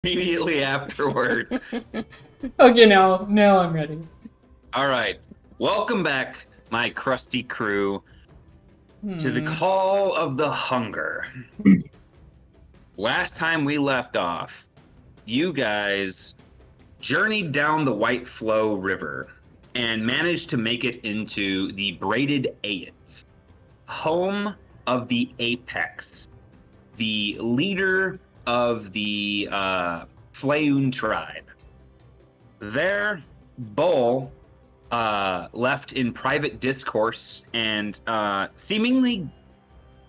immediately afterward. Okay, now I'm ready. All right. Welcome back, my crusty crew, to the Call of the Hunger. Last time we left off, you guys journeyed down the White Flow River and managed to make it into the Braided Ayats, home of the Apex, the leader of the Flayoon tribe. There, Bull left in private discourse and seemingly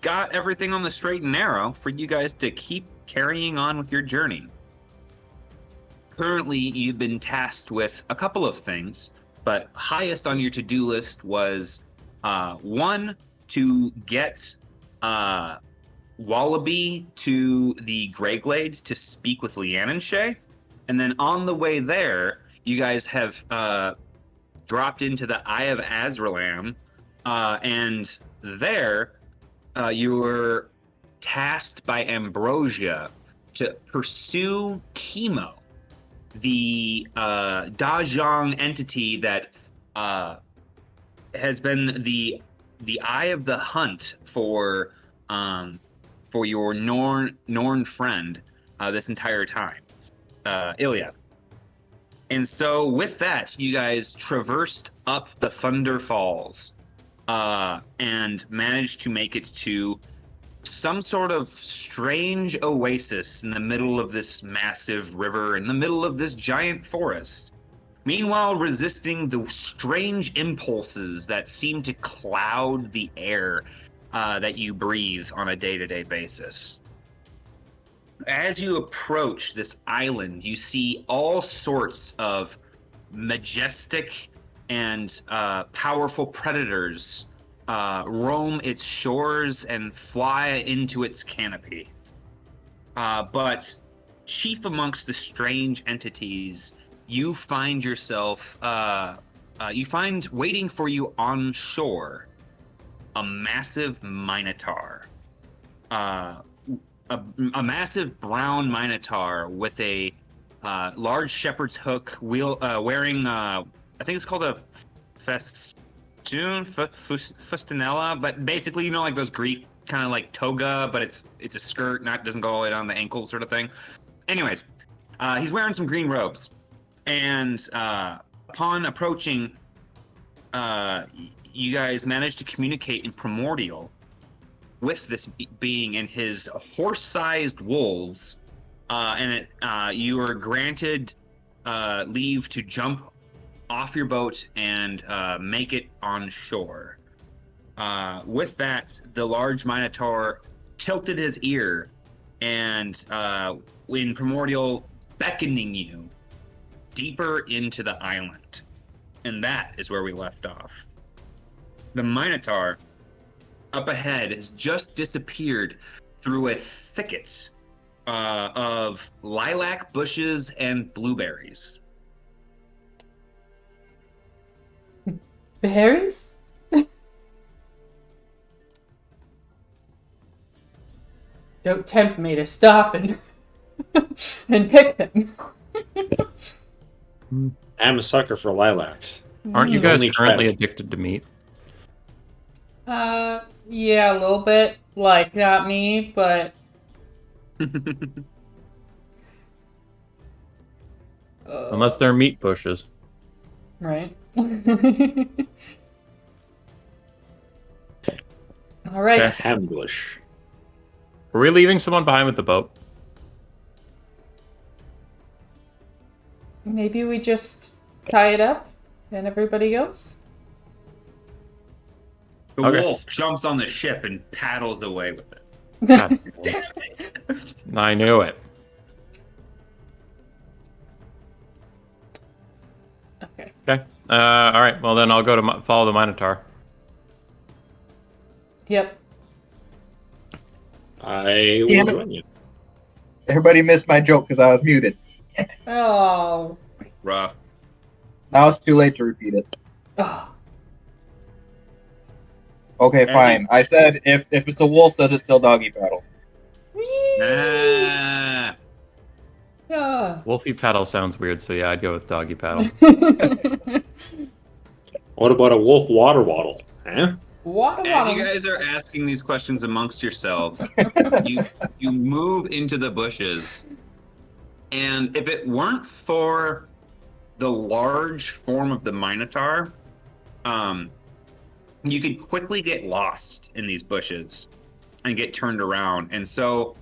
got everything on the straight and narrow for you guys to keep carrying on with your journey. Currently, you've been tasked with a couple of things, but highest on your to-do list was one, to get Wallaby to the Greyglade to speak with Leanne and Shay. And then on the way there, you guys have dropped into the Eye of Azralam, and there you were tasked by Ambrosia to pursue Chemo, the Dajong entity that has been the eye of the hunt for your Norn friend this entire time, Ilya. And so with that, you guys traversed up the Thunder Falls and managed to make it to some sort of strange oasis in the middle of this massive river, in the middle of this giant forest. Meanwhile, resisting the strange impulses that seem to cloud the air that you breathe on a day-to-day basis. As you approach this island, you see all sorts of majestic and powerful predators roam its shores and fly into its canopy. But chief amongst the strange entities, you find yourself, you find waiting for you on shore a massive minotaur. A massive brown minotaur with a large shepherd's hook, wearing, I think it's called a fustinella, but basically, like those Greek kind of like toga, but it's a skirt, doesn't go all the way down the ankles sort of thing. Anyways, he's wearing some green robes, and upon approaching, you guys managed to communicate in Primordial with this being and his horse-sized wolves, and you were granted leave to jump off your boat and make it on shore. With that, the large Minotaur tilted his ear and, in Primordial, beckoning you deeper into the island. And that is where we left off. The Minotaur up ahead has just disappeared through a thicket of lilac bushes and blueberries. Berries? Don't tempt me to stop and and pick them. I'm a sucker for lilacs. Aren't you guys Only currently trash. addicted to meat? Yeah, a little bit. Like, not me, but... Unless they're meat bushes. Right. All right. Okay. Hamblish. Were we leaving someone behind with the boat? Maybe we just tie it up and everybody goes? The Okay. wolf jumps on the ship and paddles away with it. God, Damn it! I knew it. Okay. Okay. All right. Well, then I'll go to follow the Minotaur. Yep. I will Damn it. join you. Everybody missed my joke because I was muted. Oh. Rough. Now it's too late to repeat it. Oh. Okay, Hey. fine. I said if it's a wolf, does it still doggy paddle? Whee! Ah, Yeah. Wolfie paddle sounds weird, so yeah, I'd go with doggy paddle. What about a wolf water waddle? Huh? Waddle, As you waddle. guys are asking these questions amongst yourselves, you move into the bushes, and if it weren't for the large form of the Minotaur, you could quickly get lost in these bushes and get turned around. And so,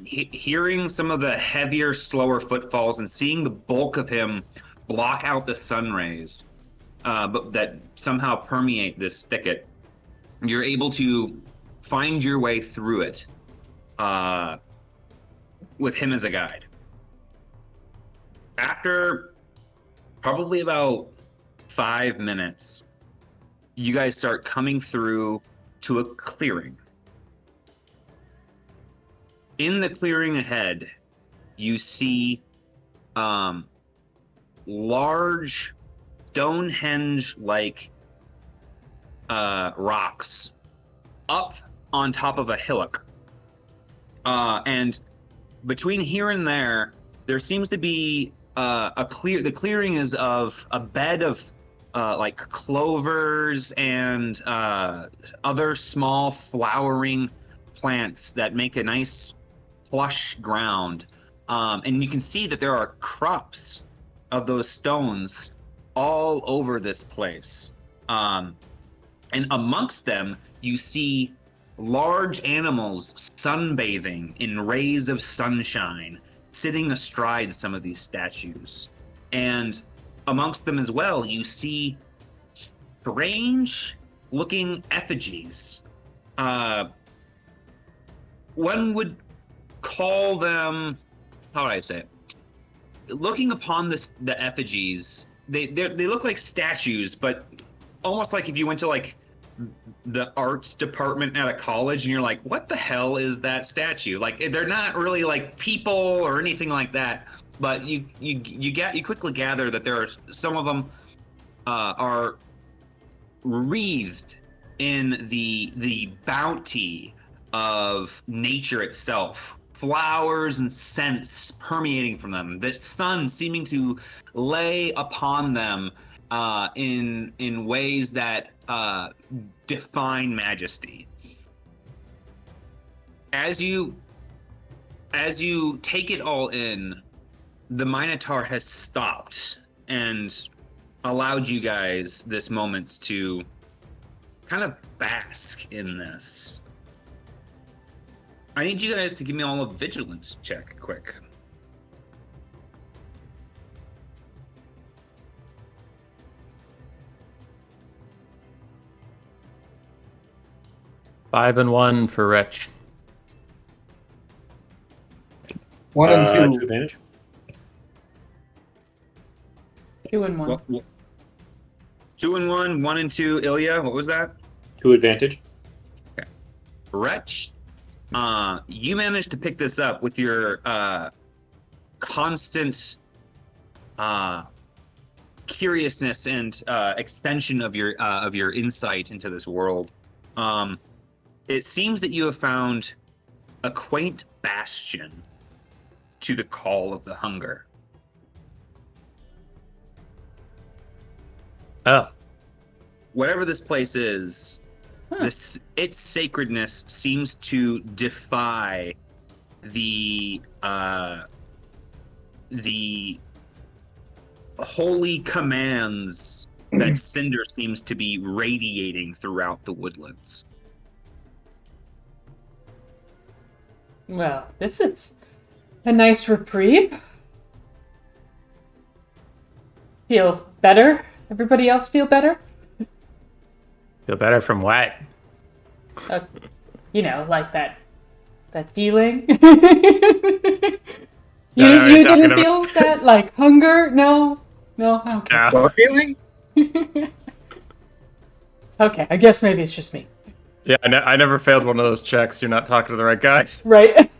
hearing some of the heavier, slower footfalls and seeing the bulk of him block out the sun rays, but that somehow permeate this thicket, you're able to find your way through it with him as a guide. After probably about 5 minutes, you guys start coming through to a clearing. In the clearing ahead, you see large Stonehenge-like rocks up on top of a hillock. And between here and there seems to be the clearing is of a bed of like clovers and other small flowering plants that make a nice plush ground. And you can see that there are crops of those stones all over this place. And amongst them, you see large animals sunbathing in rays of sunshine, sitting astride some of these statues. And amongst them as well, you see strange-looking effigies. One would call them, how would I say it? Looking upon the effigies, they look like statues, but almost like if you went to like the arts department at a college and you're like, what the hell is that statue? Like, they're not really like people or anything like that, but you quickly gather that there are some of them are wreathed in the bounty of nature itself. Flowers and scents permeating from them. The sun seeming to lay upon them in ways that define majesty. As you take it all in, the Minotaur has stopped and allowed you guys this moment to kind of bask in this. I need you guys to give me all a vigilance check, quick. Five and one for Rich. 1 and 2. Advantage. 2 and 1. What, 2 and 1, 1 and 2. Ilya, what was that? 2 advantage. Wretch, you managed to pick this up with your constant curiousness and extension of your insight into this world. It seems that you have found a quaint bastion to the call of the hunger. Oh. Whatever this place is, its sacredness seems to defy the holy commands that Cinder seems to be radiating throughout the woodlands. Well, this is a nice reprieve. Feel better? Everybody else feel better? Feel better from what? You know, like that feeling. No, you talking didn't feel that, like, hunger? No? Okay. Yeah. What feeling? Okay, I guess maybe it's just me. Yeah, I never failed one of those checks. You're not talking to the right guy. Right?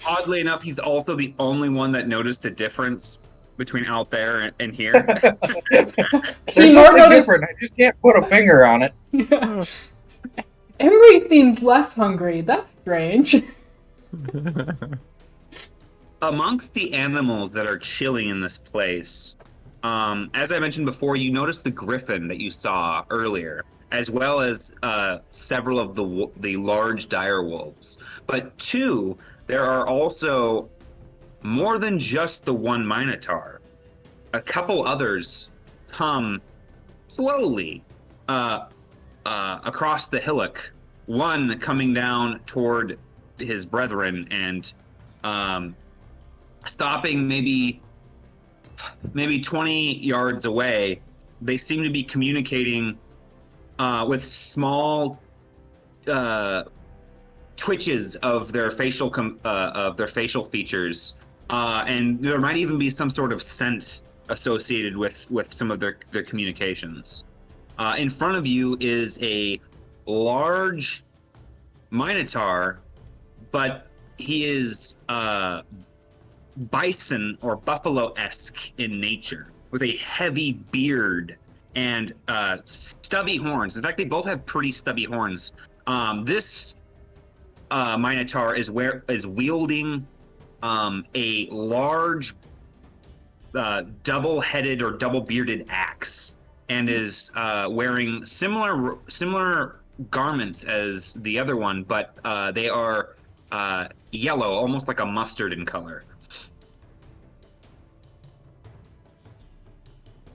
Oddly enough, he's also the only one that noticed a difference between out there and here. There's He more something noticed... different. I just can't put a finger on it. Yeah. Emery seems less hungry. That's strange. amongst the animals that are chilling in this place, as I mentioned before, you noticed the griffin that you saw earlier, as well as several of the large dire wolves. But two, there are also more than just the one minotaur. A couple others come slowly across the hillock. One coming down toward his brethren and stopping maybe 20 yards away. They seem to be communicating with small twitches of their facial features, and there might even be some sort of scent associated with some of their communications. In front of you is a large minotaur, but he is bison or buffalo-esque in nature, with a heavy beard and stubby horns. In fact, they both have pretty stubby horns. This minotaur is wielding a large double-headed or double-bearded axe, and is wearing similar garments as the other one, but they are yellow, almost like a mustard in color.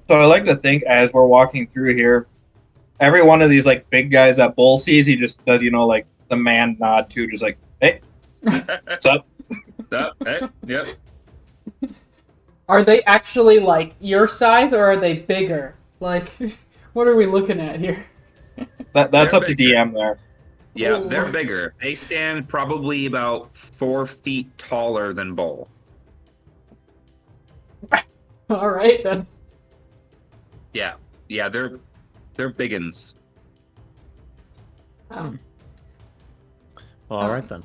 So I like to think as we're walking through here, every one of these like big guys that Bull sees, he just does, like the man nod too, just like, hey, what's up? Hey, yep. Are they actually like your size, or are they bigger? Like, what are we looking at here? That's They're up to bigger. DM there. Yeah, Ooh. they're bigger. They stand probably about 4 feet taller than Bull. All right then. Yeah, they're biggins. Oh. Well, all right then.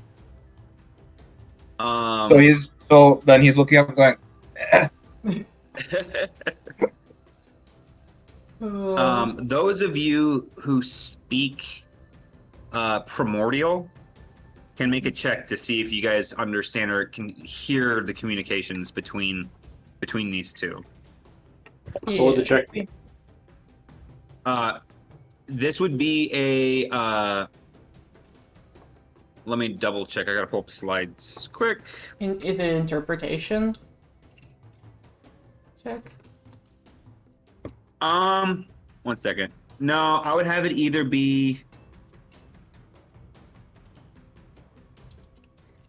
So then he's looking up and going, those of you who speak primordial can make a check to see if you guys understand or can hear the communications between these two. What would the check be? This would be a let me double check. I gotta pull up slides quick. Is it interpretation? Check. 1 second. No, I would have it either be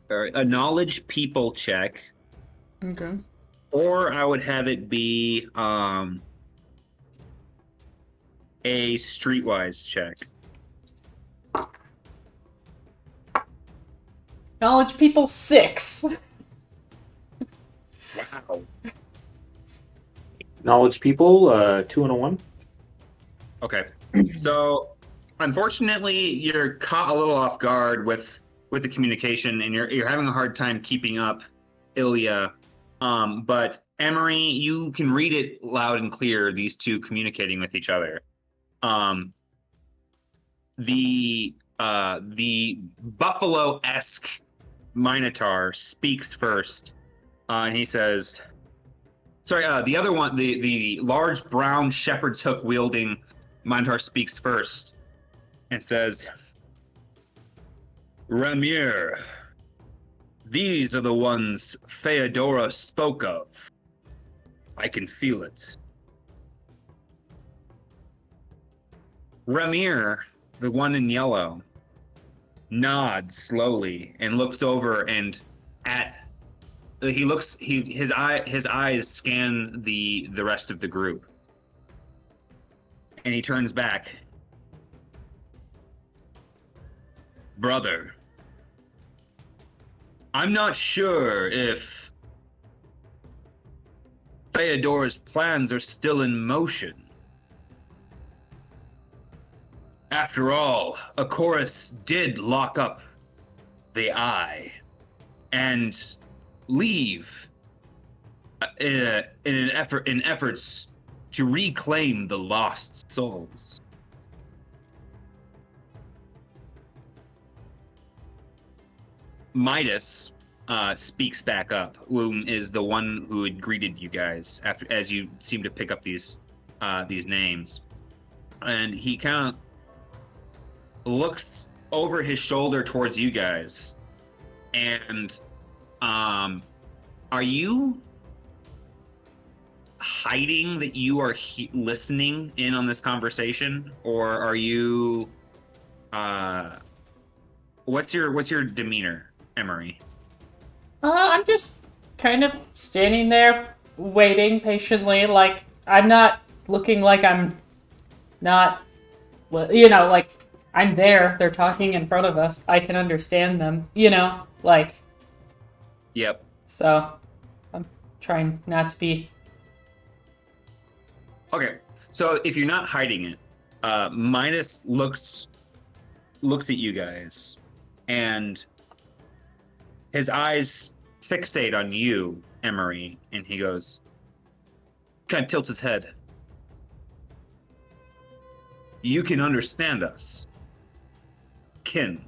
a knowledge people check, Okay. or I would have it be a streetwise check. Knowledge people 6. Wow. Knowledge people, 2 and a 1. Okay. So, unfortunately, you're caught a little off guard with the communication, and you're having a hard time keeping up, Ilya. But Emery, you can read it loud and clear. These two communicating with each other. The buffalo-esque Minotaur speaks first, and he says, "Sorry, the other one, the large brown shepherd's hook wielding Minotaur speaks first, and says, Ramir, these are the ones Feodora spoke of. I can feel it." Ramir, the one in yellow, nods slowly and looks over, and his eyes scan the rest of the group, and he turns back. "Brother, I'm not sure if Feodora's plans are still in motion. After all, Acorus did lock up the Eye and leave in efforts to reclaim the lost souls. Midas, speaks back up, whom is the one who had greeted you guys as you seem to pick up these names, and he kind of looks over his shoulder towards you guys, and are you hiding that you are listening in on this conversation, or are you what's your demeanor, Emery? I'm just kind of standing there, waiting patiently. Like, I'm not looking like I'm not, like, I'm there. They're talking in front of us. I can understand them, like. Yep. So, I'm trying not to be. Okay, so if you're not hiding it, Midas looks at you guys, and his eyes fixate on you, Emery, and he goes, kind of tilts his head. You can understand us, kin.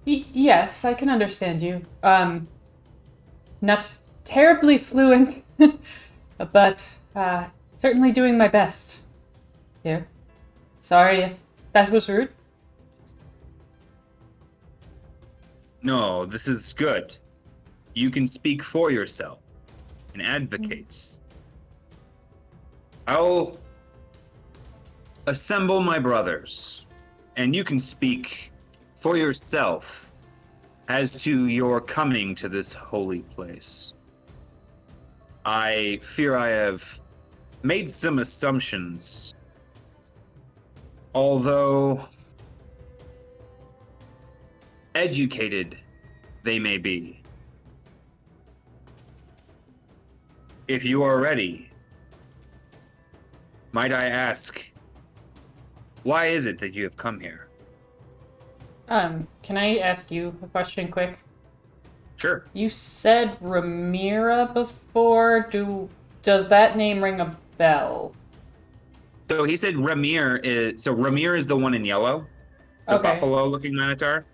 Yes, I can understand you. Not terribly fluent, but certainly doing my best here. Sorry if that was rude. No, this is good. You can speak for yourself and advocate. I'll assemble my brothers, and you can speak for yourself as to your coming to this holy place. I fear I have made some assumptions, although educated they may be. If you are ready, might I ask, why is it that you have come here? Can I ask you a question quick? Sure. You said Ramira before. Does that name ring a bell? So he said Ramir is the one in yellow, the Okay. buffalo-looking Minotaur.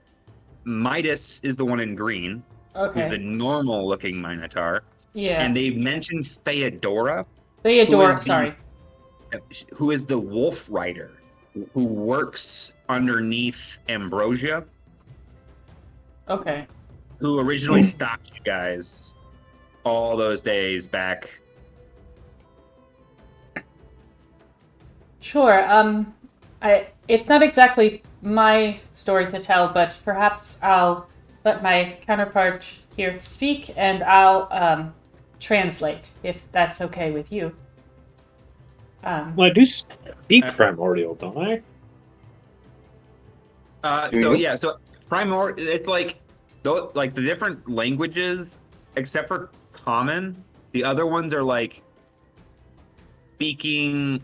Midas is the one in green, who's the Okay. normal-looking Minotaur. Yeah. And they mentioned Theodora, Theodora, sorry. who is the Wolf Rider, who works underneath Ambrosia, Okay. who originally stopped you guys all those days back. Sure. It's not exactly my story to tell, but perhaps I'll let my counterpart here speak, and I'll translate if that's okay with you. Well, I do speak primordial, don't I? So Primordial, it's like the different languages, except for Common, the other ones are like speaking.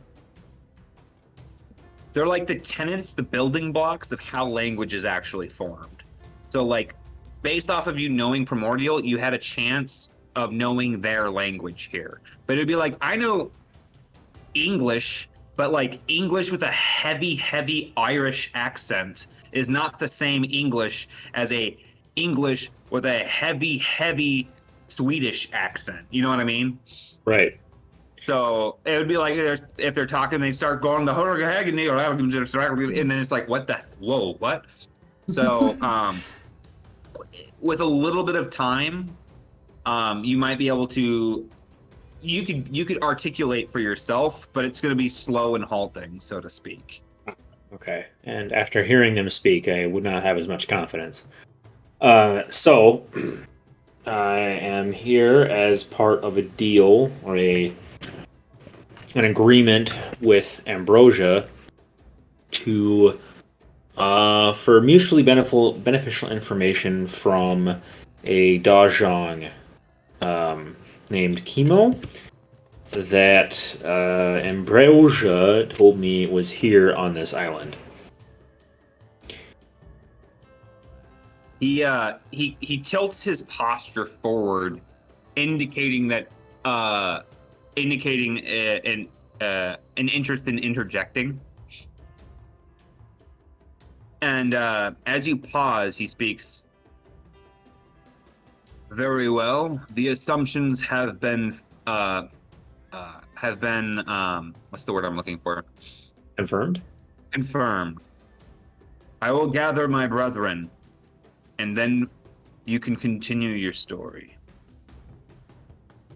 They're like the tenets, the building blocks of how language is actually formed. So, like, based off of you knowing Primordial, you had a chance of knowing their language here. But it'd be like, I know English, but like English with a heavy, heavy Irish accent is not the same English as a English with a heavy, heavy Swedish accent. You know what I mean? Right. So it would be like if they're talking, they start going the and then it's like, whoa, what? So with a little bit of time, you might be able to, you could articulate for yourself, but it's going to be slow and halting, so to speak. Okay. And after hearing them speak, I would not have as much confidence. So I am here as part of a deal or an agreement with Ambrosia to for mutually beneficial information from a Dajong named Chemo that Ambrosia told me was here on this island. He tilts his posture forward, indicating that an interest in interjecting. And as you pause, he speaks. Very well. The assumptions have been what's the word I'm looking for? Confirmed? Confirmed. I will gather my brethren, and then you can continue your story.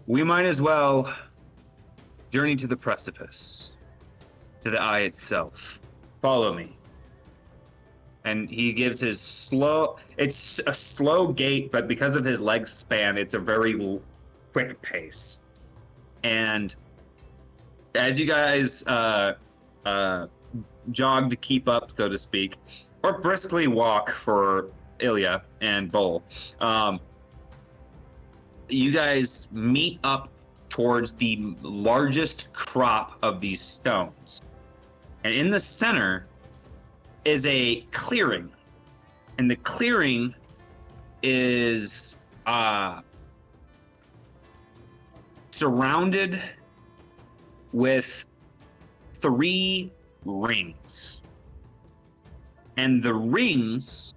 We might as well journey to the precipice, to the eye itself. Follow me. And he gives his it's a slow gait, but because of his leg span, it's a very quick pace. And as you guys jog to keep up, so to speak, or briskly walk for Ilya and Bull, you guys meet up towards the largest crop of these stones. And in the center is a clearing. And the clearing is surrounded with 3 rings. And the rings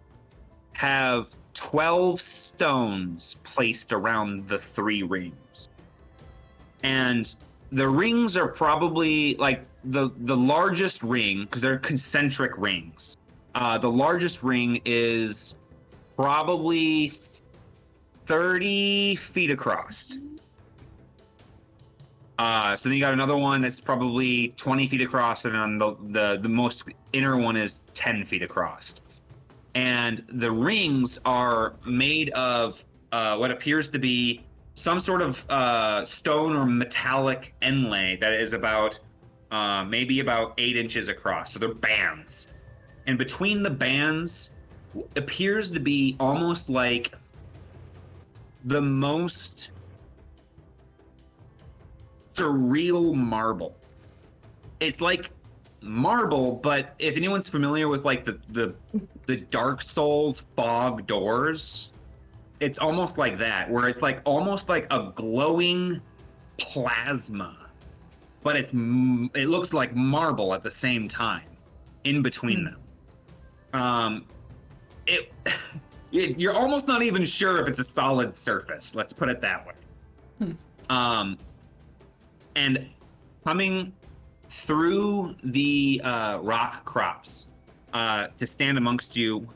have 12 stones placed around the 3 rings. And the rings are probably like the largest ring, because they're concentric rings. The largest ring is probably 30 feet across. So then you got another one that's probably 20 feet across, and then the most inner one is 10 feet across. And the rings are made of what appears to be some sort of stone or metallic inlay that is about maybe about 8 inches across. So they're bands. And between the bands appears to be almost like the most surreal marble. It's like marble, but if anyone's familiar with like the Dark Souls fog doors, it's almost like that, where it's like almost like a glowing plasma, but it looks like marble at the same time in between them. You're almost not even sure if it's a solid surface, let's put it that way. And coming through the rock crops to stand amongst you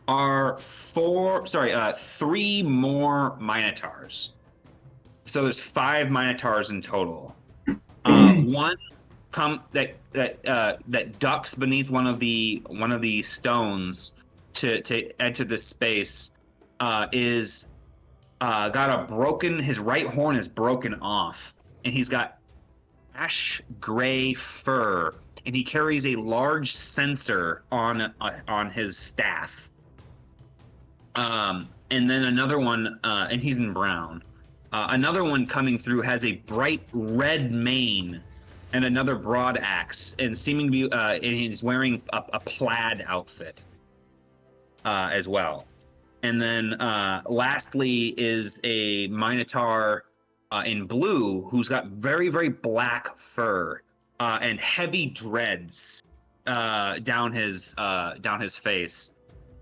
are 3 more minotaurs. So there's 5 minotaurs in total. One that ducks beneath one of the stones to enter this space is his right horn is broken off, and he's got ash gray fur, and he carries a large censer on his staff. And then another one, and he's in brown. Another one coming through has a bright red mane and another broad axe, and seeming to be, and he's wearing a plaid outfit as well. And then lastly is a minotaur in blue who's got very, very black fur and heavy dreads down his face.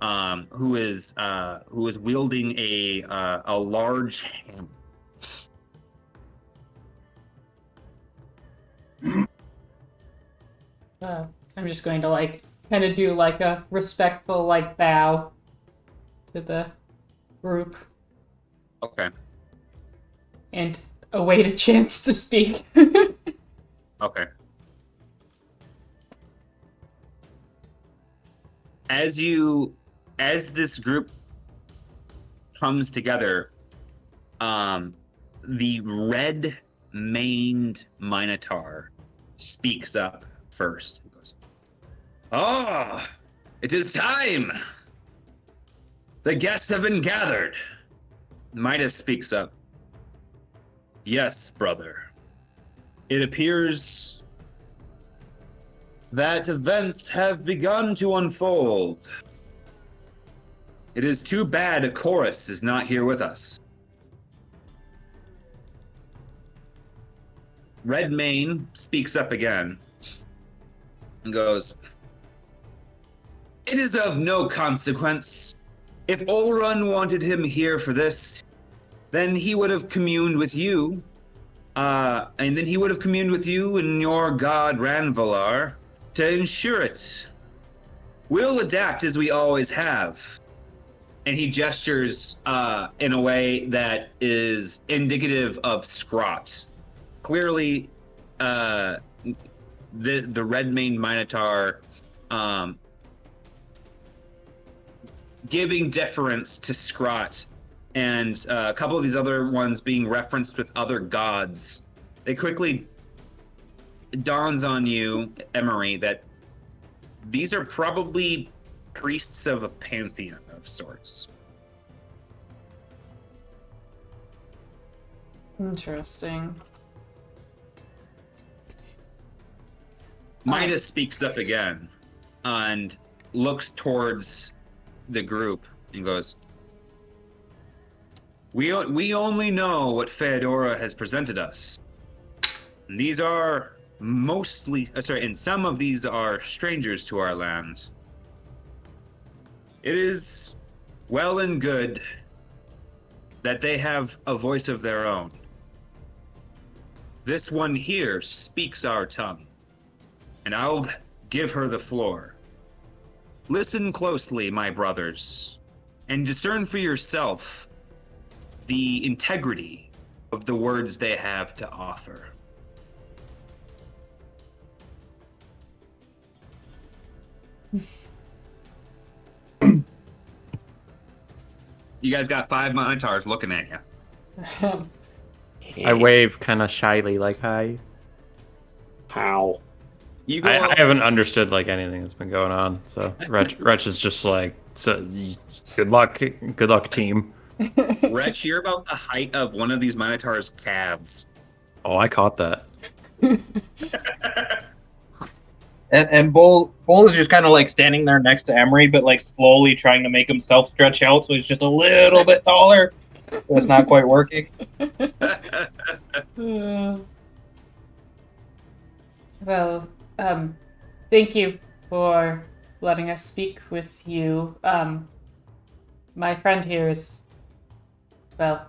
Who is wielding a large hammer. I'm just going to like kind of do like a respectful like bow to the group. Okay. And await a chance to speak. Okay. As this group comes together, the red-maned Minotaur speaks up first. He goes, "Oh, it is time! The guests have been gathered." Midas speaks up. "Yes, brother. It appears that events have begun to unfold. It is too bad Chorus is not here with us." Redmane speaks up again and goes, "It is of no consequence. If Olrun wanted him here for this, then he would have communed with you. And then he would have communed with you and your god Ranvalar to ensure it. We'll adapt as we always have. And he gestures in a way that is indicative of Scrot. Clearly, the red-maned Minotaur giving deference to Scrot, and a couple of these other ones being referenced with other gods. It quickly dawns on you, Emery, that these are probably priests of a pantheon of sorts. Interesting. Midas speaks up again and looks towards the group and goes, We only know what Feodora has presented us. And these are mostly, and some of these are strangers to our land. It is well and good that they have a voice of their own. This one here speaks our tongue, and I'll give her the floor. Listen closely, my brothers, and discern for yourself the integrity of the words they have to offer. You guys got 5 Minotaurs looking at you. I wave kind of shyly, like, hi. How? You go. I haven't understood like anything that's been going on, so Wretch is just like, so, good luck, team. Wretch, you're about the height of one of these Minotaurs' calves. Oh, I caught that. And Bull is just kind of like standing there next to Emery, but like slowly trying to make himself stretch out, so he's just a little bit taller. But it's not quite working. Well, thank you for letting us speak with you. My friend here is, well,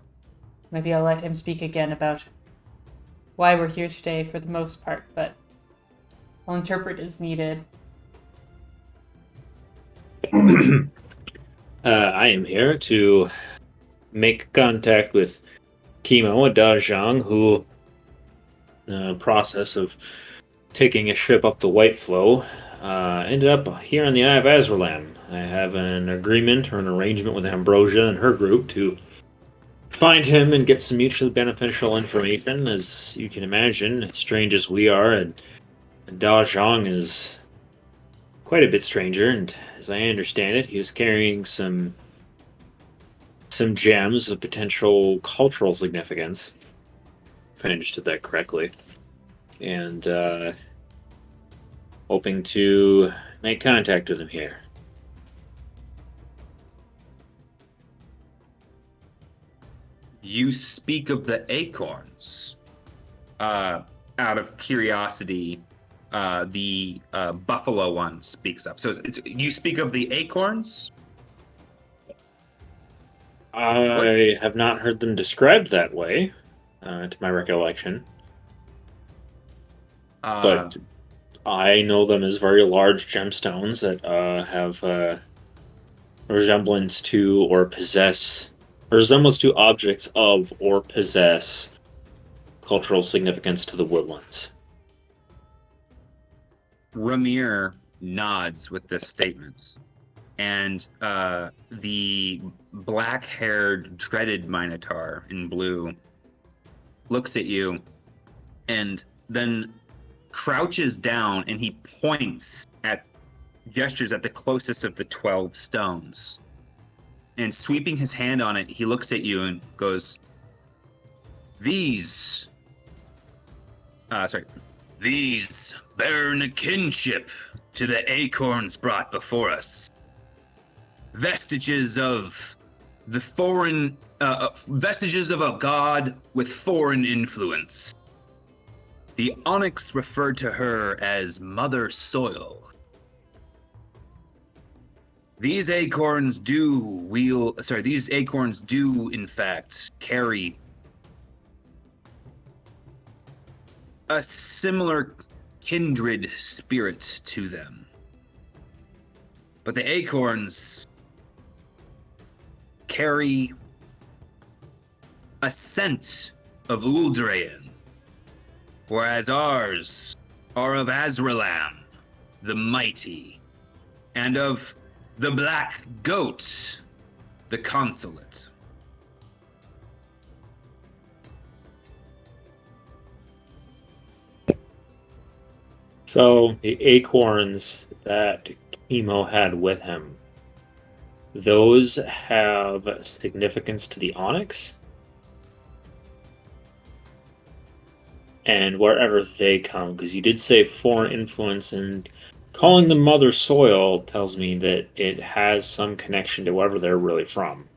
maybe I'll let him speak again about why we're here today for the most part, but I'll interpret as needed. I am here to make contact with Kimo and Dajang, who, process of taking a ship up the White Flow, ended up here in the Eye of Azralan. I have an agreement or an arrangement with Ambrosia and her group to find him and get some mutually beneficial information. As you can imagine, strange as we are, and Dajang is quite a bit stranger, and as I understand it, he was carrying some gems of potential cultural significance, if I understood that correctly. And hoping to make contact with him here. You speak of the acorns. Out of curiosity, the buffalo one speaks up. So you speak of the acorns? I have not heard them described that way, to my recollection. But I know them as very large gemstones that have resemblance to objects of or possess cultural significance to the woodlands. Ramir nods with this statement, and the black-haired, dreaded Minotaur in blue looks at you and then crouches down, and he gestures at the closest of the 12 stones. And sweeping his hand on it, he looks at you and goes, These bear a kinship to the acorns brought before us. Vestiges of the foreign, vestiges of a god with foreign influence. The onyx referred to her as Mother Soil. These acorns do in fact carry a similar kindred spirit to them. But the acorns carry a scent of Uldrayan, whereas ours are of Azralam, the mighty, and of the Black Goat, the consulate. So the acorns that Chemo had with him, those have significance to the onyx? And wherever they come, because you did say foreign influence, and calling them Mother Soil tells me that it has some connection to wherever they're really from.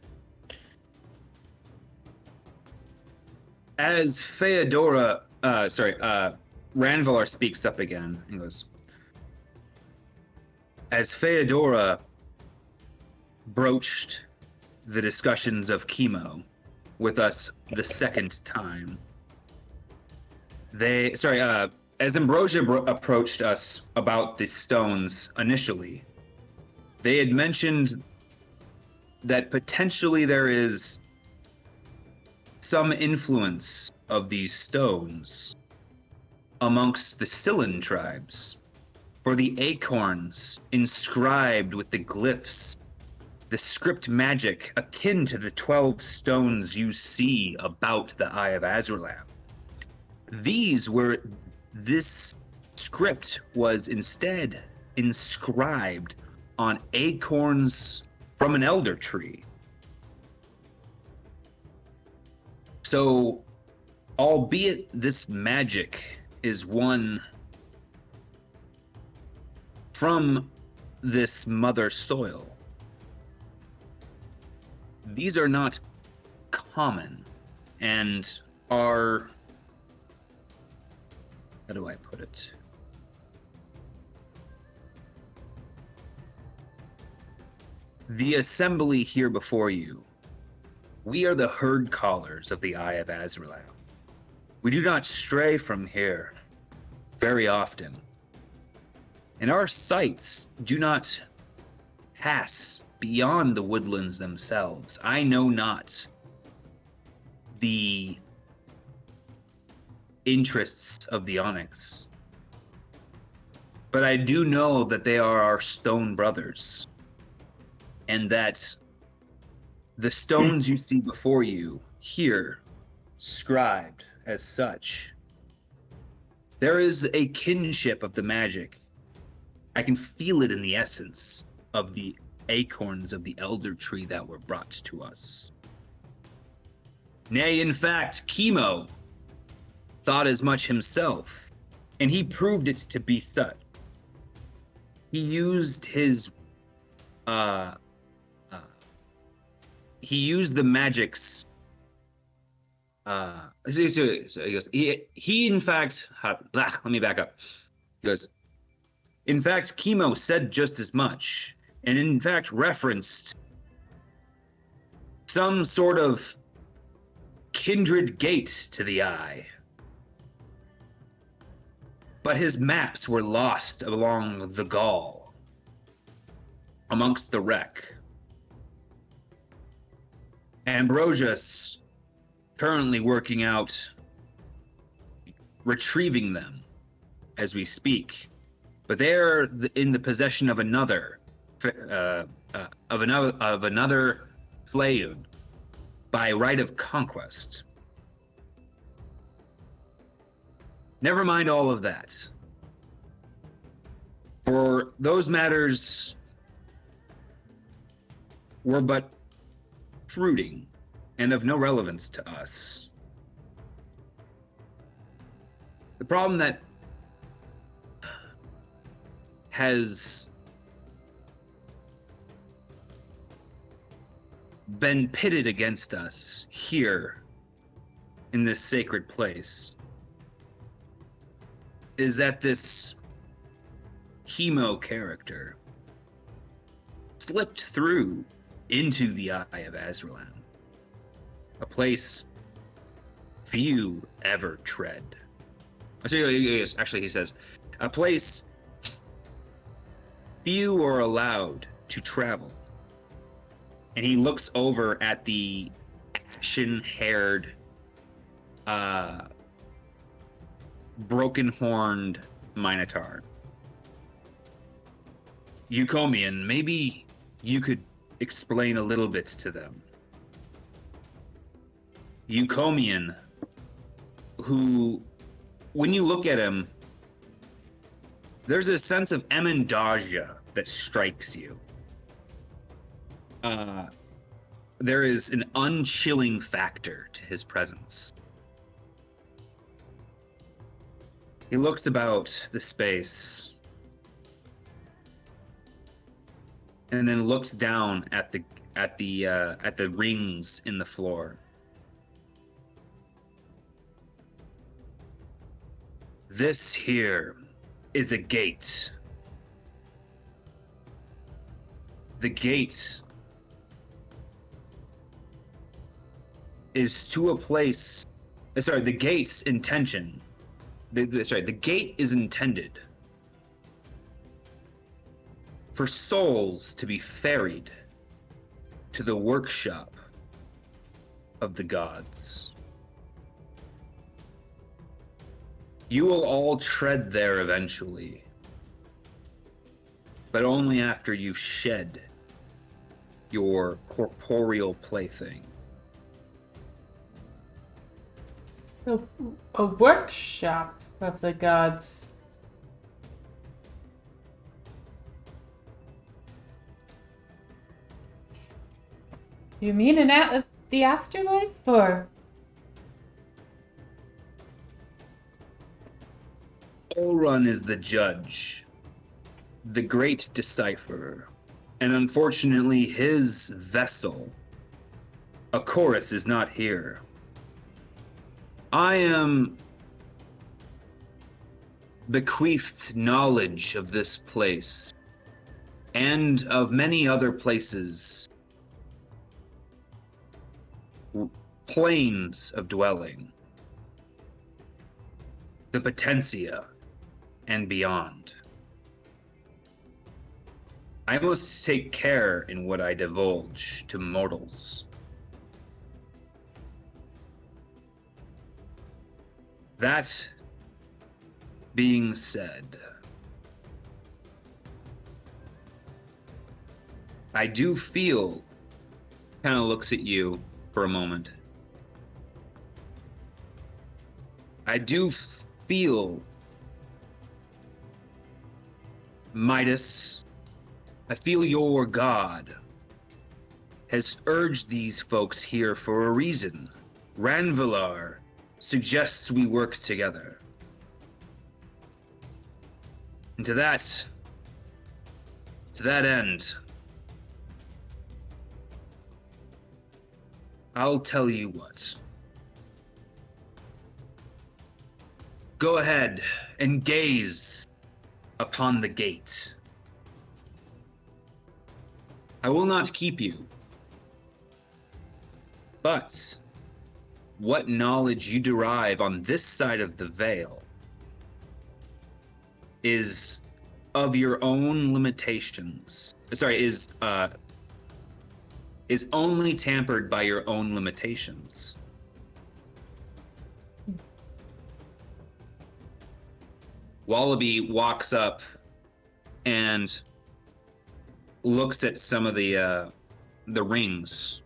As Ranvalar speaks up again. He goes, as Feodora broached the discussions of Chemo with us the second time, as Ambrosia approached us about the stones initially, they had mentioned that potentially there is some influence of these stones amongst the Scylan tribes, for the acorns inscribed with the glyphs, the script magic akin to the 12 stones you see about the Eye of Azralam. This script was instead inscribed on acorns from an elder tree. So, albeit this magic is one from this mother soil, these are not common and are, how do I put it? The assembly here before you, we are the herd callers of the Eye of Azralam. We do not stray from here very often. And our sights do not pass beyond the woodlands themselves. I know not the interests of the Onyx, but I do know that they are our stone brothers, and that the stones you see before you here, scribed as such, there is a kinship of the magic. I can feel it in the essence of the acorns of the elder tree that were brought to us. Nay, in fact, Chemo thought as much himself, and he proved it to be such. He used his he used the magics. So he goes. He in fact. Let me back up. He goes. In fact, Chemo said just as much, and in fact referenced some sort of kindred gate to the eye. But his maps were lost along the Gaul, amongst the wreck. Ambrosius currently working out retrieving them as we speak, but they're in the possession of another Flaeun by right of conquest. Never mind all of that. For those matters were but fruiting and of no relevance to us. The problem that has been pitted against us here in this sacred place is that this Chemo character slipped through into the Eye of Azralan, a place few ever tread. Actually, he says, a place few are allowed to travel. And he looks over at the ashen-haired, broken-horned Minotaur. Eucomian, maybe you could explain a little bit to them. Eucomian, who, when you look at him, there's a sense of Emendagia that strikes you. There is an unchilling factor to his presence. He looks about the space and then looks down at the rings in the floor. This here is a gate. The gate is to a place. Sorry, the gate's intention. The gate is intended for souls to be ferried to the workshop of the gods. You will all tread there eventually, but only after you've shed your corporeal plaything. A workshop of the gods. You mean the afterlife, or? Olrun is the judge, the great decipherer, and unfortunately his vessel, a chorus, is not here. I am bequeathed knowledge of this place and of many other places, planes of dwelling, the Potentia, and beyond. I must take care in what I divulge to mortals. That being said, I do feel, kind of looks at you for a moment. I do feel, Midas, I feel your god has urged these folks here for a reason. Ranvilar suggests we work together. And to that end, I'll tell you what. Go ahead and gaze upon the gate. I will not keep you. But what knowledge you derive on this side of the veil is of your own limitations. Sorry, is only tampered by your own limitations. Wallaby walks up and looks at some of the rings.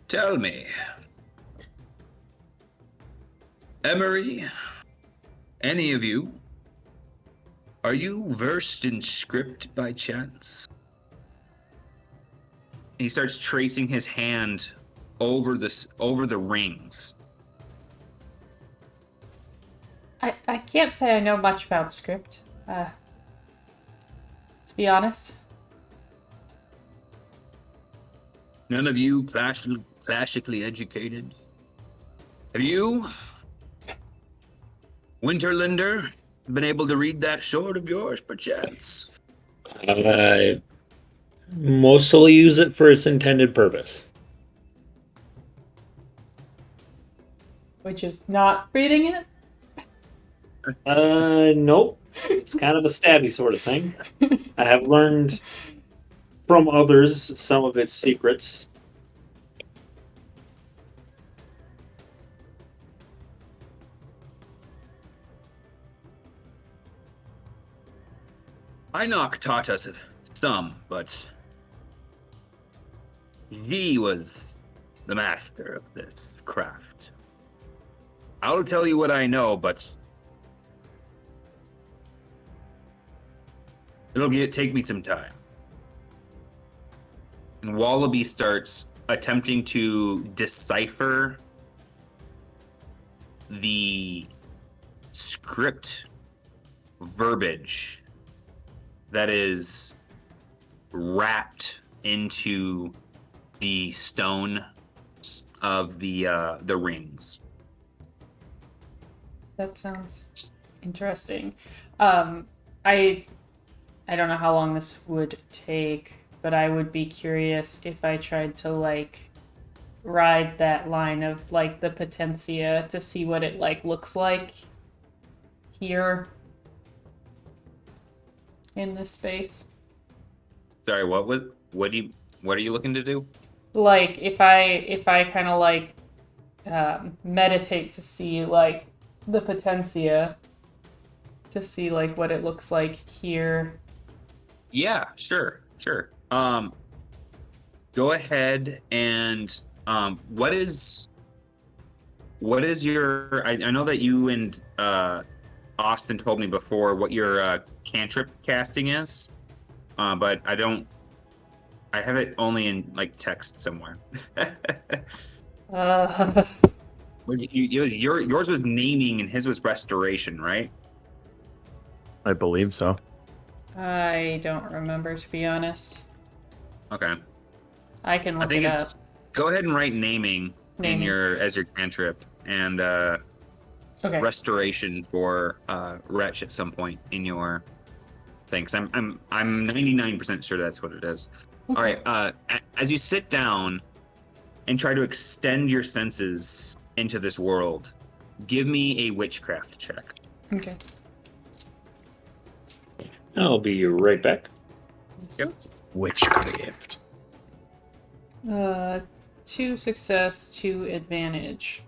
Tell me, Emery, any of you, are you versed in script by chance? He starts tracing his hand over the rings. I can't say I know much about script, to be honest. None of you classically educated? Have you, Winterlinder, been able to read that sword of yours, perchance? I mostly use it for its intended purpose. Which is not reading it? Nope. It's kind of a stabby sort of thing. I have learned from others some of its secrets. Enoch taught us some, but he was the master of this craft. I'll tell you what I know, but take me some time. And Wallaby starts attempting to decipher the script verbiage that is wrapped into the stone of the rings. That sounds interesting. I don't know how long this would take, but I would be curious if I tried to like ride that line of like the potentia to see what it like looks like here in this space. Sorry, what are you looking to do? Like if I kind of like meditate to see like the potentia to see like what it looks like here. Yeah, sure. Go ahead and what is your? I know that you and Austin told me before what your cantrip casting is, but I don't. I have it only in like text somewhere. Yours was naming and his was restoration, right? I believe so. I don't remember, to be honest. Okay. I can I look think it it's up. go ahead and write naming in Naming. your as your cantrip and Okay. restoration for Wretch at some point in your thing. 'Cause I'm 99% sure that's what it is. All right. As you sit down and try to extend your senses into this world, give me a witchcraft check. Okay. I'll be right back. Yep. Witchcraft. 2 success, 2 advantage.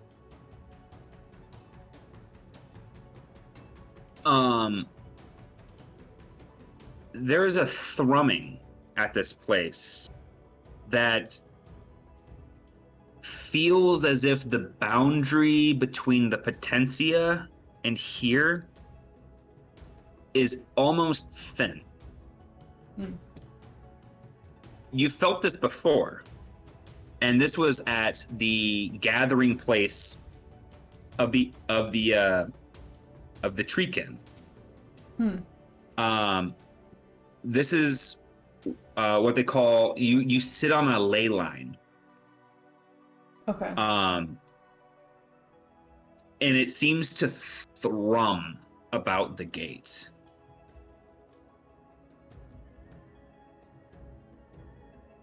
There is a thrumming at this place that feels as if the boundary between the potentia and here is almost thin. You felt this before, and this was at the gathering place of the treekin. This is what they call you sit on a ley line. Okay. And it seems to thrum about the gate.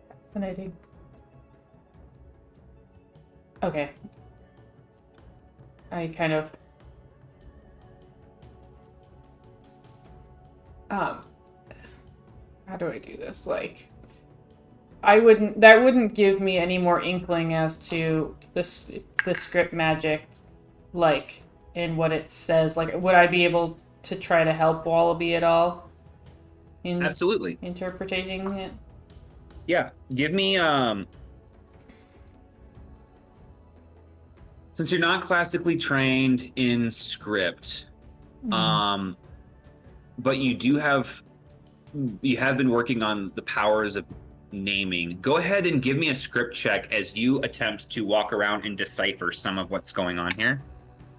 Fascinating. Okay. I kind of how do I do this? Like that wouldn't give me any more inkling as to the script magic, like in what it says. Like, would I be able to try to help Wallaby at all in Absolutely. interpreting it? Yeah, give me since you're not classically trained in script, but you have been working on the powers of naming. Go ahead and give me a script check as you attempt to walk around and decipher some of what's going on here.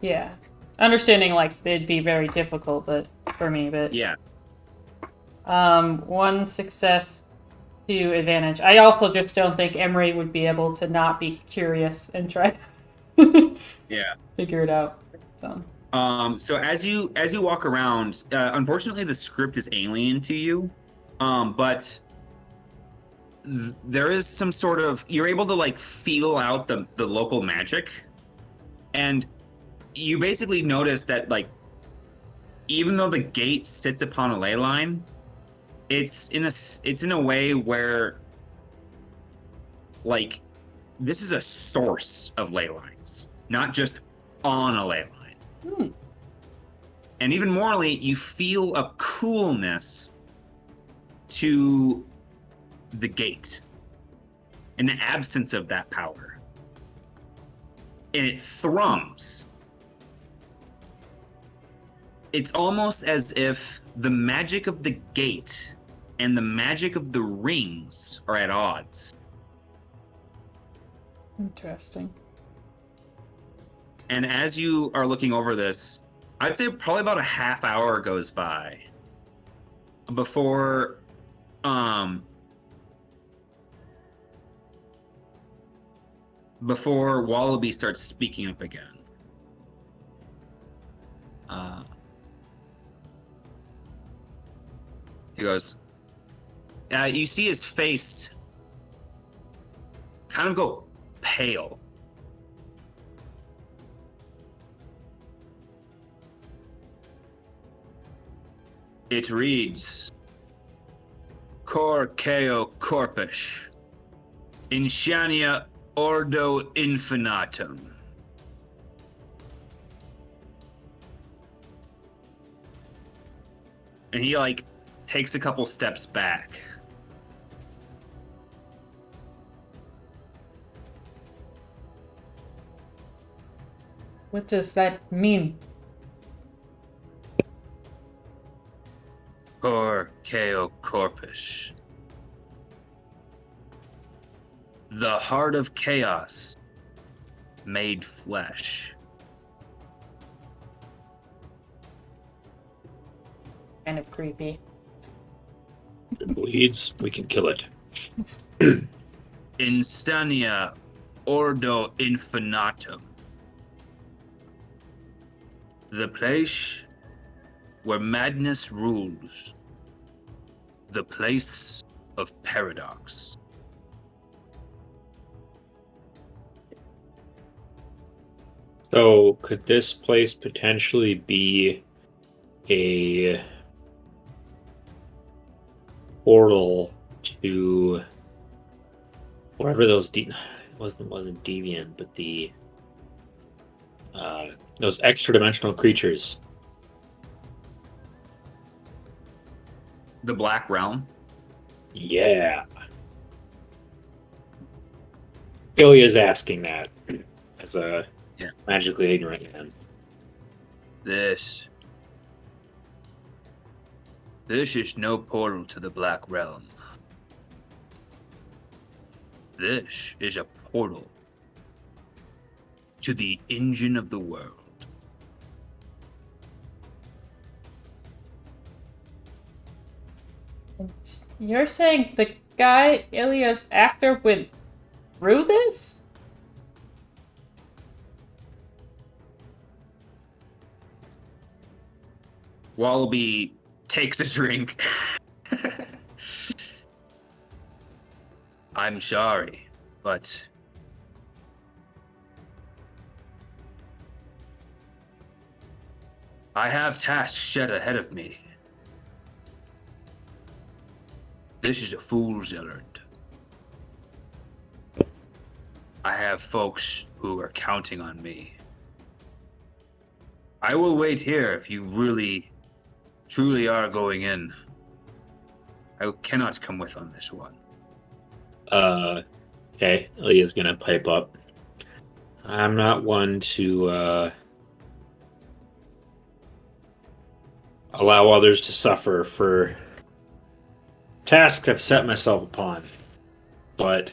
Yeah. Understanding like it'd be very difficult for me, but Yeah. 1 success, 2 advantage. I also just don't think Emery would be able to not be curious and try to Yeah. figure it out. So So as you walk around, unfortunately the script is alien to you, but there is some sort of, you're able to like feel out the local magic, and you basically notice that like even though the gate sits upon a ley line, it's in a way where like this is a source of ley lines, not just on a ley line. And even morally, you feel a coolness to the gate, in the absence of that power, and it thrums. It's almost as if the magic of the gate and the magic of the rings are at odds. Interesting. And as you are looking over this, I'd say probably about a half hour goes by before Wallaby starts speaking up again. He goes, you see his face kind of go pale. It reads, Cor Keo Corpus, Inshania Ordo Infinitum. And he like takes a couple steps back. What does that mean? Cor Keo Corpus. The heart of chaos made flesh. Kind of creepy. If it bleeds, we can kill it. Insania Ordo Infinitum. The place where madness rules. The place of paradox. So, could this place potentially be a portal to wherever those wasn't deviant, but the those extra dimensional creatures? The Black Realm. Yeah. Ilya's asking that as a magically ignorant man. This is no portal to the Black Realm. This is a portal to the engine of the world. You're saying the guy Ilya's after went through this? Wallaby takes a drink. I'm sorry, but I have tasks set ahead of me. This is a fool's errand. I have folks who are counting on me. I will wait here if you really, truly are going in. I cannot come with on this one. Okay, Ilya's gonna pipe up. I'm not one to allow others to suffer for tasks I've set myself upon, but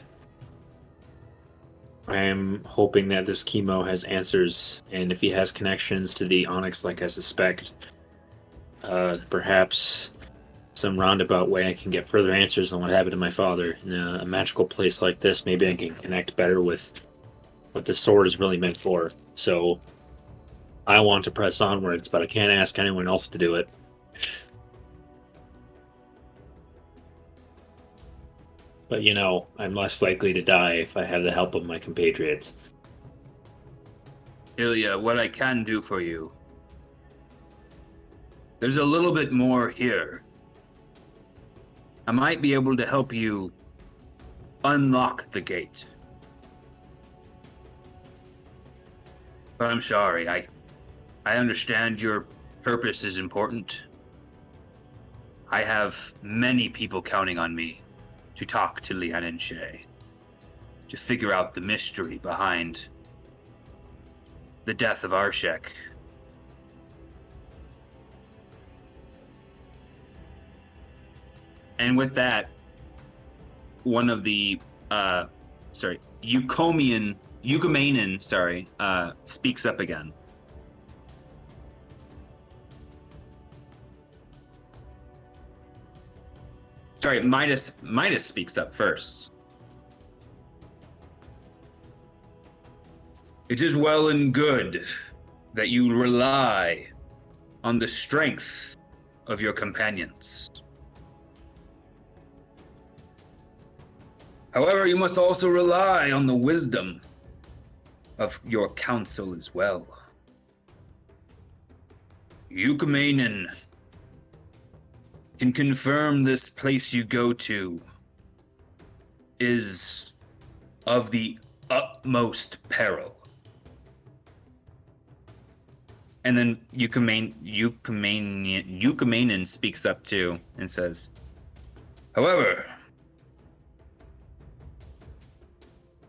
I am hoping that this chemo has answers, and if he has connections to the Onyx like I suspect, perhaps some roundabout way I can get further answers on what happened to my father. In a magical place like this, maybe I can connect better with what the sword is really meant for. So I want to press onwards, but I can't ask anyone else to do it. But I'm less likely to die if I have the help of my compatriots. Ilya, what I can do for you. There's a little bit more here. I might be able to help you unlock the gate. But I'm sorry, I understand your purpose is important. I have many people counting on me to talk to Lian and Shay, to figure out the mystery behind the death of Arshek. And with that, one of the Eucomanen, speaks up again. Sorry, Midas speaks up first. It is well and good that you rely on the strength of your companions. However, you must also rely on the wisdom of your council as well. Eucomanen can confirm this place you go to is of the utmost peril. And then Eucomanen speaks up too and says, however,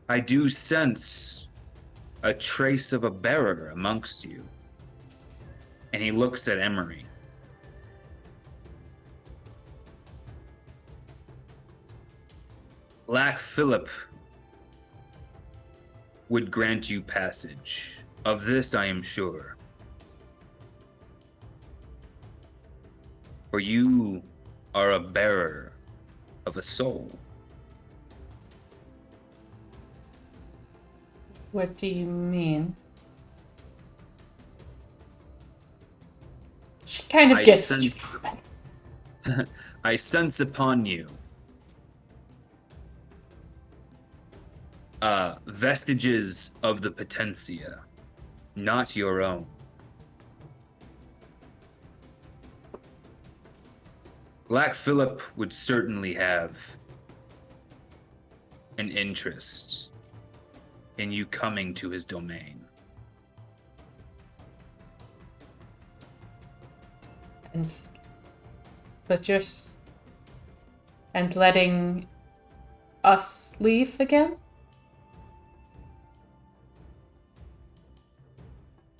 I do sense a trace of a bearer amongst you. And he looks at Emery. Black Philip would grant you passage. Of this I am sure. For you are a bearer of a soul. What do you mean? She kind of gets what you mean. I sense upon you vestiges of the Potentia, not your own. Black Philip would certainly have an interest in you coming to his domain. And letting us leave again?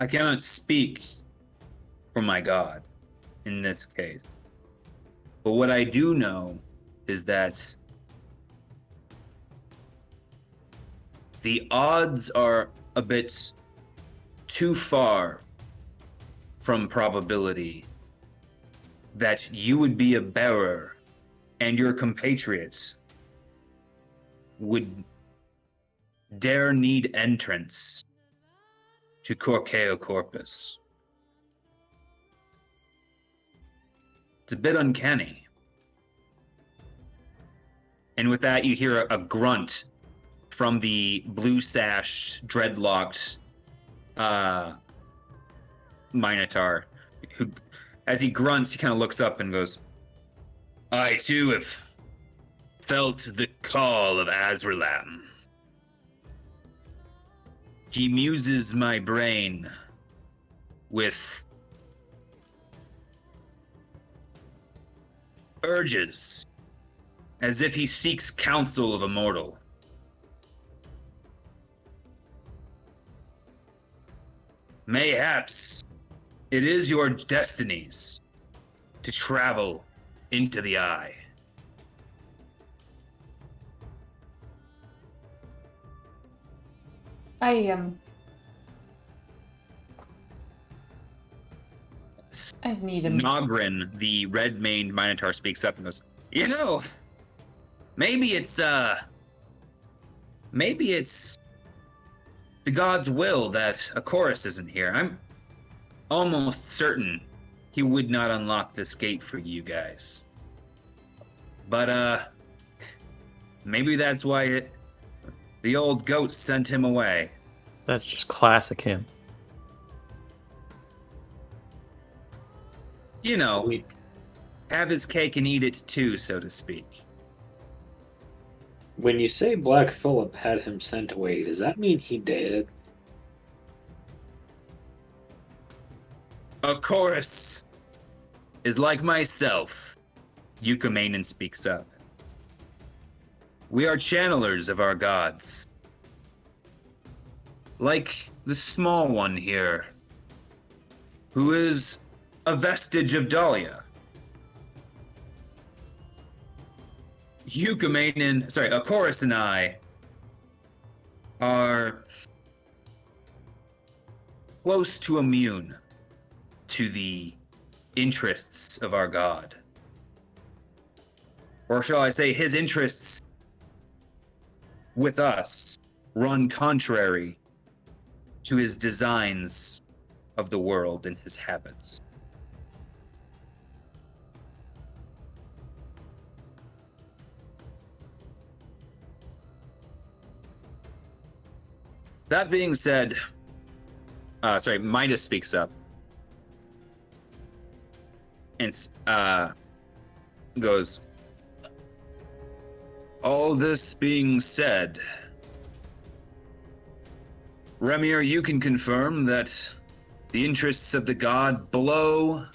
I cannot speak for my god in this case. But what I do know is that the odds are a bit too far from probability that you would be a bearer and your compatriots would dare need entrance to Corkeo Corpus. It's a bit uncanny. And with that, you hear a grunt from the blue-sashed, dreadlocked Minotaur, who, as he grunts, he kind of looks up and goes, I too have felt the call of Azralam. He muses my brain with urges, as if he seeks counsel of a mortal. Mayhaps it is your destinies to travel into the eye. I need him. Nogrin, the red-maned Minotaur, speaks up and goes, maybe it's the god's will that a chorus isn't here. almost certain he would not unlock this gate for you guys. But, maybe that's why the old goat sent him away. That's just classic him. You know, have his cake and eat it too, so to speak. When you say Black Phillip had him sent away, does that mean he did? A chorus is like myself, Euchamanen speaks up. We are channelers of our gods. Like the small one here, who is a vestige of Dahlia. Chorus and I are close to immune to the interests of our god. Or shall I say, his interests with us run contrary to his designs of the world and his habits. That being said, Midas speaks up and goes, all this being said, Remir, you can confirm that the interests of the god blow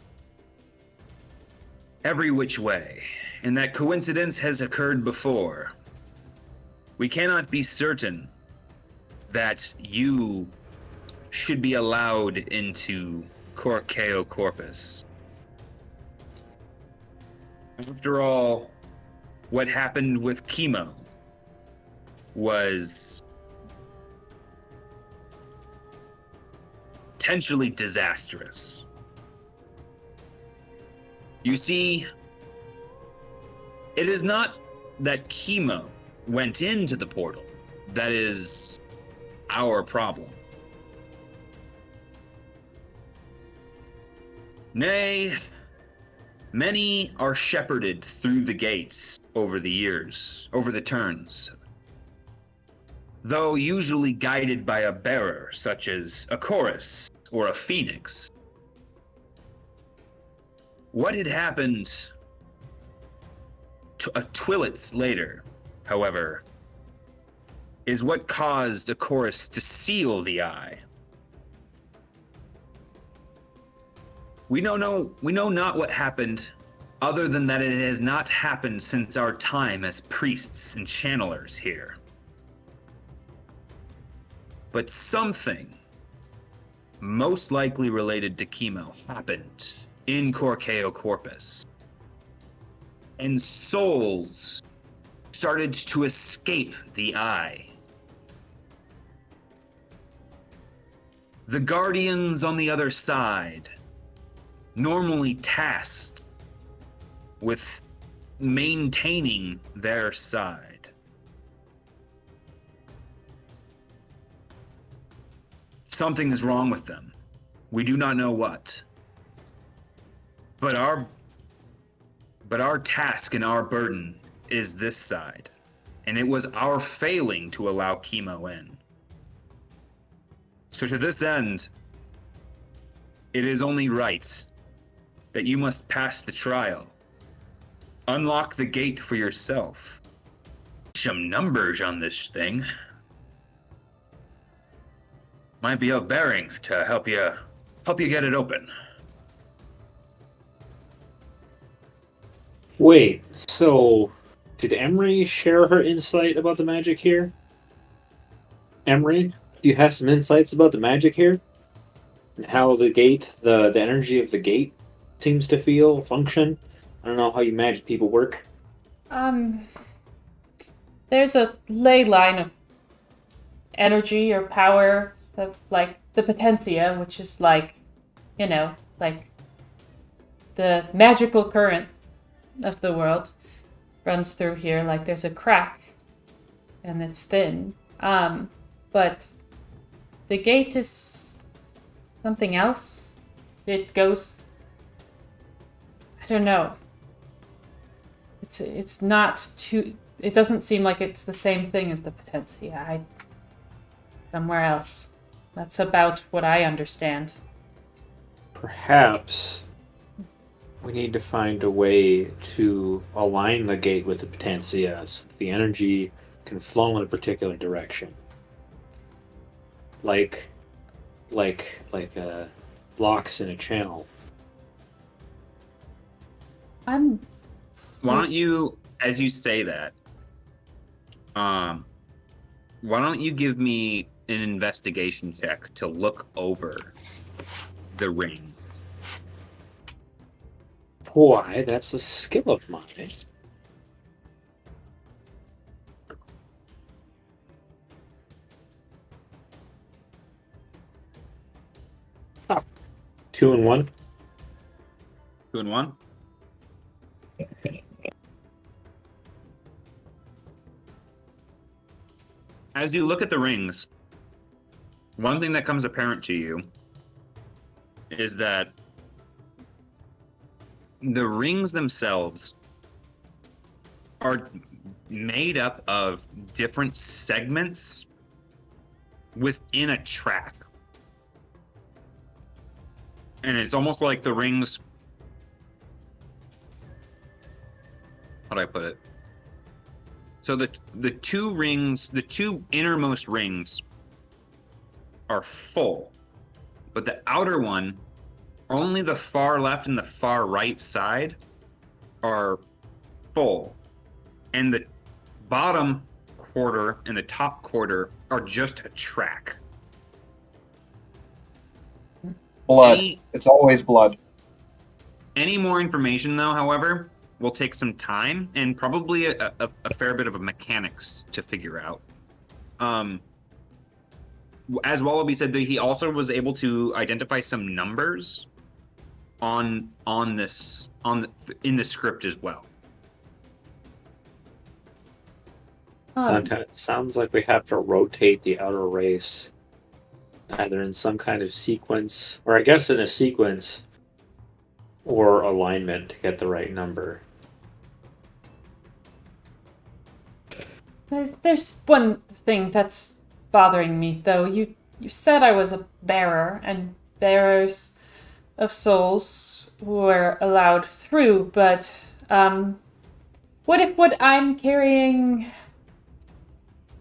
every which way, and that coincidence has occurred before. We cannot be certain that you should be allowed into Corkeo Corpus. After all, what happened with Chemo was potentially disastrous. You see, it is not that Chemo went into the portal that is our problem. Nay, many are shepherded through the gates over the years, over the turns, though usually guided by a bearer such as a chorus or a phoenix. What had happened a twillets later, however, is what caused a chorus to seal the eye. We know not what happened, other than that it has not happened since our time as priests and channelers here. But something, most likely related to Chemo, happened in Corkeo Corpus. And souls started to escape the eye. The guardians on the other side, normally tasked with maintaining their side, something is wrong with them. We do not know what. But our task and our burden is this side. And it was our failing to allow Chemo in. So to this end, it is only right that you must pass the trial. Unlock the gate for yourself. Some numbers on this thing might be of bearing to help you get it open. Wait, so did Emery share her insight about the magic here? Emery, do you have some insights about the magic here? And how the gate, the energy of the gate seems to function? I don't know how you magic people work. There's a ley line of energy or power of, like, the potentia, which is like, like the magical current of the world runs through here. Like, there's a crack and it's thin. But the gate is something else. it goes. I don't know. It's not too. It doesn't seem like it's the same thing as the Potentia. Somewhere else. That's about what I understand. Perhaps we need to find a way to align the gate with the Potentia so the energy can flow in a particular direction. Like locks in a channel. I'm. Why don't you, as you say that, why don't you give me an investigation check to look over the rings? Why, that's a skill of mine. Ah, 2 and 1. 2 and 1. As you look at the rings, one thing that comes apparent to you is that the rings themselves are made up of different segments within a track. And it's almost like the rings... How do I put it? So the two rings, the two innermost rings are full, but the outer one, only the far left and the far right side are full. And the bottom quarter and the top quarter are just a track. Blood. It's always blood. Any more information, though, however, will take some time and probably a fair bit of a mechanics to figure out. As Wallaby said, that he also was able to identify some numbers in the script as well. Sounds like we have to rotate the outer race, either in some kind of sequence, or I guess in a sequence, or alignment to get the right number. There's one thing that's bothering me, though. You said I was a bearer, and bearers of souls were allowed through, but what if what I'm carrying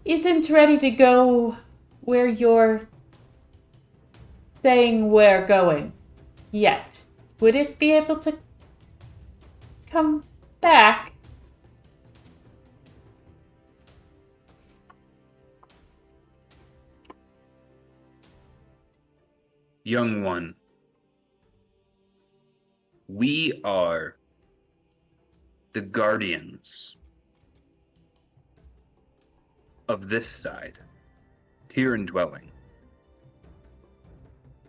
isn't ready to go where you're saying we're going yet? Would it be able to come back? Young one, we are the guardians of this side, here in Dwelling.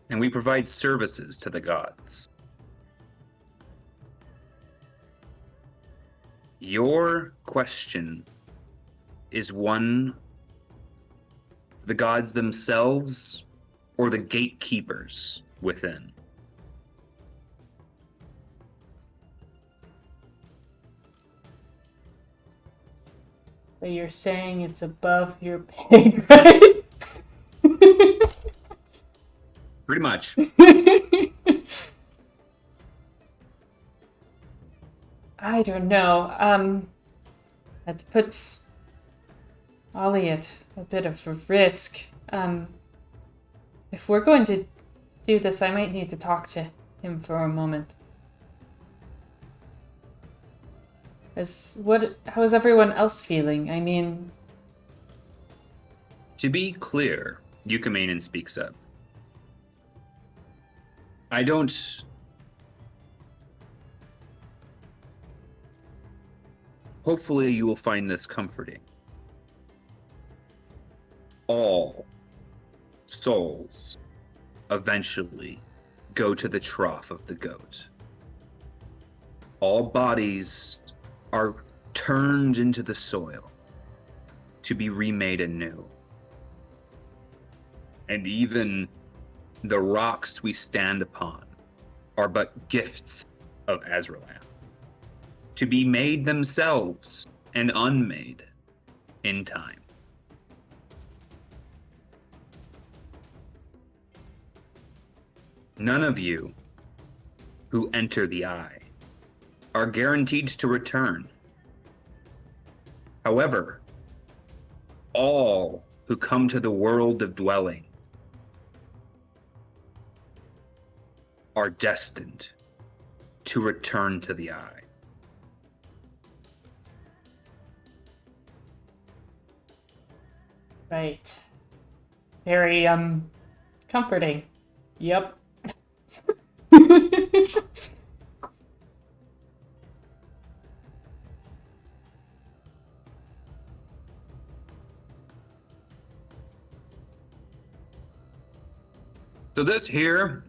And we provide services to the gods. Your question is one, the gods themselves or the gatekeepers within? So you're saying it's above your pay grade? Pretty much. I don't know. That puts Ollie at a bit of a risk. If we're going to do this, I might need to talk to him for a moment. How is everyone else feeling? I mean... To be clear, Yukumanen speaks up. I don't... Hopefully you will find this comforting. All souls eventually go to the trough of the goat. All bodies are turned into the soil to be remade anew. And even the rocks we stand upon are but gifts of Azralan, to be made themselves and unmade in time. None of you who enter the Eye are guaranteed to return. However, all who come to the world of dwelling are destined to return to the Eye. Right. Very, comforting. Yep. So this here,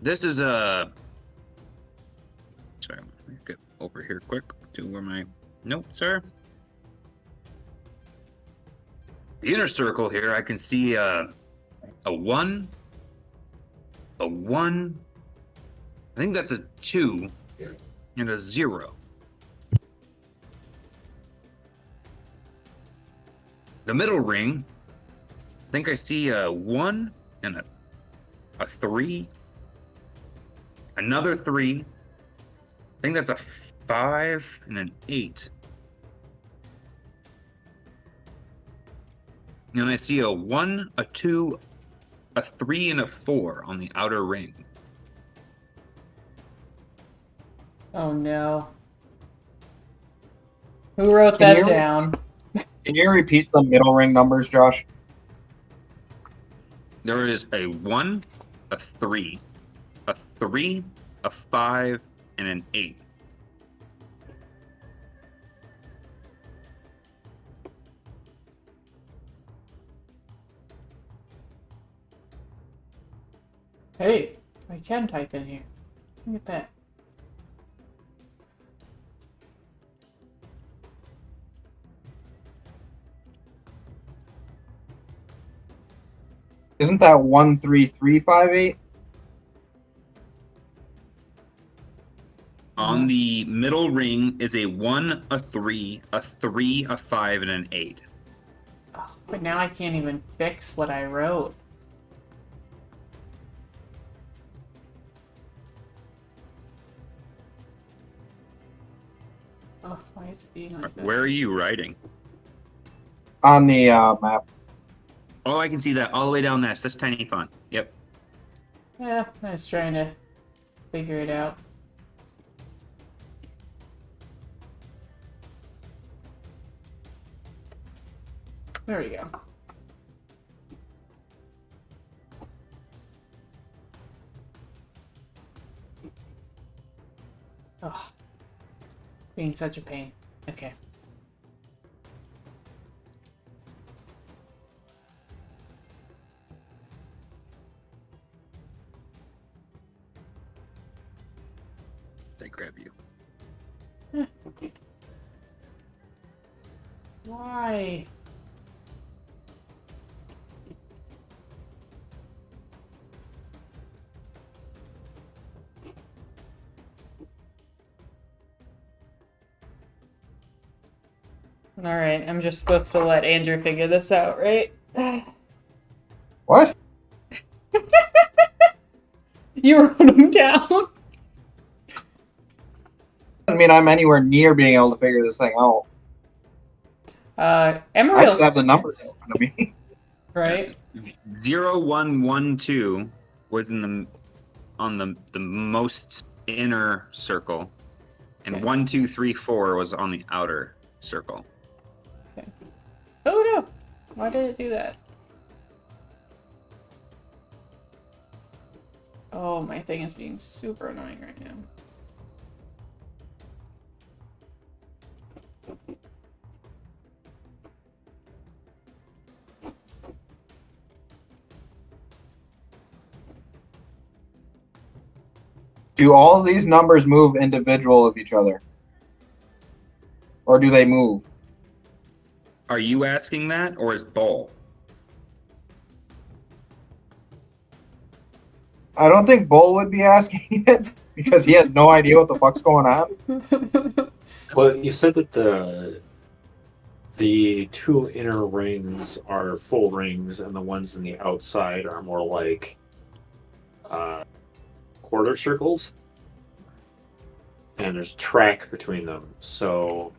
this is a. Sorry, I'm gonna get over here quick to where my notes are. The inner circle here, I can see a 1, a 1. I think that's a 2, and a 0. The middle ring, I think I see a 1 and a 3, another 3. I think that's a 5 and an 8. And I see a 1, a 2, a 3, and a 4 on the outer ring. Oh no. Who wrote Can that you- down? Can you repeat the middle ring numbers, Josh? There is a 1, a 3, a 3, a 5, and an 8. Hey, I can type in here. Look at that. Isn't that 13358? On the middle ring is a 1, a 3, a 3, a 5, and an 8. Oh, but now I can't even fix what I wrote. Oh, why is it being like that? Where are you writing? On the map. Oh, I can see that all the way down there. It's just tiny font. Yep. Yeah, I was trying to figure it out. There we go. Oh, being such a pain. Okay. They grab you. Why? Alright, I'm just supposed to let Andrew figure this out, right? What? You wrote him down. Doesn't mean I'm anywhere near being able to figure this thing out. I just Emerald's have the numbers in front of me. right. 0, 1, 1, 2 was in the on the most inner circle, and Okay. 1, 2, 3, 4 was on the outer circle. Oh no! Why did it do that? Oh, my thing is being super annoying right now. Do all of these numbers move individual of each other? Or do they move? Are you asking that, or is Bull? I don't think Bull would be asking it because he has no idea what the fuck's going on. Well, you said that the two inner rings are full rings, and the ones in the outside are more like quarter circles. And there's a track between them, so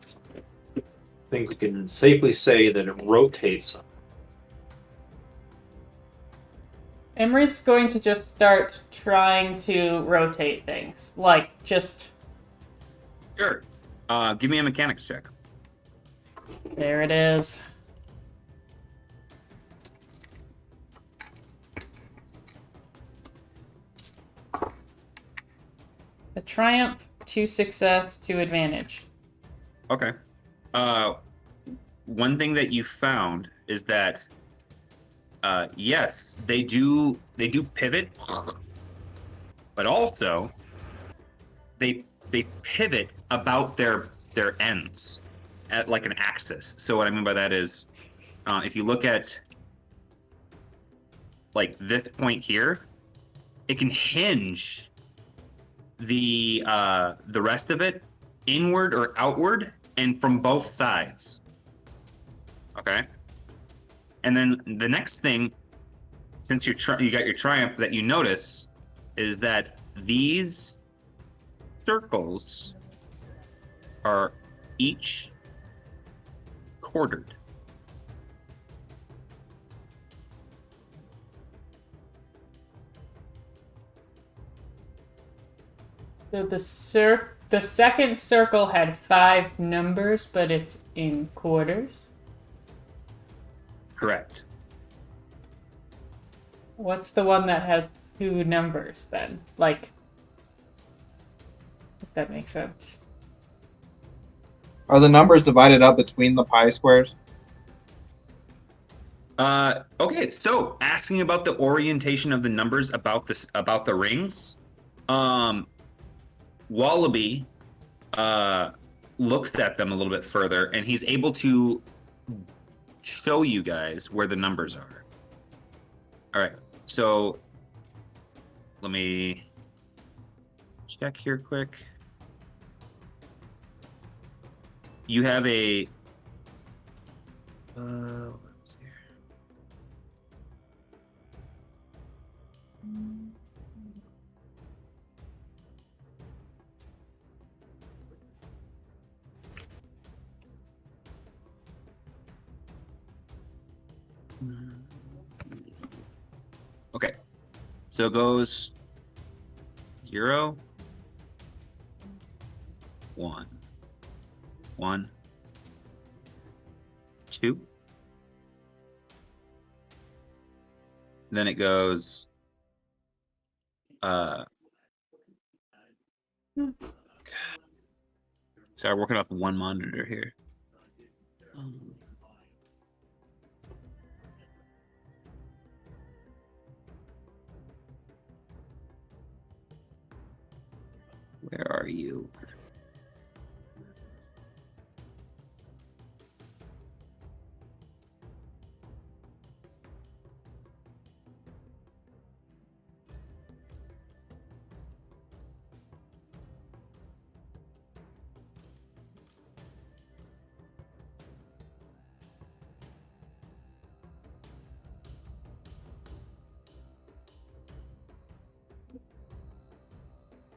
I think we can safely say that it rotates. Emery's going to just start trying to rotate things. Like, just... Sure. Give me a mechanics check. There it is. A triumph, 2 success, 2 advantage. Okay. One thing that you found is that yes, they do pivot, but also they pivot about their ends at like an axis. So what I mean by that is, if you look at like this point here, it can hinge the rest of it inward or outward, and from both sides. Okay. And then the next thing, since you got your triumph, that you notice is that these circles are each quartered. So the second circle had 5 numbers, but it's in quarters. Correct. What's the one that has 2 numbers then? Like, if that makes sense. Are the numbers divided up between the pi squares? Okay, so asking about the orientation of the numbers about the rings, Wallaby looks at them a little bit further, and he's able to show you guys where the numbers are. All right, so let me check here quick. You have a what's here? Okay, so it goes 0, 1, 1, 2. Then it goes sorry, working off one monitor here. Where are you?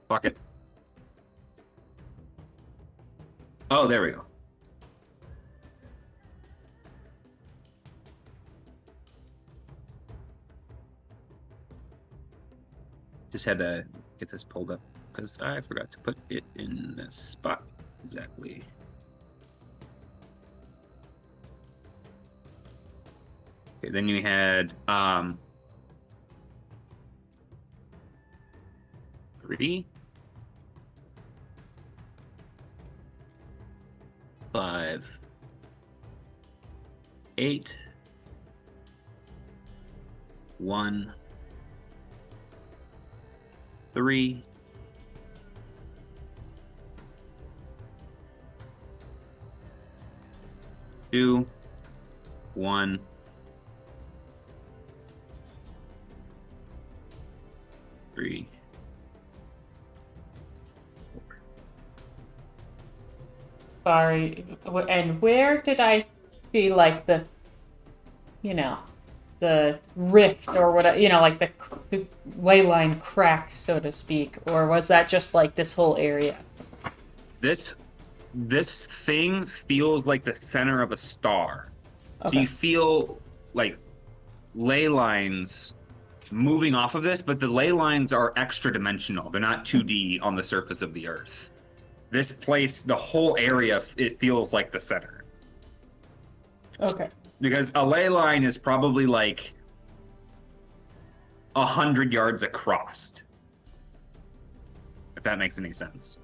Fuck it. Oh, there we go. Just had to get this pulled up because I forgot to put it in the spot exactly. Okay, then you had 3, 5, 8, 1, 3, 2, 1, 3. Sorry. And where did I see, like, the, the rift or whatever, like the ley line crack, so to speak? Or was that just, like, this whole area? This thing feels like the center of a star. So Okay. you feel like ley lines moving off of this, but the ley lines are extra dimensional. They're not 2D on the surface of the Earth. This place, the whole area, it feels like the center. Okay. Because a ley line is probably like 100 yards across. If that makes any sense.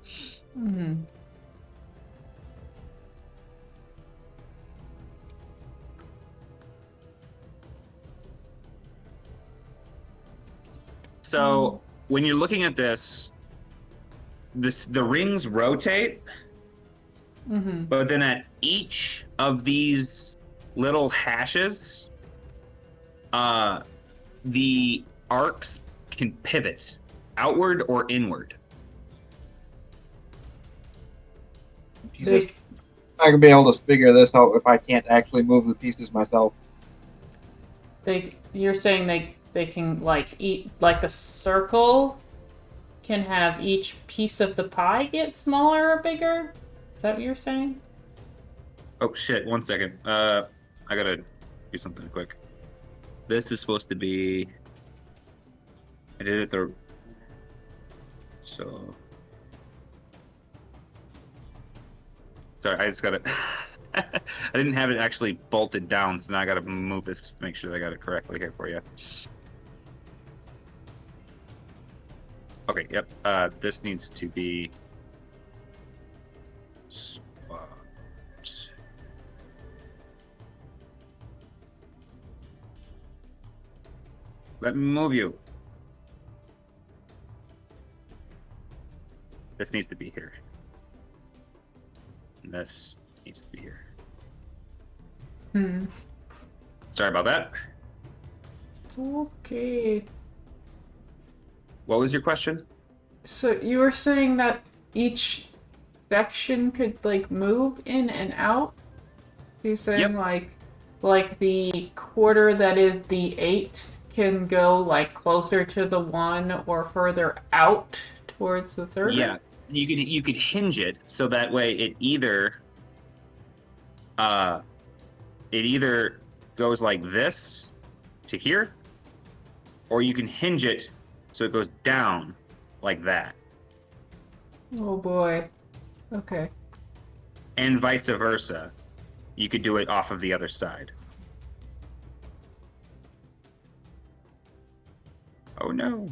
Mm-hmm. So when you're looking at this, the rings rotate, Mm-hmm. but then at each of these little hashes, the arcs can pivot outward or inward. Jesus. I can be able to figure this out if I can't actually move the pieces myself. You're saying they can, like, eat, like, the circle can have each piece of the pie get smaller or bigger? Is that what you're saying? Oh shit! 1 second. I gotta do something quick. This is supposed to be. I did it the. So. Sorry, I just got it. I didn't have it actually bolted down, so now I gotta move this to make sure I got it correctly here for you. Okay, yep. This needs to be swapped. Let me move you. This needs to be here. And this needs to be here. Hmm. Sorry about that. Okay. What was your question? So you were saying that each section could, like, move in and out? You're saying, Yep. like the quarter that is the 8 can go, like, closer to the 1 or further out towards the 3rd? Yeah, you could hinge it so that way it either goes like this to here, or you can hinge it so it goes down like that, Oh boy. Okay. and vice versa. You could do it off of the other side. Oh no.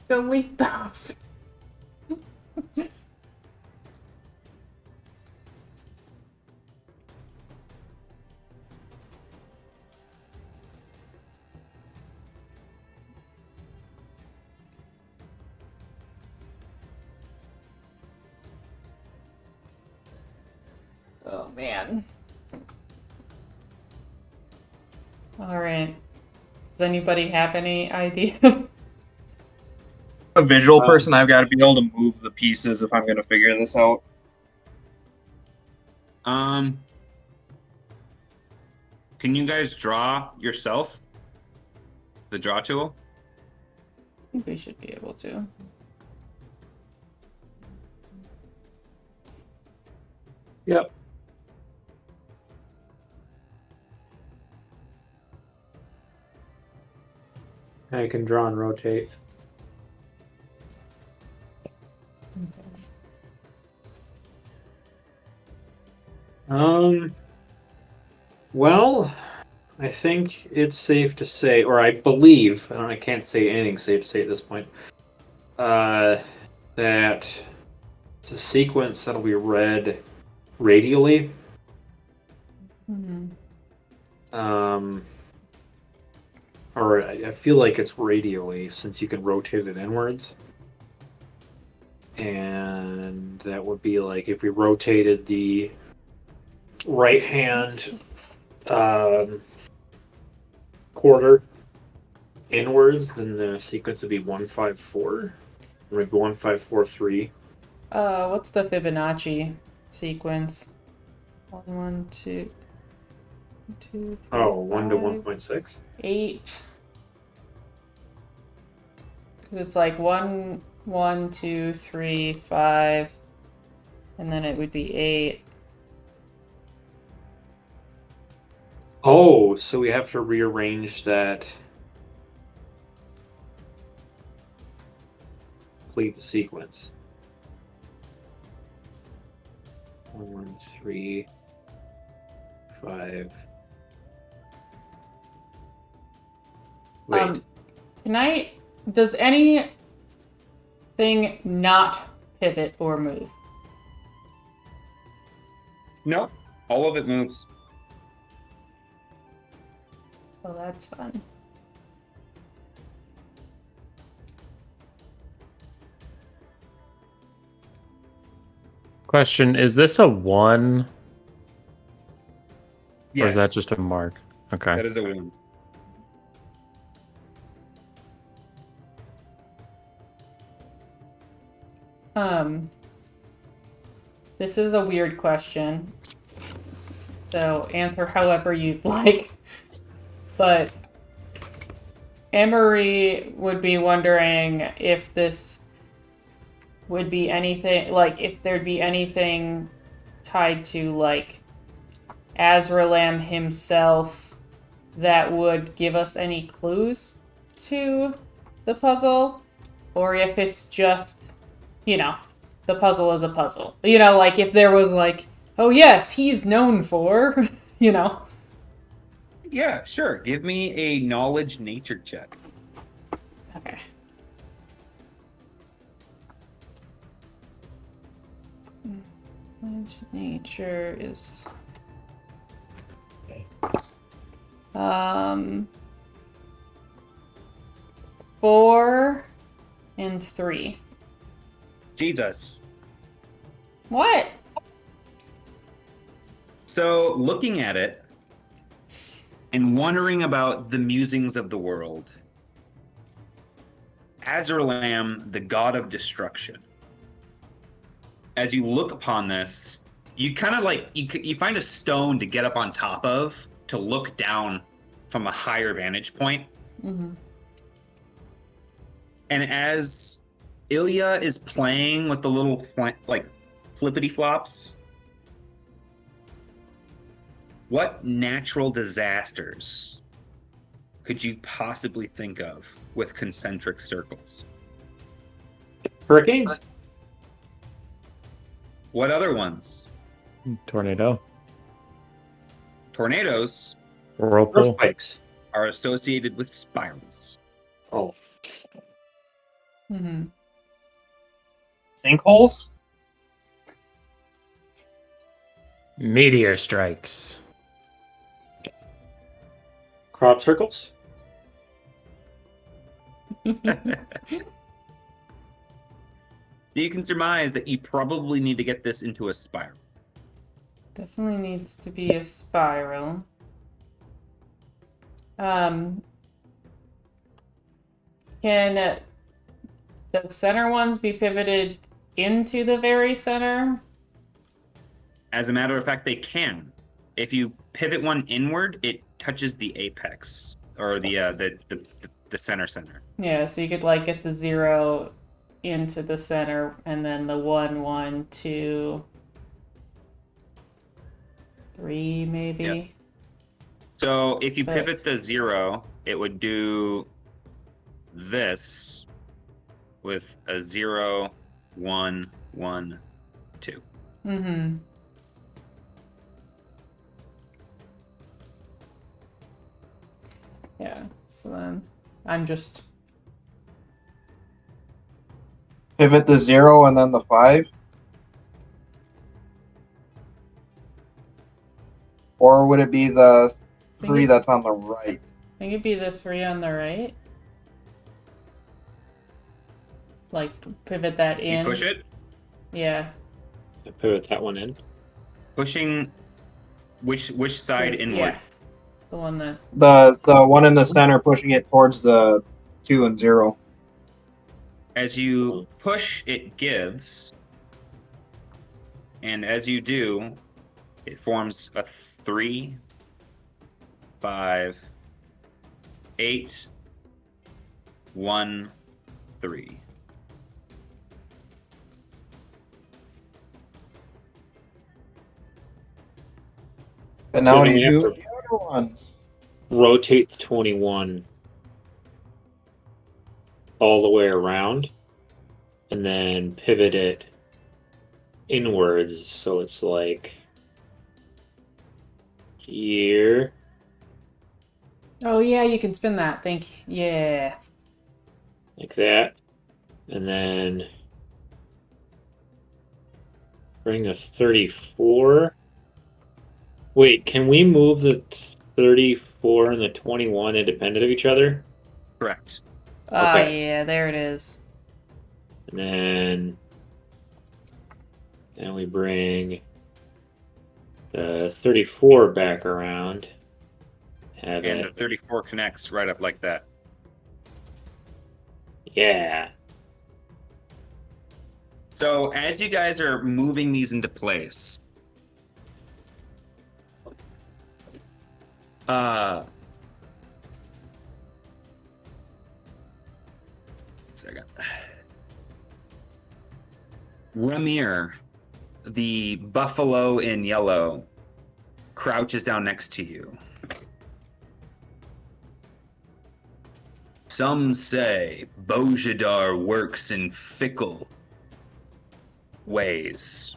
Delete those. Oh man. Alright. Does anybody have any idea? A visual person, I've got to be able to move the pieces if I'm going to figure this out. Can you guys draw yourself? The draw tool? I think we should be able to. Yep. I can draw and rotate. Well, I think it's safe to say, or I believe, I can't say anything safe to say at this point, that it's a sequence that'll be read radially. Mm-hmm. Or I feel like it's radially since you can rotate it inwards. And that would be like if we rotated the right hand quarter inwards, then the sequence would be 154. Or maybe 1543. What's the Fibonacci sequence? 1, 1, 2, 2, 3, Oh, 1 to 5, 1.6? 8. It's like 1, 1, 2, 3, 5, and then it would be 8. Oh, so we have to rearrange that. Complete the sequence. 1, 3, 5. Wait. Does anything not pivot or move? No, all of it moves. Oh, that's fun. Question: is this a 1, Yes. or is that just a mark? Okay. That is a 1. This is a weird question, so answer however you'd like. But Emery would be wondering if this would be anything, like, if there'd be anything tied to, like, Azralam himself that would give us any clues to the puzzle, or if it's just, you know, the puzzle is a puzzle. You know, like, if there was, like, oh yes, he's known for, you know. Yeah, sure. Give me a knowledge nature check. Okay. Knowledge nature is 4 and 3. Jesus. What? So, looking at it and wondering about the musings of the world, Azralam, the god of destruction. As you look upon this, you kind of like you find a stone to get up on top of to look down from a higher vantage point. Mm-hmm. And as Ilya is playing with the little like flippity flops, what natural disasters could you possibly think of with concentric circles? Hurricanes? What other ones? Tornado. Tornadoes Whirlpool. Earthquakes. are associated with spirals. Oh. Mm-hmm. Sinkholes? Meteor strikes. Crop circles? You can surmise that you probably need to get this into a spiral. Definitely needs to be a spiral. Can the center ones be pivoted into the very center? As a matter of fact, they can. If you pivot one inward, it touches the apex or the center. Yeah, so you could like get the 0 into the center and then the 1, 1, 2, 3 maybe. Yep. So if you But- pivot the 0, it would do this with a 0, 1, 1, 2. Mm-hmm. Yeah, so then I'm just... Pivot the 0 and then the 5? Or would it be the 3 that's on the right? I think it'd be the 3 on the right. Like, pivot that in. You push it, Yeah. Pivot that one in. pushing which side inward? Yeah. The one that. The one in the center pushing it towards the 2 and 0. As you push, it gives. And as you do, it forms a 3, 5, 8, 1, 3. And now So what do we you have do? to- The other one. Rotate the 21 all the way around, and then pivot it inwards, so it's like here. Oh yeah, you can spin that. Thank you. Yeah. Like that. And then bring the 34. Wait, can we move the 34 and the 21 independent of each other? Correct. Ah, Okay. yeah, there it is. And then we bring the 34 back around. Have And the it. 34 connects right up like that. Yeah. So as you guys are moving these into place, second. Ramir, the buffalo in yellow, crouches down next to you. Some say Bojadar works in fickle ways,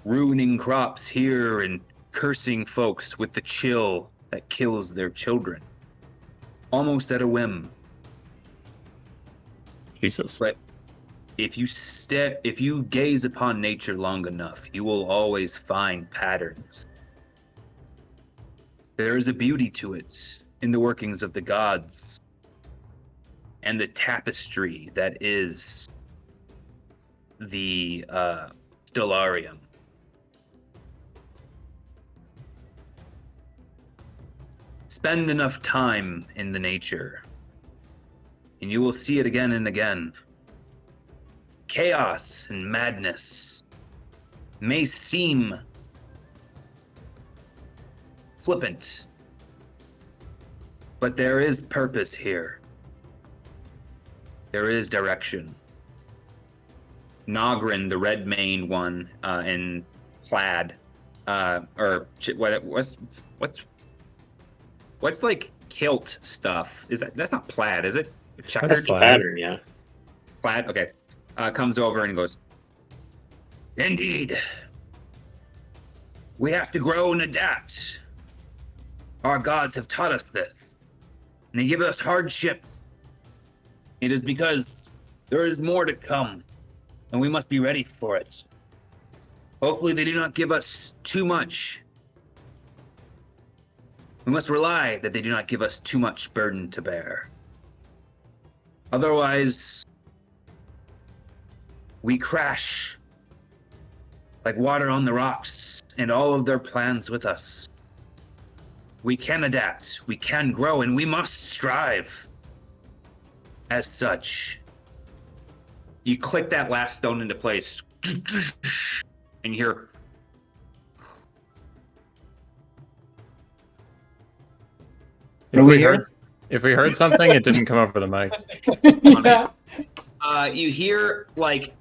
ruining crops here and cursing folks with the chill that kills their children, almost at a whim. Jesus. But if you gaze upon nature long enough, you will always find patterns. There is a beauty to it in the workings of the gods and the tapestry that is the Stellarium. Spend enough time in the nature, and you will see it again and again. Chaos and madness may seem flippant, but there is purpose here. There is direction. Nogrin, the red-maned one, in plaid, what's like kilt stuff? That's not plaid, is it? Checkered That's plaid. Pattern, yeah. plaid. Okay, comes over and goes, "Indeed, we have to grow and adapt. Our gods have taught us this, and they give us hardships. It is because there is more to come, and we must be ready for it. Hopefully they do not give us too much. We must rely that they do not give us too much burden to bear. Otherwise, we crash like water on the rocks, and all of their plans with us. We can adapt, we can grow, and we must strive. As such, you click that last stone into place, and you hear, If we heard something, it didn't come over the mic. Yeah. you hear like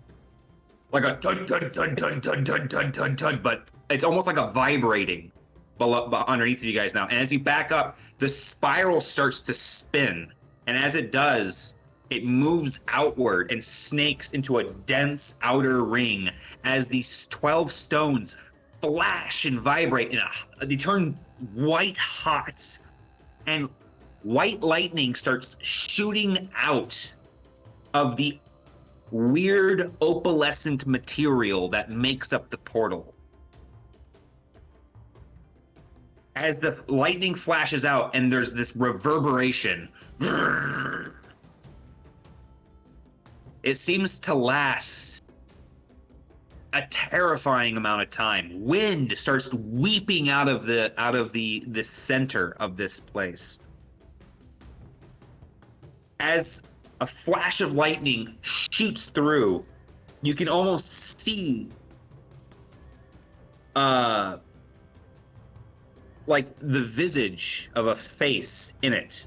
a tun tun tun tun tun tun tun tun tun, but it's almost like a vibrating below, underneath you guys now. And as you back up, the spiral starts to spin, and as it does, it moves outward and snakes into a dense outer ring as these 12 stones flash and vibrate, and they turn white hot, and white lightning starts shooting out of the weird opalescent material that makes up the portal. As the lightning flashes out and there's this reverberation, it seems to last a terrifying amount of time. Wind starts weeping out of the center of this place. As a flash of lightning shoots through, you can almost see like the visage of a face in it.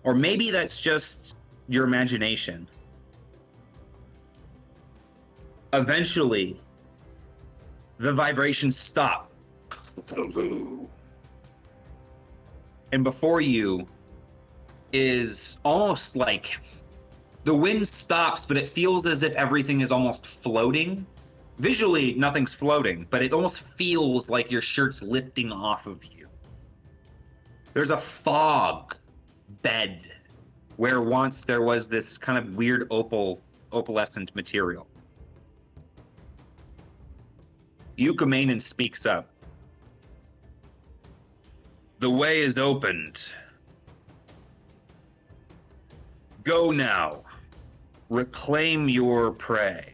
Or maybe that's just your imagination. Eventually, the vibrations stop. And before you is almost like the wind stops, but it feels as if everything is almost floating. Visually, nothing's floating, but it almost feels like your shirt's lifting off of you. There's a fog bed where once there was this kind of weird opalescent material. Eukumanen speaks up. The way is opened. Go now. Reclaim your prey.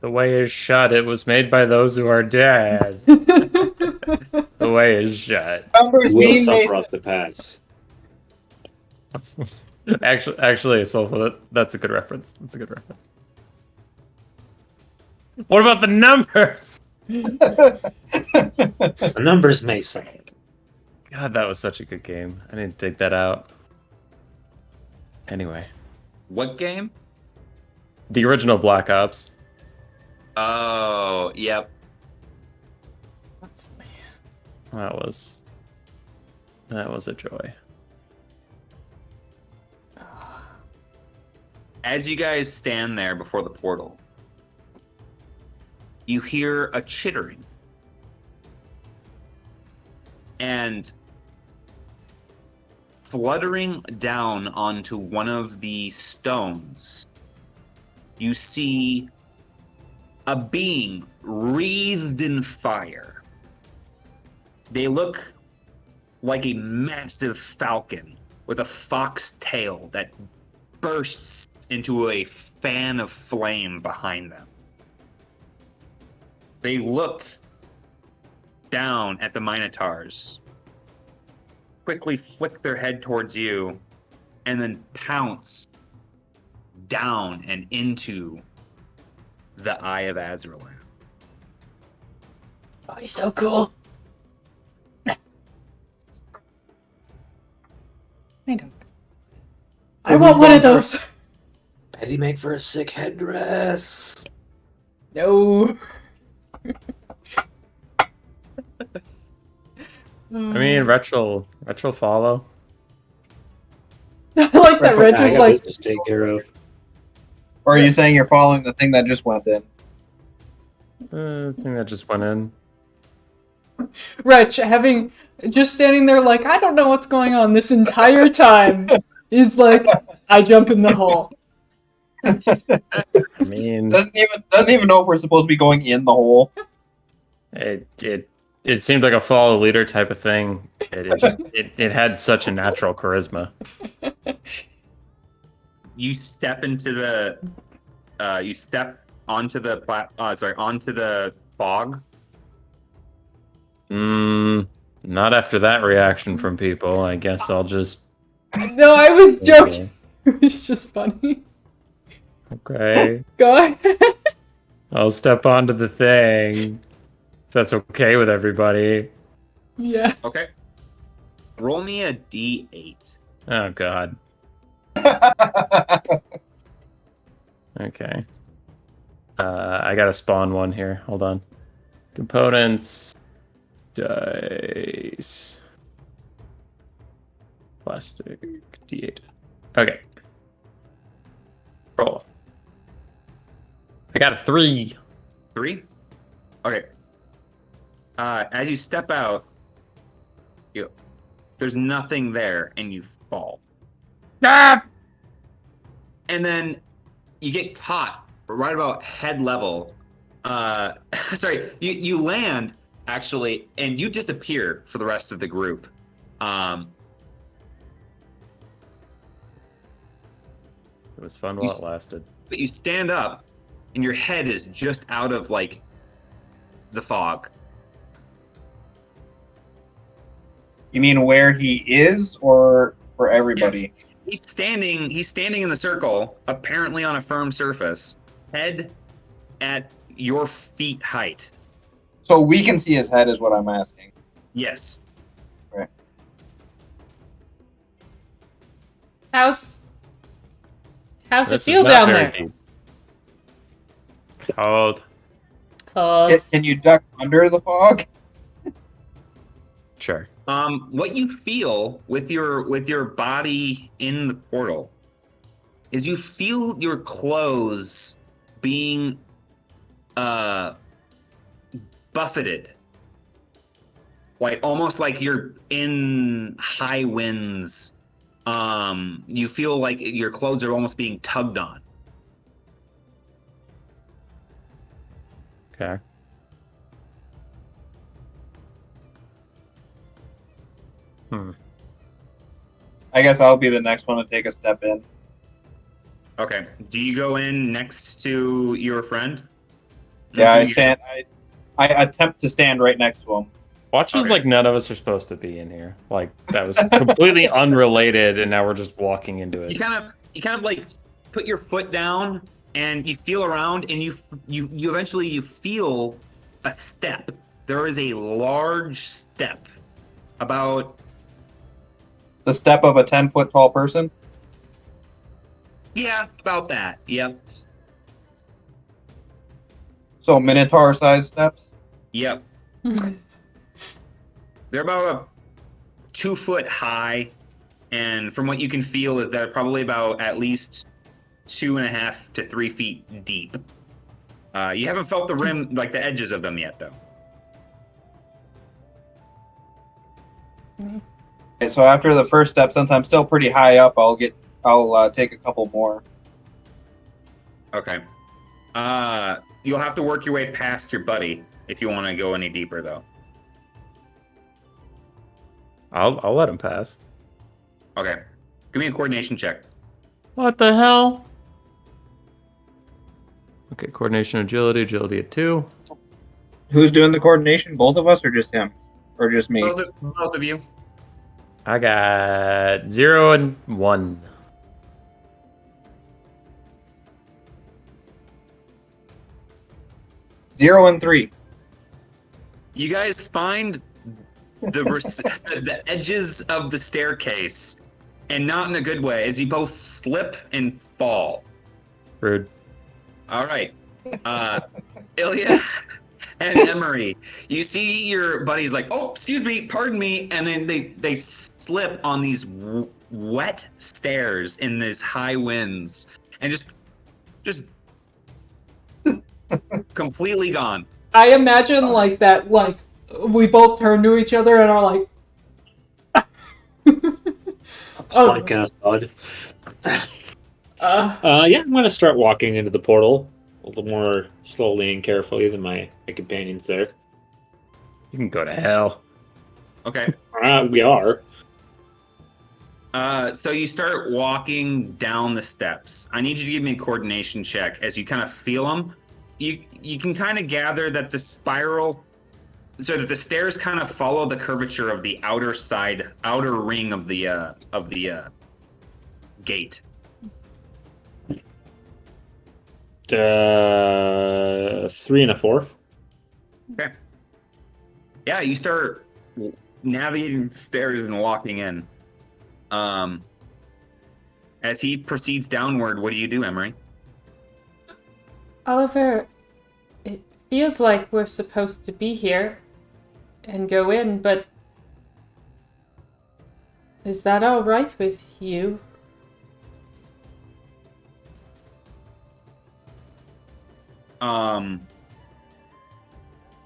The way is shut. It was made by those who are dead. The way is shut. Numbers Will mean suffer Mason. us to pass. Actually, it's also that's a good reference. That's a good reference. What about the numbers? The numbers may say. God, that was such a good game. I need to dig that out. Anyway, What game? the original Black Ops. Oh, yep. That was a joy. As you guys stand there before the portal, you hear a chittering. And fluttering down onto one of the stones, you see a being wreathed in fire. They look like a massive falcon with a fox tail that bursts into a fan of flame behind them. They look down at the Minotaurs, quickly flick their head towards you, and then pounce down and into the Eye of Azralan. Oh, he's so cool. I don't. I want one of those. Betty make for a sick headdress. No. I mean, retro follow. I like that Rich I was got like, business to take care of. Or are you saying you're following the thing that just went in? I think that just went in. Rich having just standing there like, I don't know what's going on this entire time. Is like, I jump in the hole. I mean, Doesn't even know if we're supposed to be going in the hole. it seemed like a follow leader type of thing. It had such a natural charisma. You step into the onto the fog. Not after that reaction from people. I guess I'll just. No, I was joking. It's just funny. Okay. Go ahead. I'll step onto the thing. If that's okay with everybody. Yeah. Okay. Roll me a d8. Oh god. Okay. I gotta spawn one here. Hold on. Components. Dice. Plastic. D8. Okay. Roll. I got a 3. 3? Okay. As you step out, there's nothing there, and you fall. Ah! And then you get caught right about head level. Sorry, you land, actually, and you disappear for the rest of the group. It was fun while it lasted. But you stand up, and your head is just out of like the fog. You mean where he is, or for everybody? He's standing in the circle, apparently on a firm surface, head at your feet height. So we can see his head, is what I'm asking. Yes. Right. How's it This feel is not down very there? deep. Cold. Cold. Can you duck under the fog? Sure. What you feel with your body in the portal is you feel your clothes being buffeted, like almost like you're in high winds. You feel like your clothes are almost being tugged on. Okay. I guess I'll be the next one to take a step in. Okay. Do you go in next to your friend? Yeah, I Do you- stand. I attempt to stand right next to him. Watch as Okay. like none of us are supposed to be in here. Like that was completely unrelated, and now we're just walking into it. You kind of like put your foot down and you feel around, and you eventually you feel a step. There is a large step, about The step of a 10-foot tall person. about that. Yep. So Minotaur-sized steps. Yep. They're about 2 foot high, and from what you can feel is they're probably about at least 2.5 to 3 feet deep. You haven't felt the rim, like the edges of them yet, though. Okay, so after the first step, since I'm still pretty high up, I'll take a couple more. Okay. You'll have to work your way past your buddy if you want to go any deeper, though. I'll let him pass. Okay. Give me a coordination check. What the hell? Okay, coordination, agility at 2. Who's doing the coordination? Both of us, or just him, or just me? Both of you. I got 0 and 1. 0 and 3. You guys find the edges of the staircase, and not in a good way, as you both slip and fall. Rude. All right. Ilya and Emery, you see your buddies like, oh, excuse me, pardon me, and then they slip on these wet stairs in these high winds, and just completely gone. I imagine like that, like we both turn to each other and are like, Plunk and a thud. Yeah, I'm going to start walking into the portal a little more slowly and carefully than my companions there. You can go to hell. Okay. We are. So you start walking down the steps. I need you to give me a coordination check as you kind of feel them. You can kind of gather that the spiral, so that the stairs kind of follow the curvature of the outer ring of the gate. 3 and a 4. Okay. Yeah, you start navigating the stairs and walking in. As he proceeds downward, what do you do, Emery? Oliver, it feels like we're supposed to be here and go in, but is that all right with you?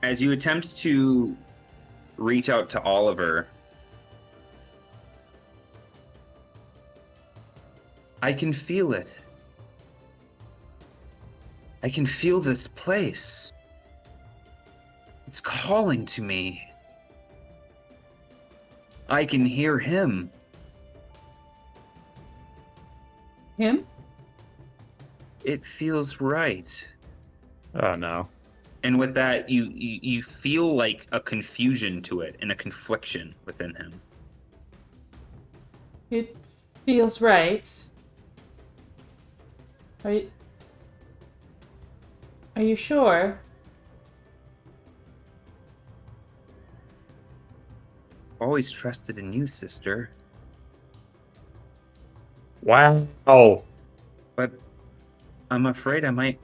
As you attempt to reach out to Oliver, I can feel it. I can feel this place. It's calling to me. I can hear him. Him? It feels right. Oh no. And with that, you feel like a confusion to it and a confliction within him. It feels right. Are you, are you sure? Always trusted in you, sister. Wow. Oh. But I'm afraid I might.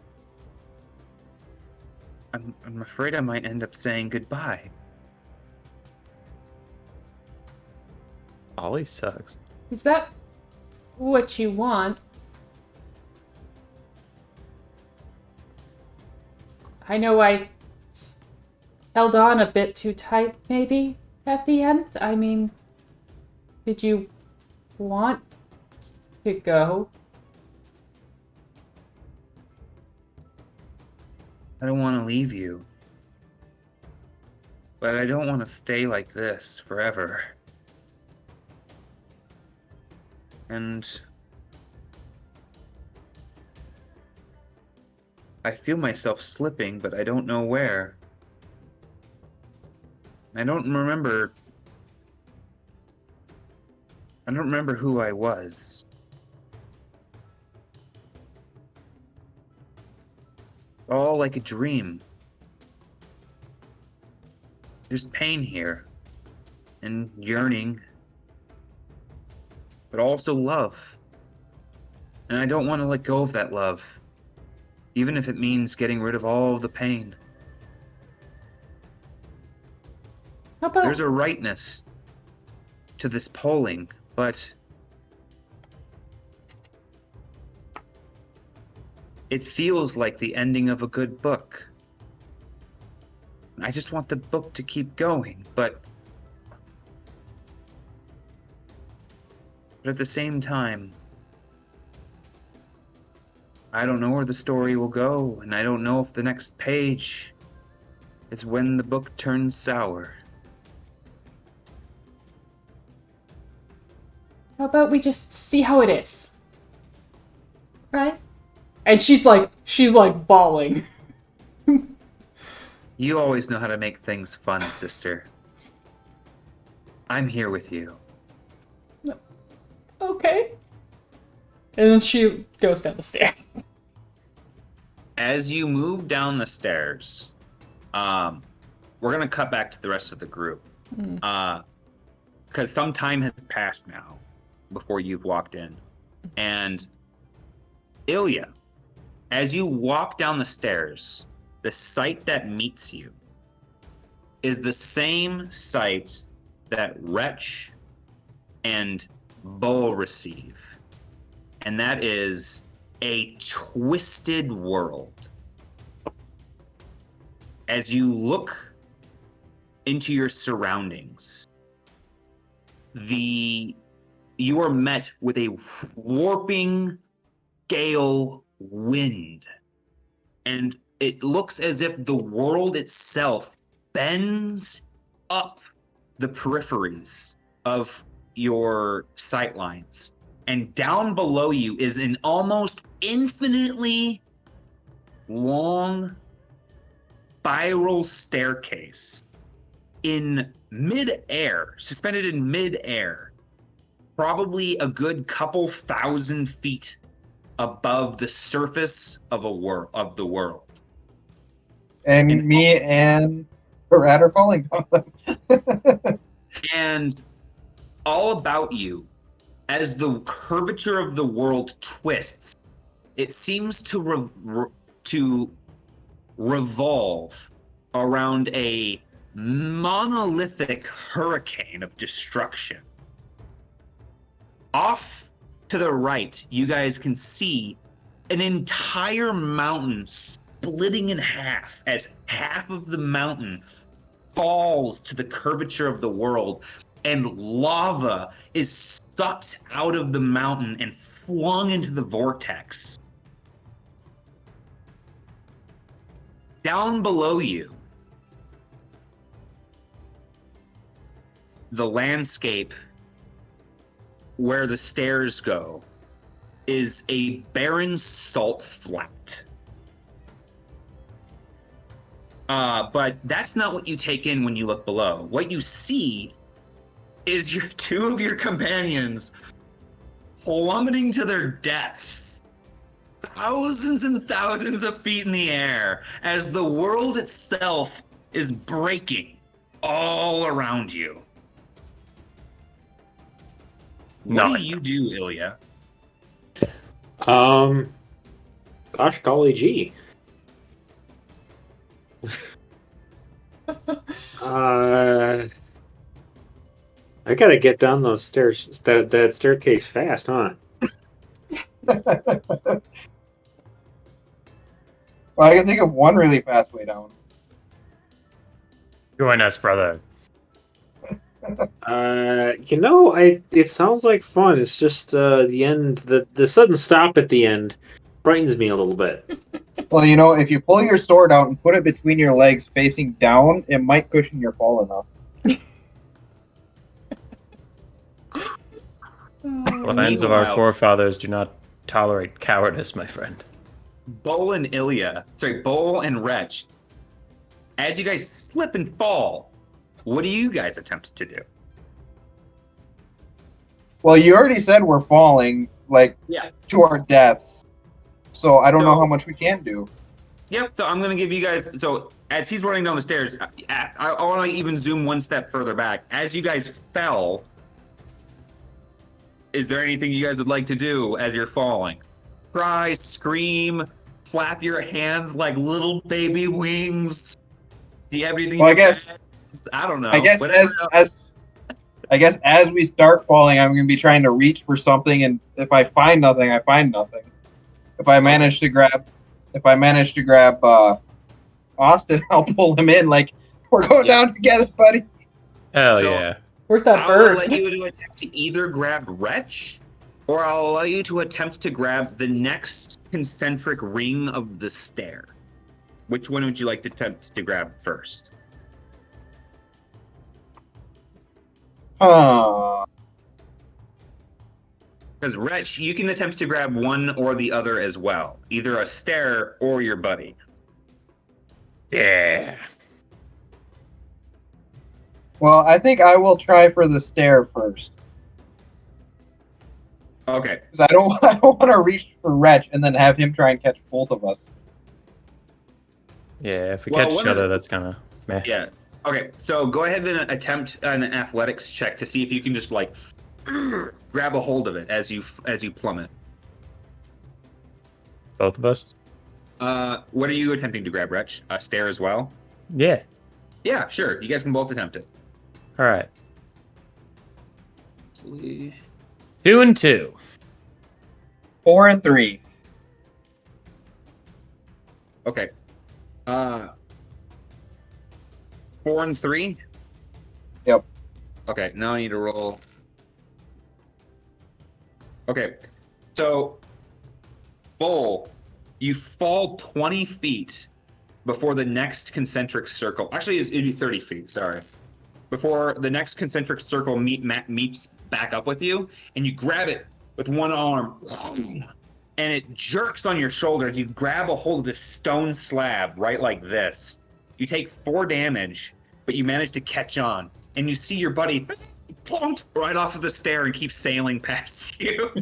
I'm afraid I might end up saying goodbye. Ollie sucks. Is that what you want? I know held on a bit too tight, maybe, at the end. I mean, did you want to go? I don't want to leave you. But I don't want to stay like this forever. And I feel myself slipping, but I don't know where. I don't remember who I was. All like a dream. There's pain here, and yearning, but also love. And I don't want to let go of that love, even if it means getting rid of all of the pain. How about There's a rightness to this polling, but it feels like the ending of a good book. I just want the book to keep going, but at the same time, I don't know where the story will go, and I don't know if the next page is when the book turns sour. how about we just see how it is? Right? And she's like bawling. You always know how to make things fun, sister. I'm here with you. Okay. And then she goes down the stairs. As you move down the stairs, we're gonna cut back to the rest of the group. Because some time has passed now before you've walked in. And Ilya, as you walk down the stairs, the sight that meets you is the same sight that Wretch and Bull receive. And that is a twisted world. As you look into your surroundings, you are met with a warping gale wind, and it looks as if the world itself bends up the peripheries of your sight lines, and down below you is an almost infinitely long spiral staircase in mid-air, suspended in mid-air, probably a good couple thousand feet above the surface of the world. And me and Barad are falling on them. And all about you, as the curvature of the world twists, it seems to revolve around a monolithic hurricane of destruction. Off to the right, you guys can see an entire mountain splitting in half as half of the mountain falls to the curvature of the world, and lava is sucked out of the mountain and flung into the vortex. Down below you, the landscape where the stairs go is a barren salt flat. But that's not what you take in when you look below. What you see is two of your companions plummeting to their deaths, thousands and thousands of feet in the air, as the world itself is breaking all around you. What Nice. do you do, Ilya? Gosh golly gee. I gotta get down those stairs, that staircase fast, huh? Well, I can think of one really fast way down. Join us, brother. It sounds like fun. It's just the end, the sudden stop at the end frightens me a little bit. Well, if you pull your sword out and put it between your legs facing down, it might cushion your fall enough. The lands of our Meanwhile- forefathers do not tolerate cowardice, my friend. Bull and Wretch, as you guys slip and fall, what do you guys attempt to do? Well, you already said we're falling, to our deaths. So I don't know how much we can do. Yep, so I'm going to give you guys... So, as he's running down the stairs, I want to even zoom one step further back. As you guys fell, is there anything you guys would like to do as you're falling? Cry, scream, flap your hands like little baby wings? Do you have anything Well, in your bag? I don't know. I guess Whatever else. as we start falling, I'm going to be trying to reach for something, and if I find nothing, I find nothing. If I manage to grab Austin, I'll pull him in. Like, we're going down together, buddy. Hell So- yeah. Where's that I'll bird? let you attempt to either grab Wretch, or I'll allow you to attempt to grab the next concentric ring of the stair. Which one would you like to attempt to grab first? Huh. Because Wretch, you can attempt to grab one or the other as well. Either a stair or your buddy. Yeah. Well, I think I will try for the stair first. Okay. Because I don't want to reach for Wretch and then have him try and catch both of us. Yeah, if we Well, catch one each of the- other, that's kind of meh. Yeah. Okay, so go ahead and attempt an athletics check to see if you can just grab a hold of it as you plummet. Both of us? What are you attempting to grab, Wretch? A stair as well? Yeah. Yeah, sure. You guys can both attempt it. All right. 2 and 2. 4 and 3. Okay. 4 and 3? Yep. Okay, now I need to roll. Okay, so, Bull, you fall 20 feet before the next concentric circle. Actually, it'd be 30 feet, sorry. Before the next concentric circle meets back up with you, and you grab it with one arm, and it jerks on your shoulders. You grab a hold of this stone slab right like this. You take 4 damage, but you manage to catch on, and you see your buddy plump right off of the stair and keep sailing past you.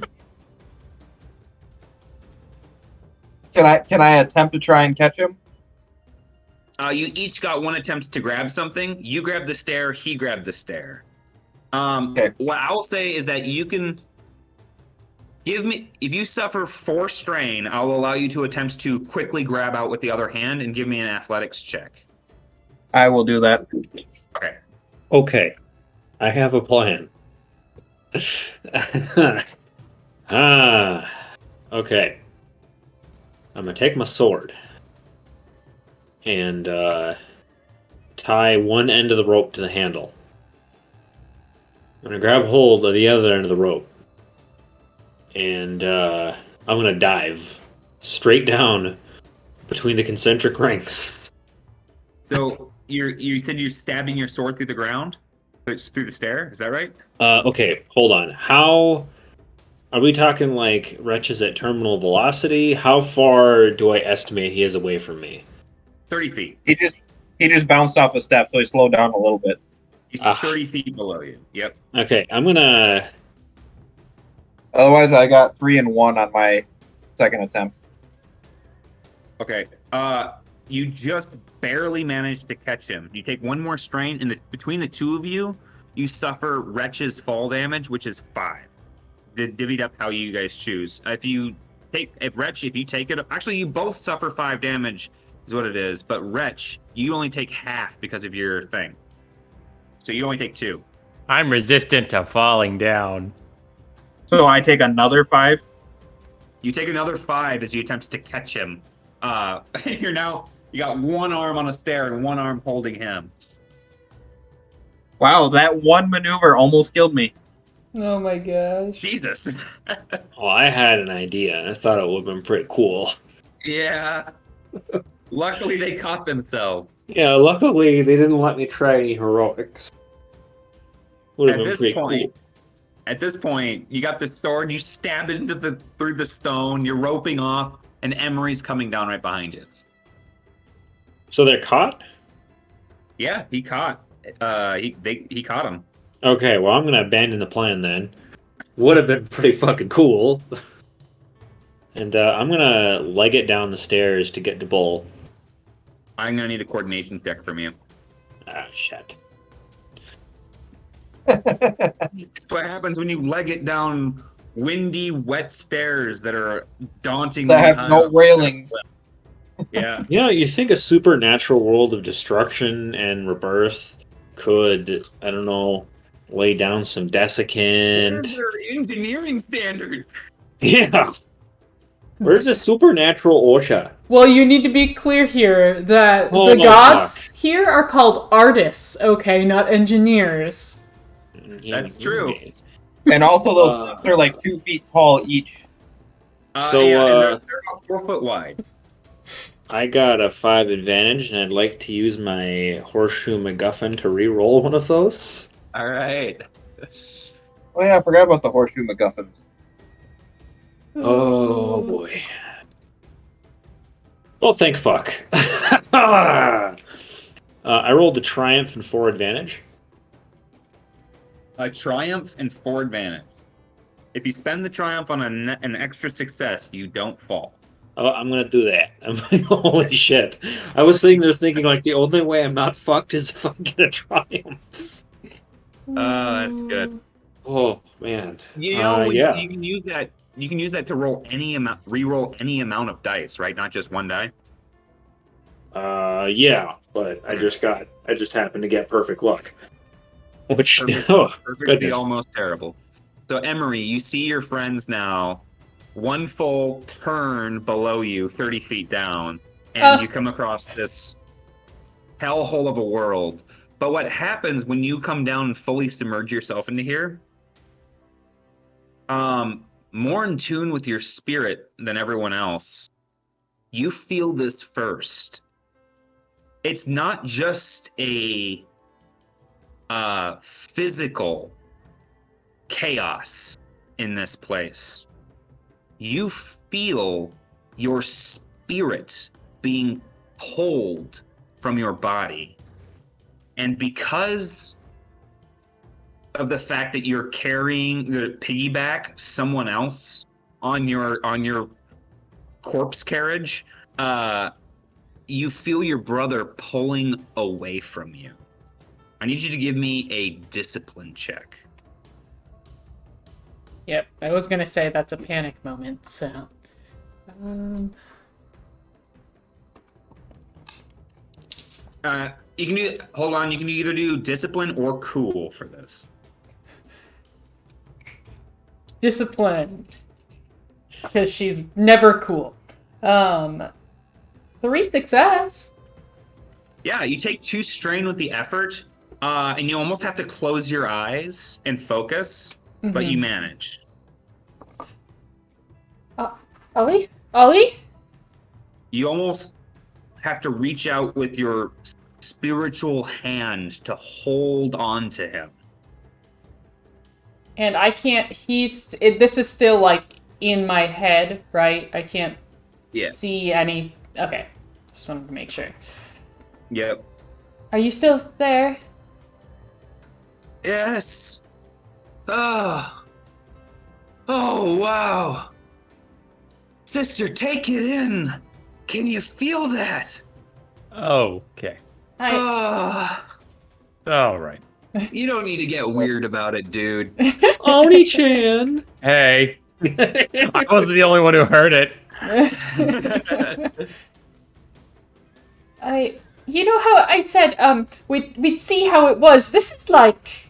Can I attempt to try and catch him? You each got one attempt to grab something. You grabbed the stair, he grabbed the stair. Okay. What I'll say is that you can give me, if you suffer 4 strain, I'll allow you to attempt to quickly grab out with the other hand and give me an athletics check. I will do that. Okay. Okay, I have a plan. Okay. I'm gonna take my sword and tie one end of the rope to the handle. I'm gonna grab hold of the other end of the rope, and I'm gonna dive straight down between the concentric rings. So you said you're stabbing your sword through the ground? Through the stair? Is that right? Okay, hold on. How are we talking? Like Wretch is at terminal velocity? How far do I estimate he is away from me? 30 feet. He just bounced off a step, so he slowed down a little bit. He's 30 feet below you. Yep. Okay, I'm gonna. Otherwise, I got 3 and 1 on my second attempt. Okay. You just barely managed to catch him. You take one more strain, and between the two of you, you suffer Wretch's fall damage, which is 5. Divvied up how you guys choose. If you take it, actually, you both suffer 5 damage, is what it is. But Wretch, you only take half because of your thing. So you only take 2. I'm resistant to falling down. So I take another 5. You take another 5 as you attempt to catch him. You got one arm on a stair and one arm holding him. Wow, that one maneuver almost killed me. Oh my gosh. Jesus. Oh, I had an idea. I thought it would have been pretty cool. Yeah. Luckily, they caught themselves. Yeah, luckily they didn't let me try any heroics. Would have At been this pretty point, cool. At this point, you got the sword. You stab it through the stone. You're roping off, and Emery's coming down right behind you. So they're caught? Yeah, he caught. He caught him. Okay, well I'm gonna abandon the plan then. Would have been pretty fucking cool. And I'm gonna leg it down the stairs to get to Bull. I'm gonna need a coordination check from you. Ah, shit. That's what happens when you leg it down windy, wet stairs that are daunting. That have no railings. Yeah. You know, you think a supernatural world of destruction and rebirth could, I don't know, lay down some desiccant. Those are engineering standards. Yeah. Where's the supernatural OSHA? Well, you need to be clear here that Oh, the no, gods here are called artists, okay, not engineers. That's true. And also, those steps are like 2 feet tall each. So, and they're about 4 foot wide. I got a 5 advantage, and I'd like to use my horseshoe MacGuffin to re-roll one of those. All right. Oh yeah, I forgot about the horseshoe MacGuffins. Oh boy. Well, thank fuck. I rolled a triumph and 4 advantage. A triumph and 4 advantage. If you spend the triumph on an extra success, you don't fall. Oh, I'm gonna do that. I'm like, holy shit. I was sitting there thinking, like, the only way I'm not fucked is if I get a triumph. That's good. Oh, man. You know, yeah. you can use that. You can use that to roll any amount, re-roll any amount of dice, right? Not just one die. Yeah, but I just happened to get perfect luck. Which, Perfectly goodness. almost terrible. So Emery, you see your friends now, one full turn below you, 30 feet down, and you come across this hellhole of a world. But what happens when you come down and fully submerge yourself into here? More in tune with your spirit than everyone else, you feel this first. It's not just a physical chaos in this place. You feel your spirit being pulled from your body. And because of the fact that you're carrying the piggyback someone else on your corpse carriage, you feel your brother pulling away from you. I need you to give me a discipline check. Yep, I was gonna say that's a panic moment, so... You can do, hold on, you can either do discipline or cool for this. Discipline. Because she's never cool. 3 success. Yeah, you take 2 strain with the effort, and you almost have to close your eyes and focus, but you manage. Ollie? Ollie? You almost have to reach out with your spiritual hand to hold on to him. And I can't, this is still, like, in my head, right? I can't see any, okay. Just wanted to make sure. Yep. Are you still there? Yes. Oh. Oh, wow. Sister, take it in. Can you feel that? Okay. I. All right. You don't need to get weird about it, dude. Oni-chan! Hey, I wasn't the only one who heard it. You know how I said we'd see how it was. This is like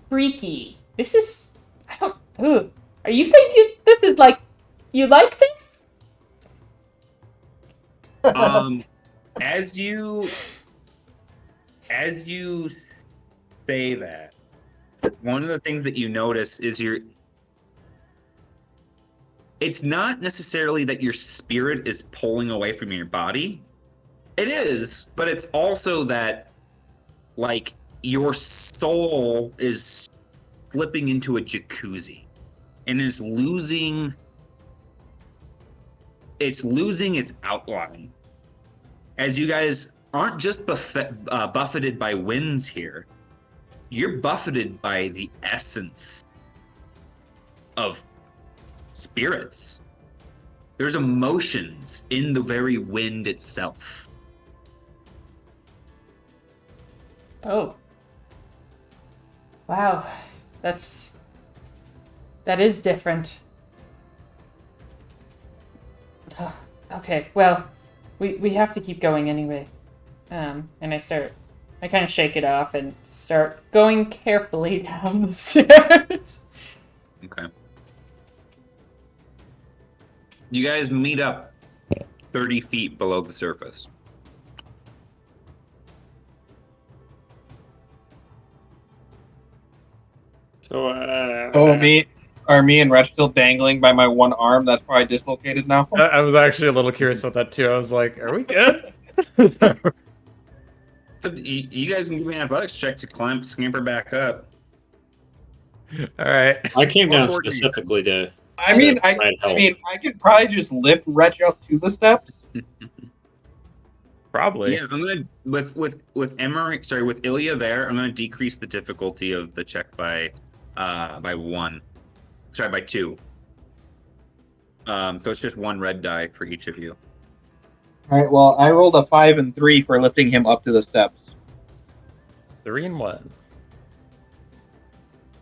freaky. This is I don't. Ugh. Are you thinking this is like you like this? As you say that, one of the things that you notice is it's not necessarily that your spirit is pulling away from your body. It is, but it's also that, like, your soul is slipping into a jacuzzi and is losing its outline. As you guys aren't just buffeted by winds here, you're buffeted by the essence of spirits. There's emotions in the very wind itself. Oh. Wow. That is different. Okay, well, we have to keep going anyway. And I kind of shake it off and start going carefully down the stairs. Okay. You guys meet up 30 feet below the surface. So, Oh, are me and Wretch still dangling by my one arm? That's probably dislocated now. I was actually a little curious about that too. I was like, "Are we good?" So you guys can give me an athletics check to scamper back up. All right. I came down What order are you in? specifically to. I mean, I help. could probably just lift Wretch up to the steps. Probably. Yeah, I'm gonna with Emery. Sorry, with Ilya there, I'm gonna decrease the difficulty of the check by 1. Sorry, by 2. So it's just 1 red die for each of you. All right. Well, I rolled a 5 and 3 for lifting him up to the steps. 3 and 1.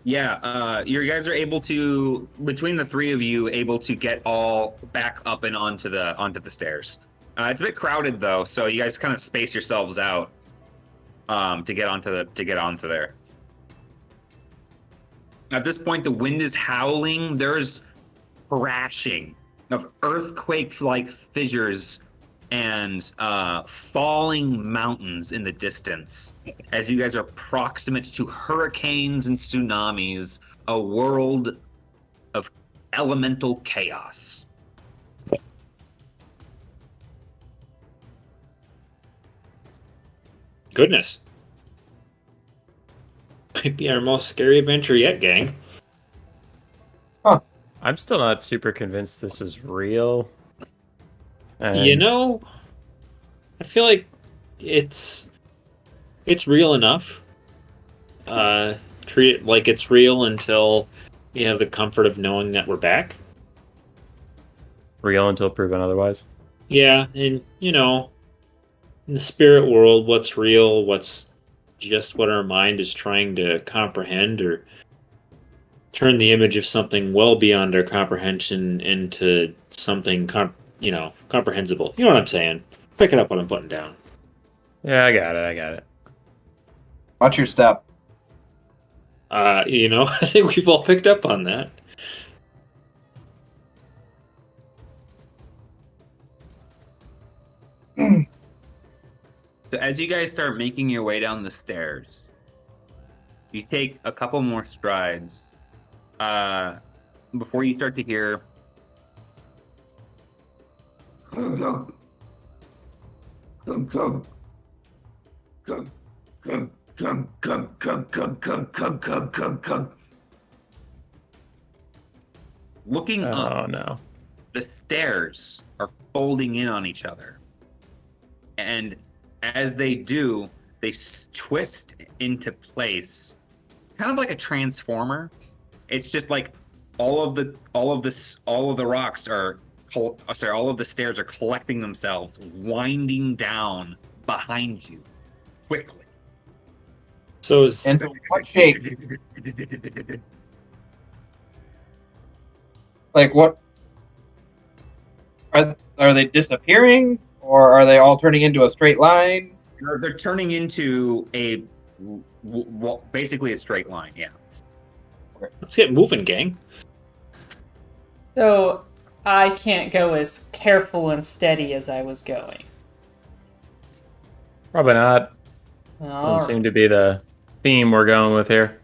Yeah, you guys are able to, between the 3 of you, able to get all back up and onto the stairs. It's a bit crowded though, so you guys kind of space yourselves out to get onto there. At this point, the wind is howling. There's crashing of earthquake-like fissures and falling mountains in the distance as you guys are proximate to hurricanes and tsunamis, a world of elemental chaos. Goodness. Might be our most scary adventure yet, gang. I'm still not super convinced this is real. And You know, I feel like it's real enough. Treat it like it's real until you have the comfort of knowing that we're back. real until proven otherwise. Yeah, and you know, in the spirit world, what's real, what's just what our mind is trying to comprehend, or turn the image of something well beyond our comprehension into something comprehensible. You know what I'm saying? Picking up what I'm putting down. Yeah, I got it. Watch your step. I think we've all picked up on that. So as you guys start making your way down the stairs, you take a couple more strides before you start to hear looking up. Oh no. The stairs are folding in on each other. And as they do, they twist into place, kind of like a transformer. It's just like all of the rocks are, all of the stairs are collecting themselves, winding down behind you quickly. So is Into what shape? Like what? Are they disappearing, or are they all turning into a straight line? They're turning into basically a straight line. Yeah. let's get moving, gang. So I can't go as careful and steady as I was going. Probably not. All Doesn't seem right. to be the theme we're going with here.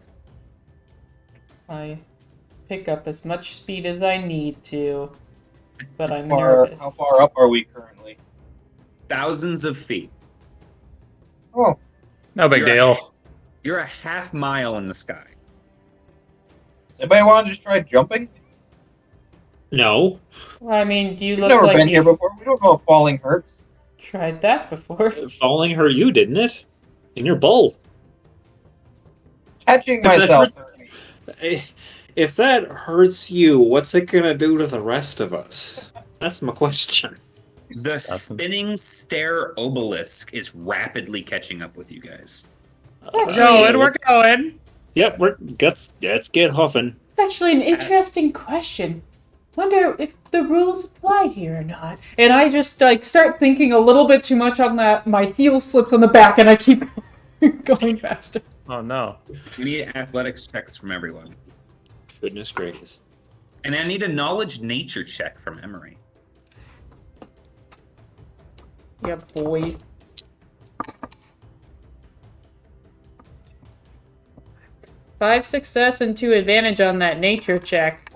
I pick up as much speed as I need to, but I'm How nervous. far up are we currently? Thousands of feet. Oh, No big You're a- deal. You're a half mile in the sky. does anybody want to just try jumping? No. Well, I mean, do you We've look never like been you here before. We don't know if falling hurts. tried that before? Falling hurt you, didn't it? In your bowl. Catching If that myself hurt- hurt me. If that hurts you, what's it gonna do to the rest of us? That's my question. The Awesome. spinning stair obelisk is rapidly catching up with you guys. We're Going, we're going. Yep, let's get huffing. It's actually an interesting question. Wonder if the rules apply here or not. And I just start thinking a little bit too much on that. My heel slips on the back, and I keep going faster. Oh no. We need athletics checks from everyone. Goodness gracious. And I need a knowledge nature check from Emery. Yeah, boy. Five success and 2 advantage on that nature check.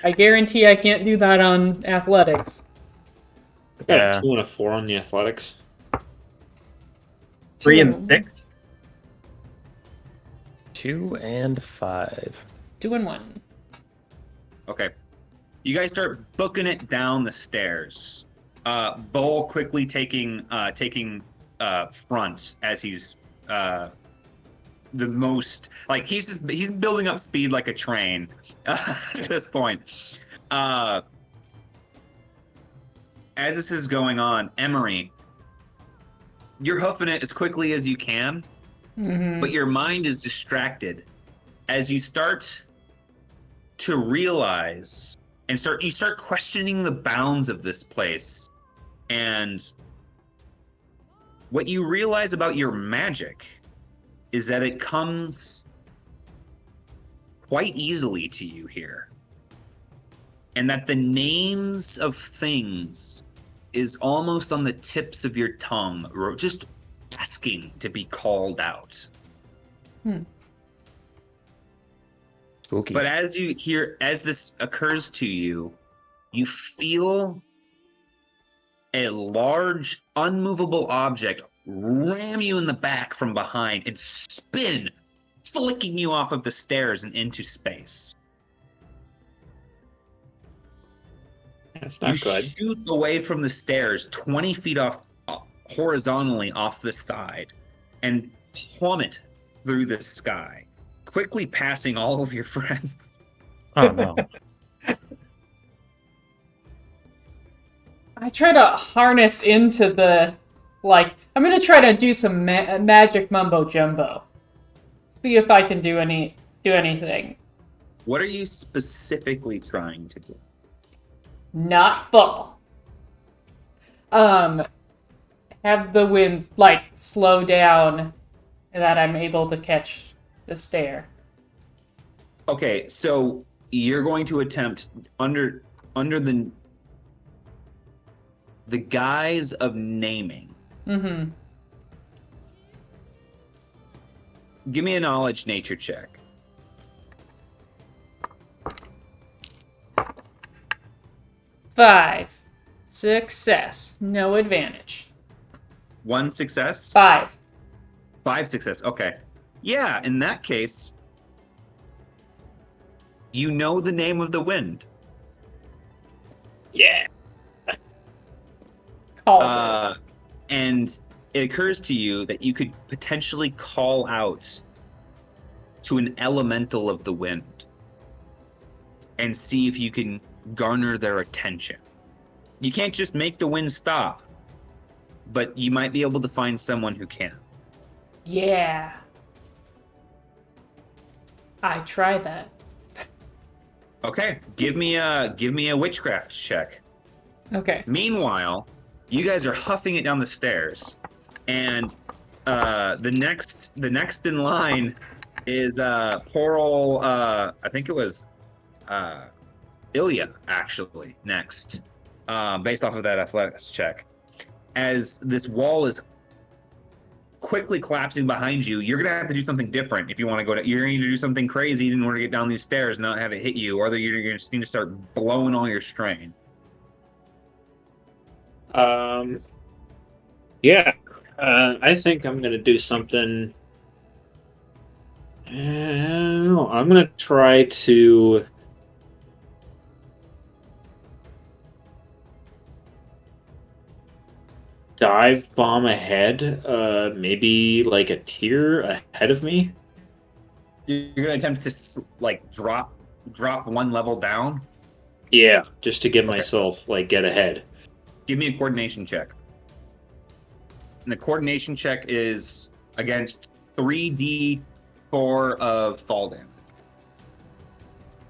I guarantee I can't do that on athletics. I got Yeah. a 2 and a 4 on the athletics. 3 and Two. 6. 2 and 5. 2 and 1. Okay. You guys start booking it down the stairs. Bull quickly taking front as he's the most, like, he's building up speed like a train at this point. As this is going on, Emery, you're hoofing it as quickly as you can, Mm-hmm. but your mind is distracted as you start to realize and you start questioning the bounds of this place. And what you realize about your magic is that it comes quite easily to you here. And that the names of things is almost on the tips of your tongue, just asking to be called out. Spooky. But as this occurs to you, you feel a large, unmovable object ram you in the back from behind and spin, flicking you off of the stairs and into space. That's not You good. shoot away from the stairs 20 feet off, horizontally off the side, and plummet through the sky, quickly passing all of your friends. Oh no. I try to harness into the, I'm gonna try to do some magic mumbo jumbo. See if I can do anything. What are you specifically trying to do? Not fall. Have the wind, slow down and that I'm able to catch the stair. Okay, so you're going to attempt under the guise of naming. Mm-hmm. Give me a knowledge nature check. Five. Success. No advantage. 1 success? 5. 5 success. Okay. Yeah, in that case, you know the name of the wind. Yeah. Called it. And it occurs to you that you could potentially call out to an elemental of the wind and see if you can garner their attention. You can't just make the wind stop, but you might be able to find someone who can. Yeah. I try that. Okay, give me a witchcraft check. Okay. Meanwhile, you guys are huffing it down the stairs, and the next in line is poor old I think it was Ilya actually next, based off of that athletics check. As this wall is quickly collapsing behind you, you're gonna have to do something different if you want to go to. You're gonna need to do something crazy in order to get down these stairs and not have it hit you, or you're gonna just need to start blowing all your strain. Yeah. I think I'm gonna do something. I'm gonna try to. Dive bomb ahead, maybe like a tier ahead of me. You're gonna attempt to like drop one level down. Yeah, just to give Okay. myself like get ahead. Give me a coordination check. And the coordination check is against 3d4 of fall damage.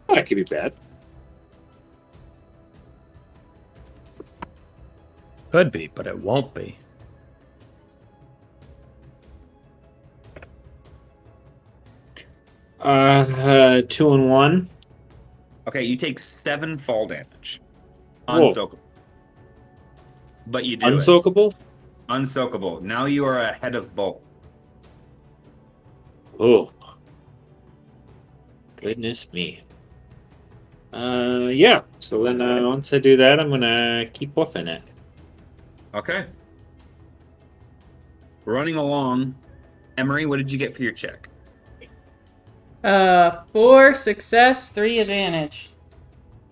Oh, that could be bad. Could be, but it won't be. Two and one. Okay, you take 7 fall damage. Whoa. Unsoakable. But you do it. Unsoakable. Unsoakable. Now you are ahead of Bolt. Oh, goodness me. Yeah. So then once I do that, I'm gonna keep woofing it. Okay. Running along. Emery, what did you get for your check? 4 success, 3 advantage.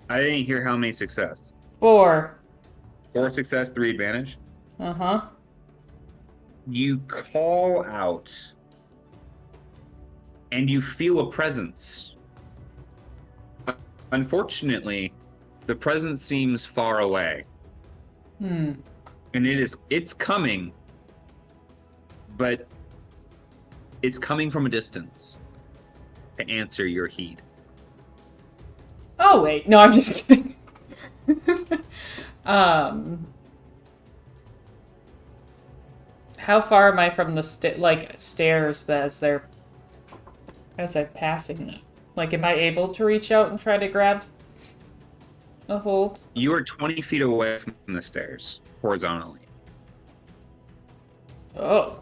I didn't hear how many success. 4. 4 success, 3 advantage. Uh-huh. You call out, and you feel a presence. Unfortunately, the presence seems far away, Hmm. and it's coming, but it's coming from a distance to answer your heed. Oh, wait. No, I'm just kidding. How far am I from the stairs as I'm passing them? Like, am I able to reach out and try to grab a hold? You are 20 feet away from the stairs, horizontally. Oh.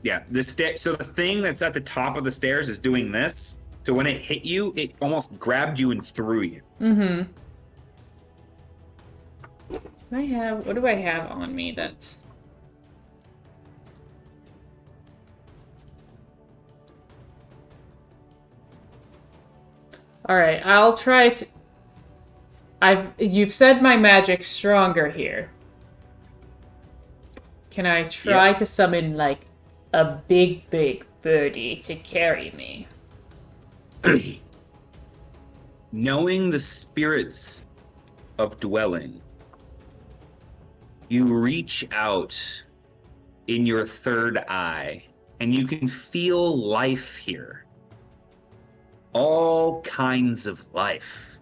Yeah, so the thing that's at the top of the stairs is doing this. So when it hit you, it almost grabbed you and threw you. Mm-hmm. What do I have on me that's... Alright, I'll try to... You've said my magic's stronger here. Can I try to summon, like, a big birdie to carry me? Knowing the spirits of dwelling, you reach out in your third eye, and you can feel life here. All kinds of life.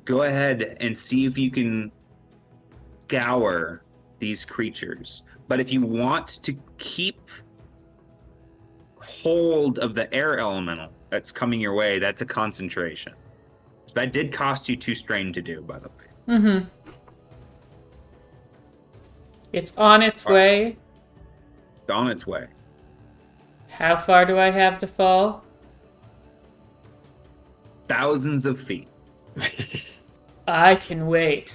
Go ahead and see if you can scour these creatures. But if you want to keep hold of the air elemental that's coming your way, that's a concentration. So that did cost you 2 strain to do, by the way. Mm-hmm. It's on its way. It's on its way. How far do I have to fall? Thousands of feet. I can wait.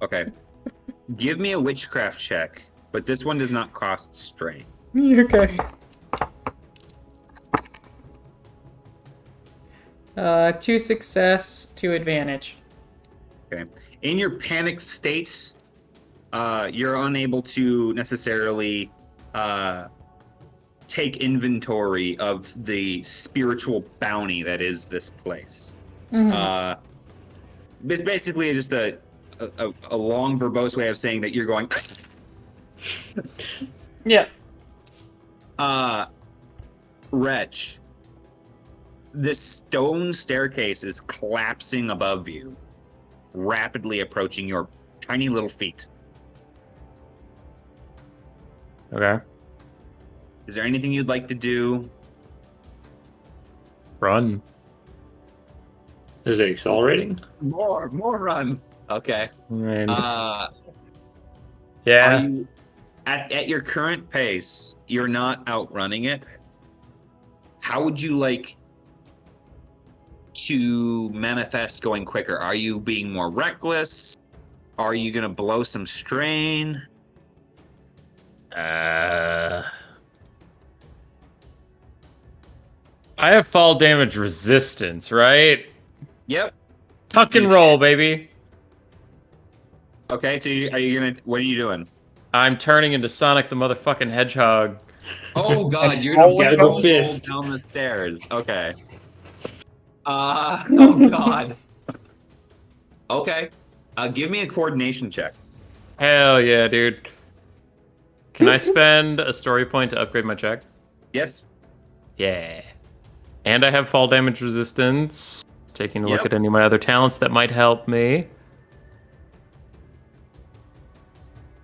Okay. Give me a witchcraft check, but this one does not cost strain. Okay. 2 success, 2 advantage. Okay. In your panicked state, you're unable to necessarily take inventory of the spiritual bounty that is this place. Mhm. It's basically just a long, verbose way of saying that you're going. Yeah. Wretch, this stone staircase is collapsing above you, rapidly approaching your tiny little feet. Okay. Is there anything you'd like to do? Run. Is it accelerating? More run. Okay. I mean, Are yeah. you at your current pace? You're not outrunning it. How would you like to manifest going quicker? Are you being more reckless? Are you gonna blow some strain? I have fall damage resistance, right? Yep. Tuck and roll, baby. Okay, so are you gonna? What are you doing? I'm turning into Sonic the motherfucking Hedgehog. Oh God, And you're gonna rolling roll down fist. down the stairs. Okay. Oh God. Okay. Give me a coordination check. Hell yeah, dude. Can I spend a story point to upgrade my check? Yes. Yeah. And I have fall damage resistance. Taking a look Yep. at any of my other talents that might help me.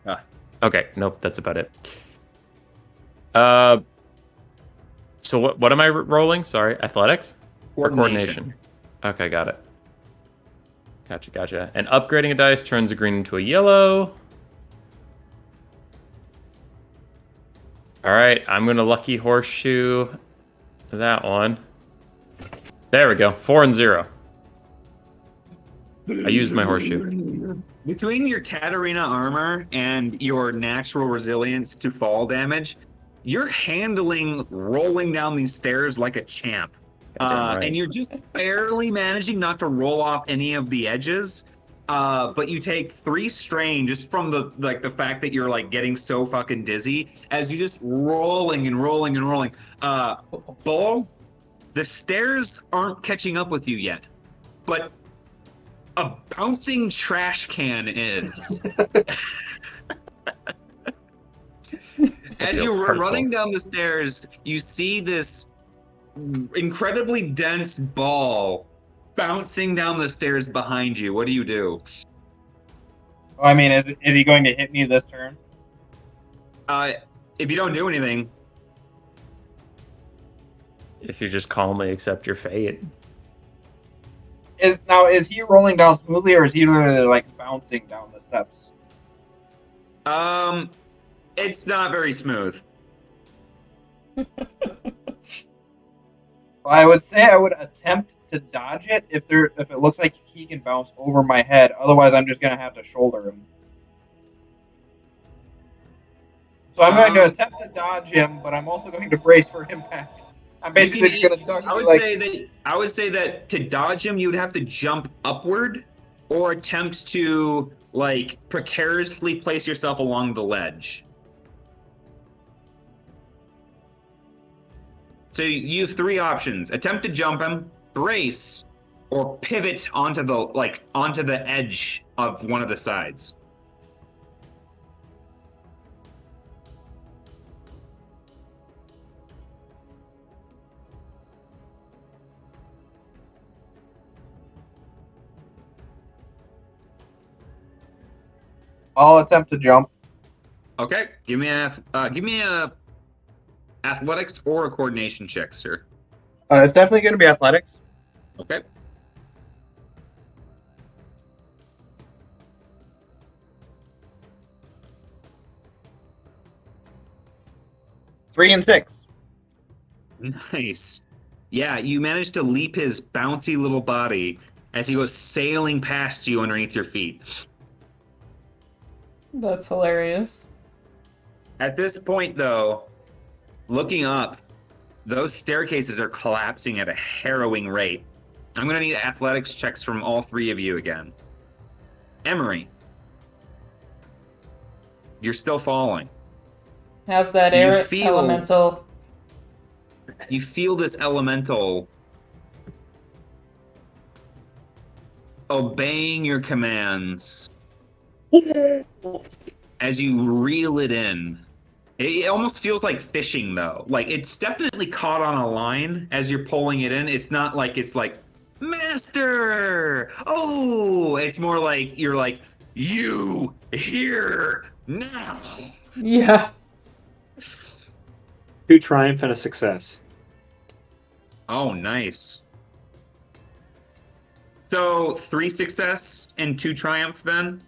Ah. Okay, nope, that's about it. So what am I rolling? Sorry, athletics? Or coordination? Okay, got it. Gotcha. And upgrading a dice turns a green into a yellow. All right, I'm gonna lucky horseshoe that one. There we go. 4 and 0. I used my horseshoe. Between your Katarina armor and your natural resilience to fall damage, you're handling rolling down these stairs like a champ. Goddamn right. And you're just barely managing not to roll off any of the edges. But you take 3 strain just from the fact that you're like getting so fucking dizzy as you just rolling and rolling and rolling. Bull, the stairs aren't catching up with you yet, but a bouncing trash can is. As feels you're hurtful. running down the stairs, you see this incredibly dense ball bouncing down the stairs behind you. What do you do? I mean, is he going to hit me this turn? If you don't do anything, If you just calmly accept your fate. Is he rolling down smoothly, or is he literally like bouncing down the steps? it's not very smooth. I would say I would attempt to dodge it if it looks like he can bounce over my head. Otherwise, I'm just gonna have to shoulder him. So I'm going to attempt to dodge him, but I'm also going to brace for impact. I'm basically just gonna duck. I would say that to dodge him, you would have to jump upward, or attempt to like precariously place yourself along the ledge. So you have 3 options: attempt to jump him, brace, or pivot onto the edge of one of the sides. I'll attempt to jump. Okay, give me a athletics or a coordination check, sir. It's definitely going to be athletics. Okay. Three and 6. Nice. Yeah, you managed to leap his bouncy little body as he goes sailing past you underneath your feet. That's hilarious. At this point, though, looking up, those staircases are collapsing at a harrowing rate. I'm gonna need athletics checks from all three of you again. Emery, you're still falling. How's that You air feel- elemental? You feel this elemental obeying your commands as you reel it in. It almost feels like fishing, though. Like, it's definitely caught on a line as you're pulling it in. It's not like it's like, Master! Oh! It's more like you're like, you here now! Yeah. 2 triumph and a success. Oh, nice. So 3 success and 2 triumph then?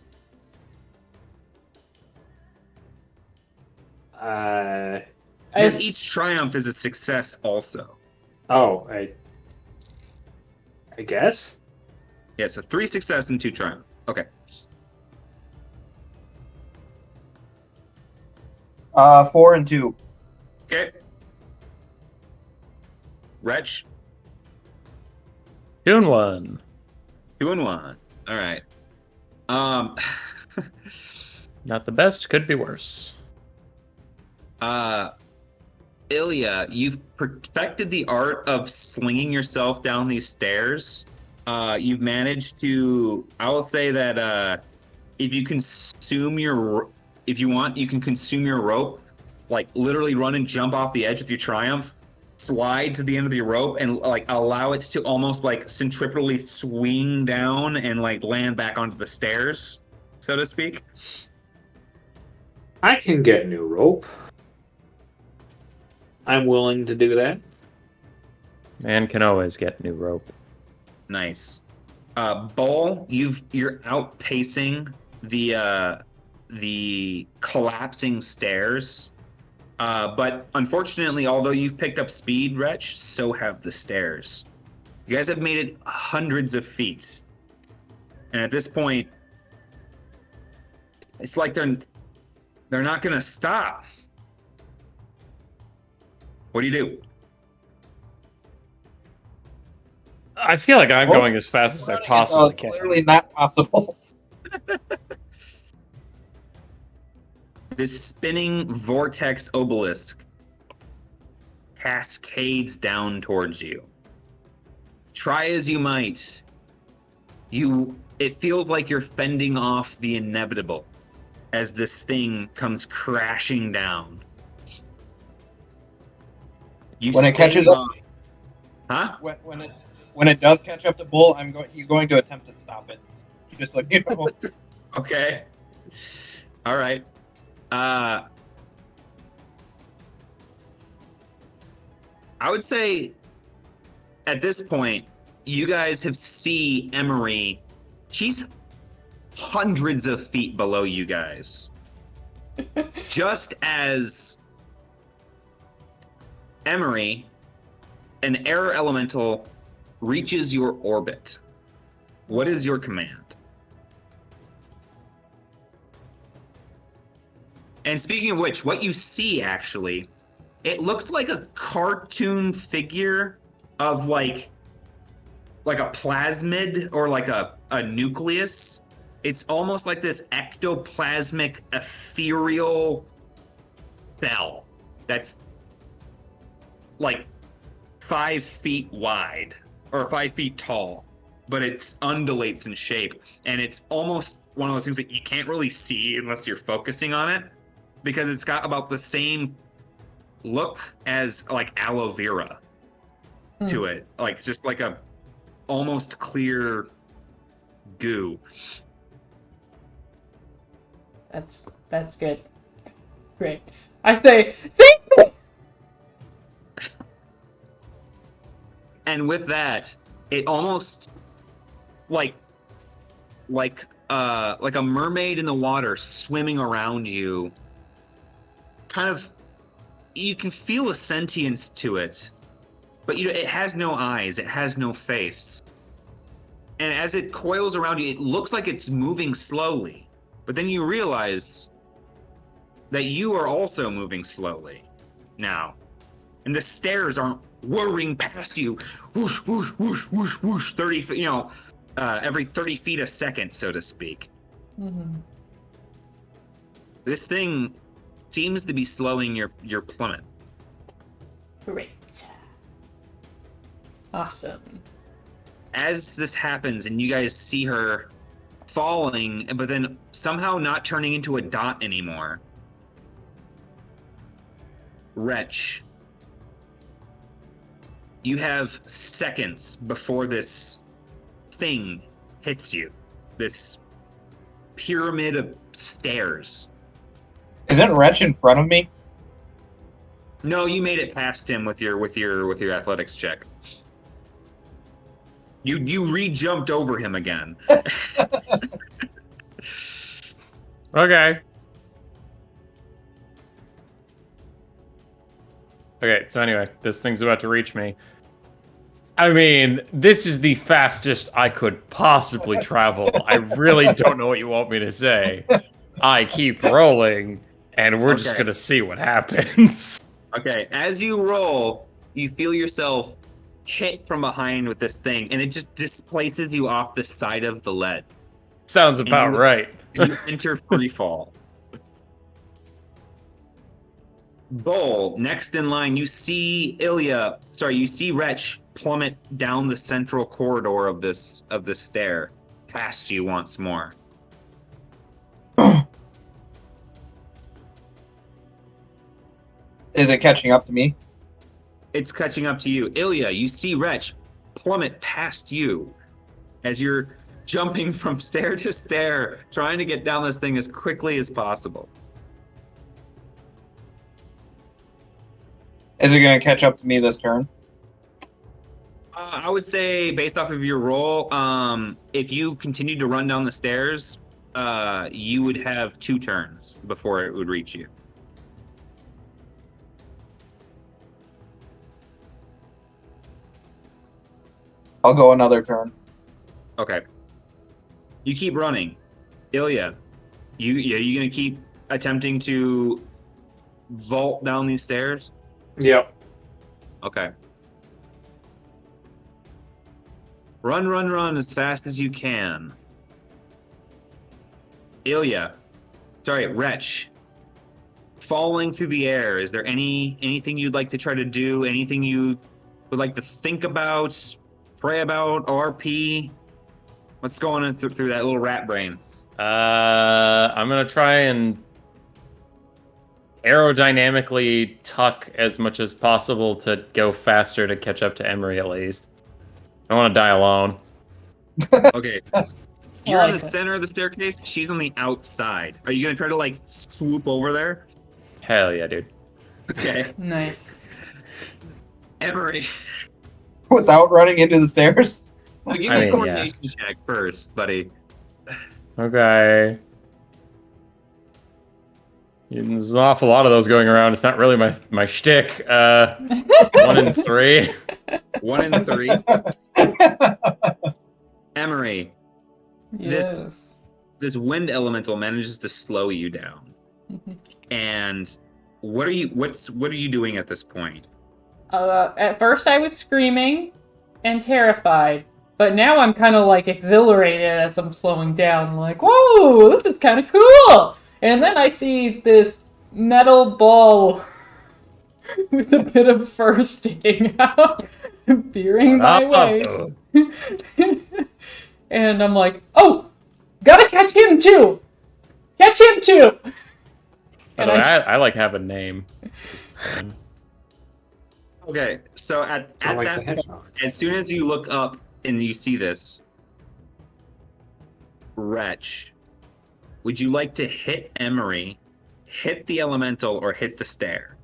Because As, each triumph is a success also. Oh, I guess. Yeah, so 3 success and 2 triumph. Okay. 4 and 2. Okay. Wretch, 2 and 1. 2 and 1. All right. Not the best, could be worse. Ilya, you've perfected the art of slinging yourself down these stairs. You've managed to, I will say that if you want, you can consume your rope, like literally run and jump off the edge with your triumph, slide to the end of the rope, and like allow it to almost like centripetally swing down and like land back onto the stairs, so to speak. I can get new rope. I'm willing to do that. Man can always get new rope. Nice. Bull, you're outpacing the collapsing stairs. But unfortunately, although you've picked up speed, Wretch, so have the stairs. You guys have made it hundreds of feet. And at this point, it's like they're not gonna stop. What do you do? I feel like I'm going as fast as I possibly It's can. literally not possible. This spinning vortex obelisk cascades down towards you. Try as you might, it feels like you're fending off the inevitable as this thing comes crashing down. When it catches up, huh? when it does catch up to Bull, he's going to attempt to stop it. Just like, you know. Okay. All right. I would say at this point, you guys have seen Emery. She's hundreds of feet below you guys. Just as Emery, an air elemental, reaches your orbit. What is your command? And speaking of which, what you see actually, it looks like a cartoon figure of like a plasmid or like a nucleus. It's almost like this ectoplasmic ethereal cell that's like 5 feet wide or 5 feet tall, but it undulates in shape, and it's almost one of those things that you can't really see unless you're focusing on it, because it's got about the same look as like aloe vera to it, like just like a almost clear goo. That's good. Great. I say, see? And with that, it almost like a mermaid in the water swimming around you. Kind of, you can feel a sentience to it, but it has no eyes, it has no face. And as it coils around you, it looks like it's moving slowly, but then you realize that you are also moving slowly now. And the stairs aren't whirring past you, whoosh, whoosh, whoosh, whoosh, whoosh, 30 feet, every 30 feet a second, so to speak. Mm-hmm. This thing seems to be slowing your plummet. Great. Awesome. As this happens and you guys see her falling, but then somehow not turning into a dot anymore, Wretch, you have seconds before this thing hits you. This pyramid of stairs. Isn't Wretch in front of me? No, you made it past him with your athletics check. You re-jumped over him again. Okay. Okay, so anyway, this thing's about to reach me. I mean, this is the fastest I could possibly travel. I really don't know what you want me to say. I keep rolling, and we're just gonna see what happens. Okay, as you roll, you feel yourself hit from behind with this thing, and it just displaces you off the side of the lead. Sounds about right. And you enter free fall. Bull, next in line, you see Wretch plummet down the central corridor of this stair, past you once more. Is it catching up to me? It's catching up to you. Ilya, you see Wretch plummet past you as you're jumping from stair to stair, trying to get down this thing as quickly as possible. Is it going to catch up to me this turn? I would say, based off of your roll, if you continue to run down the stairs, you would have 2 turns before it would reach you. I'll go another turn. Okay. You keep running. Ilya, you gonna keep attempting to vault down these stairs? Yep. Okay. Run as fast as you can. Wretch. Falling through the air, is there anything you'd like to try to do? Anything you would like to think about, pray about, RP? What's going on through that little rat brain? I'm gonna try and aerodynamically tuck as much as possible to go faster to catch up to Emery at least. I don't want to die alone. Okay. You're in the center of the staircase. She's on the outside. Are you going to try to, swoop over there? Hell yeah, dude. Okay. Nice. Emery. Without running into the stairs? Give me a coordination check first, buddy. Okay. There's an awful lot of those going around. It's not really my shtick. 1 in 3. 1 in 3. Emery. Yes. This wind elemental manages to slow you down. And what are you doing at this point? At first I was screaming and terrified, but now I'm kind of exhilarated as I'm slowing down. Like, whoa, this is kind of cool. And then I see this metal ball with a bit of fur sticking out, veering my way. And I'm like, oh, gotta catch him too! Catch him too! By the way, I like have a name. Okay, so at that point, as soon as you look up and you see this, Wretch, would you like to hit Emery, hit the elemental, or hit the stair?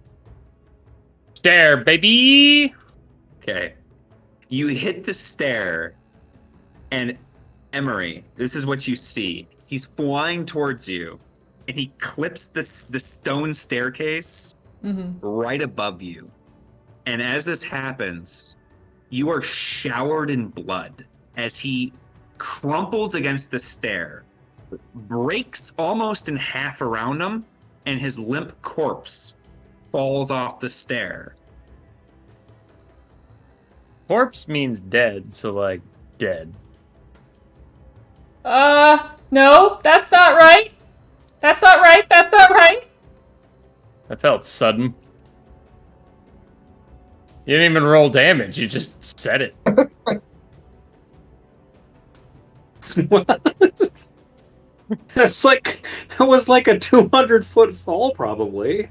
Stair, baby! Okay. You hit the stair, and Emery, this is what you see. He's flying towards you, and he clips the stone staircase right above you. And as this happens, you are showered in blood as he crumples against the stair, breaks almost in half around him, and his limp corpse falls off the stair. Corpse means dead, so like dead. No, that's not right. That's not right. That's not right. That felt sudden. You didn't even roll damage. You just said it. That was like a 200-foot fall, probably.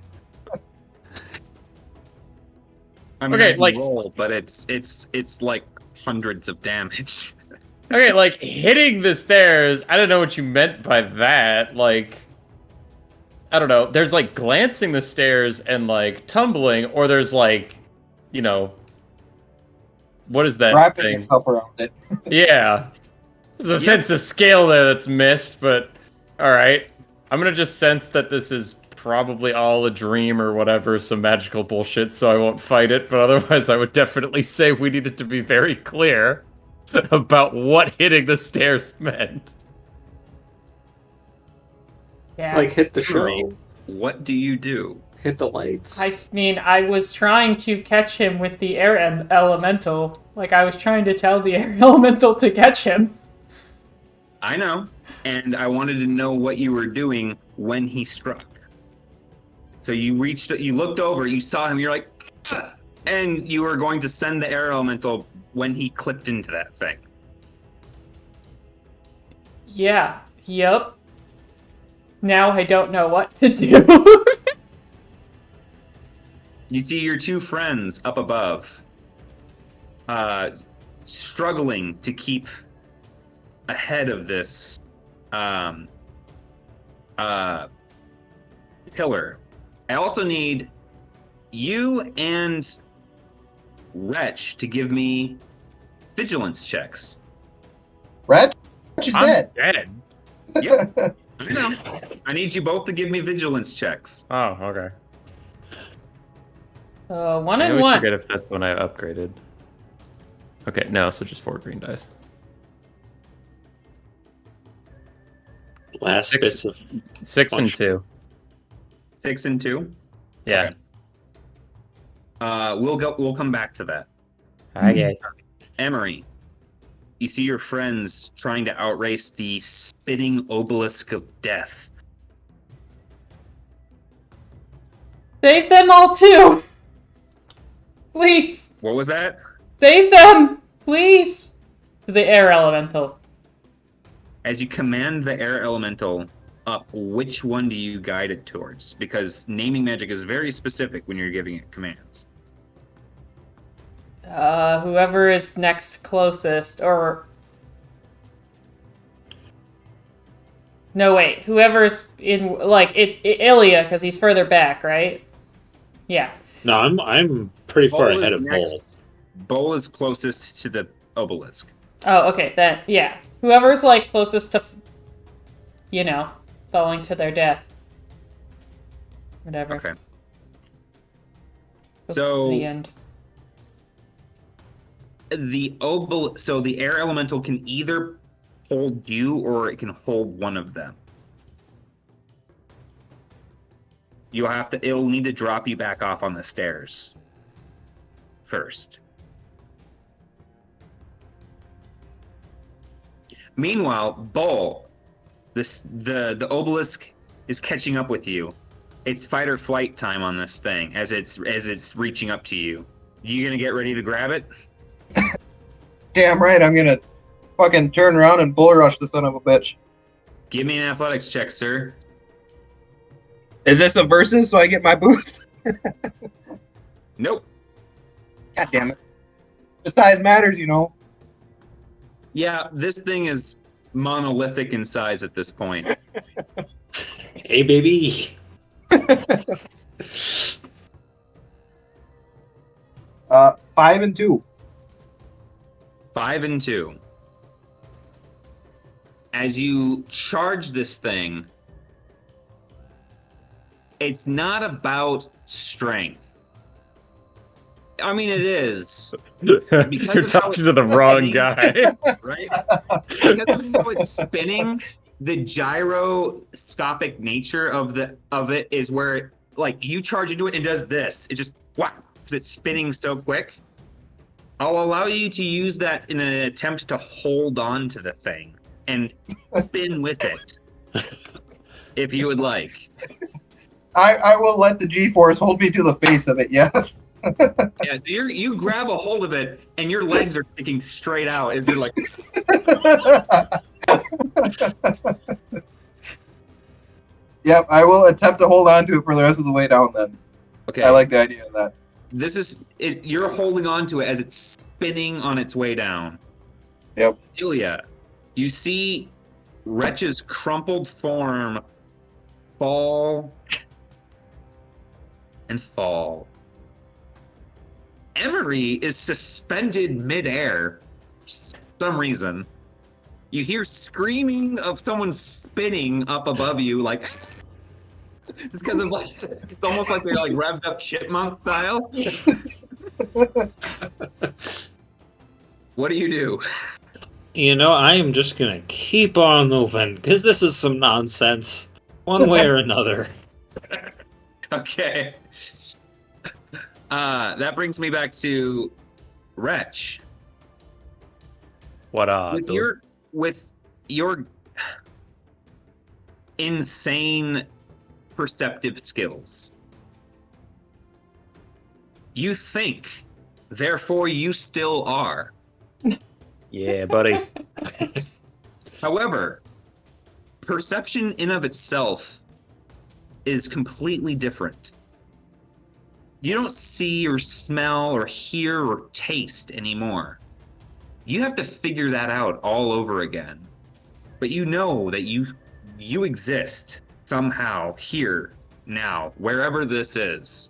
I mean, Okay, I can like- roll, but it's like hundreds of damage. Okay, like hitting the stairs. I don't know what you meant by that. Like, I don't know. There's like glancing the stairs and like tumbling, or there's like, you know, what is that Wrapping thing? yourself around it. Yeah. There's a sense of scale there that's missed, but alright. I'm gonna just sense that this is probably all a dream or whatever, some magical bullshit, so I won't fight it, but otherwise I would definitely say we needed to be very clear about what hitting the stairs meant. Yeah. Like, hit the Right. show. What do you do? Hit the lights. I mean, I was trying to catch him with the air elemental. Like, I was trying to tell the air elemental to catch him. I know, and I wanted to know what you were doing when he struck. So you looked over, you saw him, you're like, "Ah!" And you were going to send the air elemental when he clipped into that thing. Yeah. Yep. Now I don't know what to do. You see your two friends up above, struggling to keep ahead of this pillar. I also need you and Wretch to give me vigilance checks. Red? She's I'm dead. dead. Yep, I know. I need you both to give me vigilance checks. Oh, okay. One I and always one. forget if that's when I upgraded. Okay, no, so just 4 green dice. Last Six. bits of 6 and Bunch. 2. 6 and 2. Yeah. Okay. We'll come back to that. Okay. Emery, you see your friends trying to outrace the spinning obelisk of death. Save them all too! Please! What was that? Save them! Please! To the air elemental. As you command the air elemental up, which one do you guide it towards? Because naming magic is very specific when you're giving it commands. Whoever is next closest, or... No, wait. Whoever's in, like, it's Ilya, because he's further back, right? Yeah. No, I'm pretty far Bull is ahead of Bull. next. Bull is closest to the obelisk. Oh, okay, then, yeah. Whoever's, like, closest to, you know, falling to their death. Whatever. Okay. Closest So- to the end. So the air elemental can either hold you or it can hold one of them. It'll need to drop you back off on the stairs first. Meanwhile, Bull, the obelisk is catching up with you. It's fight or flight time on this thing as it's reaching up to you. You gonna get ready to grab it? Damn right, I'm gonna fucking turn around and bull rush the son of a bitch. Give me an athletics check, sir. Is this a versus so I get my boost? Nope. God damn it. The size matters, you know. Yeah, this thing is monolithic in size at this point. Hey, baby. 5 and 2. 5 and 2. As you charge this thing, it's not about strength. I mean, it is, You're of how talking to the wrong guy. right? Because of how it's spinning, the gyroscopic nature of it is where, like, you charge into it and it does this. It just whack because it's spinning so quick. I'll allow you to use that in an attempt to hold on to the thing and spin with it, if you would like. I will let the G-force hold me to the face of it. Yes. Yeah, you grab a hold of it, and your legs are sticking straight out as you're like, Yep, I will attempt to hold on to it for the rest of the way down. Then okay. I like the idea of that. This is it. You're holding on to it as it's spinning on its way down. Yep. Ilya, you see Wretch's crumpled form fall and fall. Emery is suspended midair for some reason. You hear screaming of someone spinning up above you, like because it's almost like they're like revved up chipmunk style. What do you do? You know, I am just gonna keep on moving because this is some nonsense, one way or another. Okay. That brings me back to Wretch. What With your insane perceptive skills, you think, therefore you still are. Yeah, buddy. However, perception in of itself is completely different. You don't see or smell or hear or taste anymore. You have to figure that out all over again. But you know that you exist somehow here, now, wherever this is.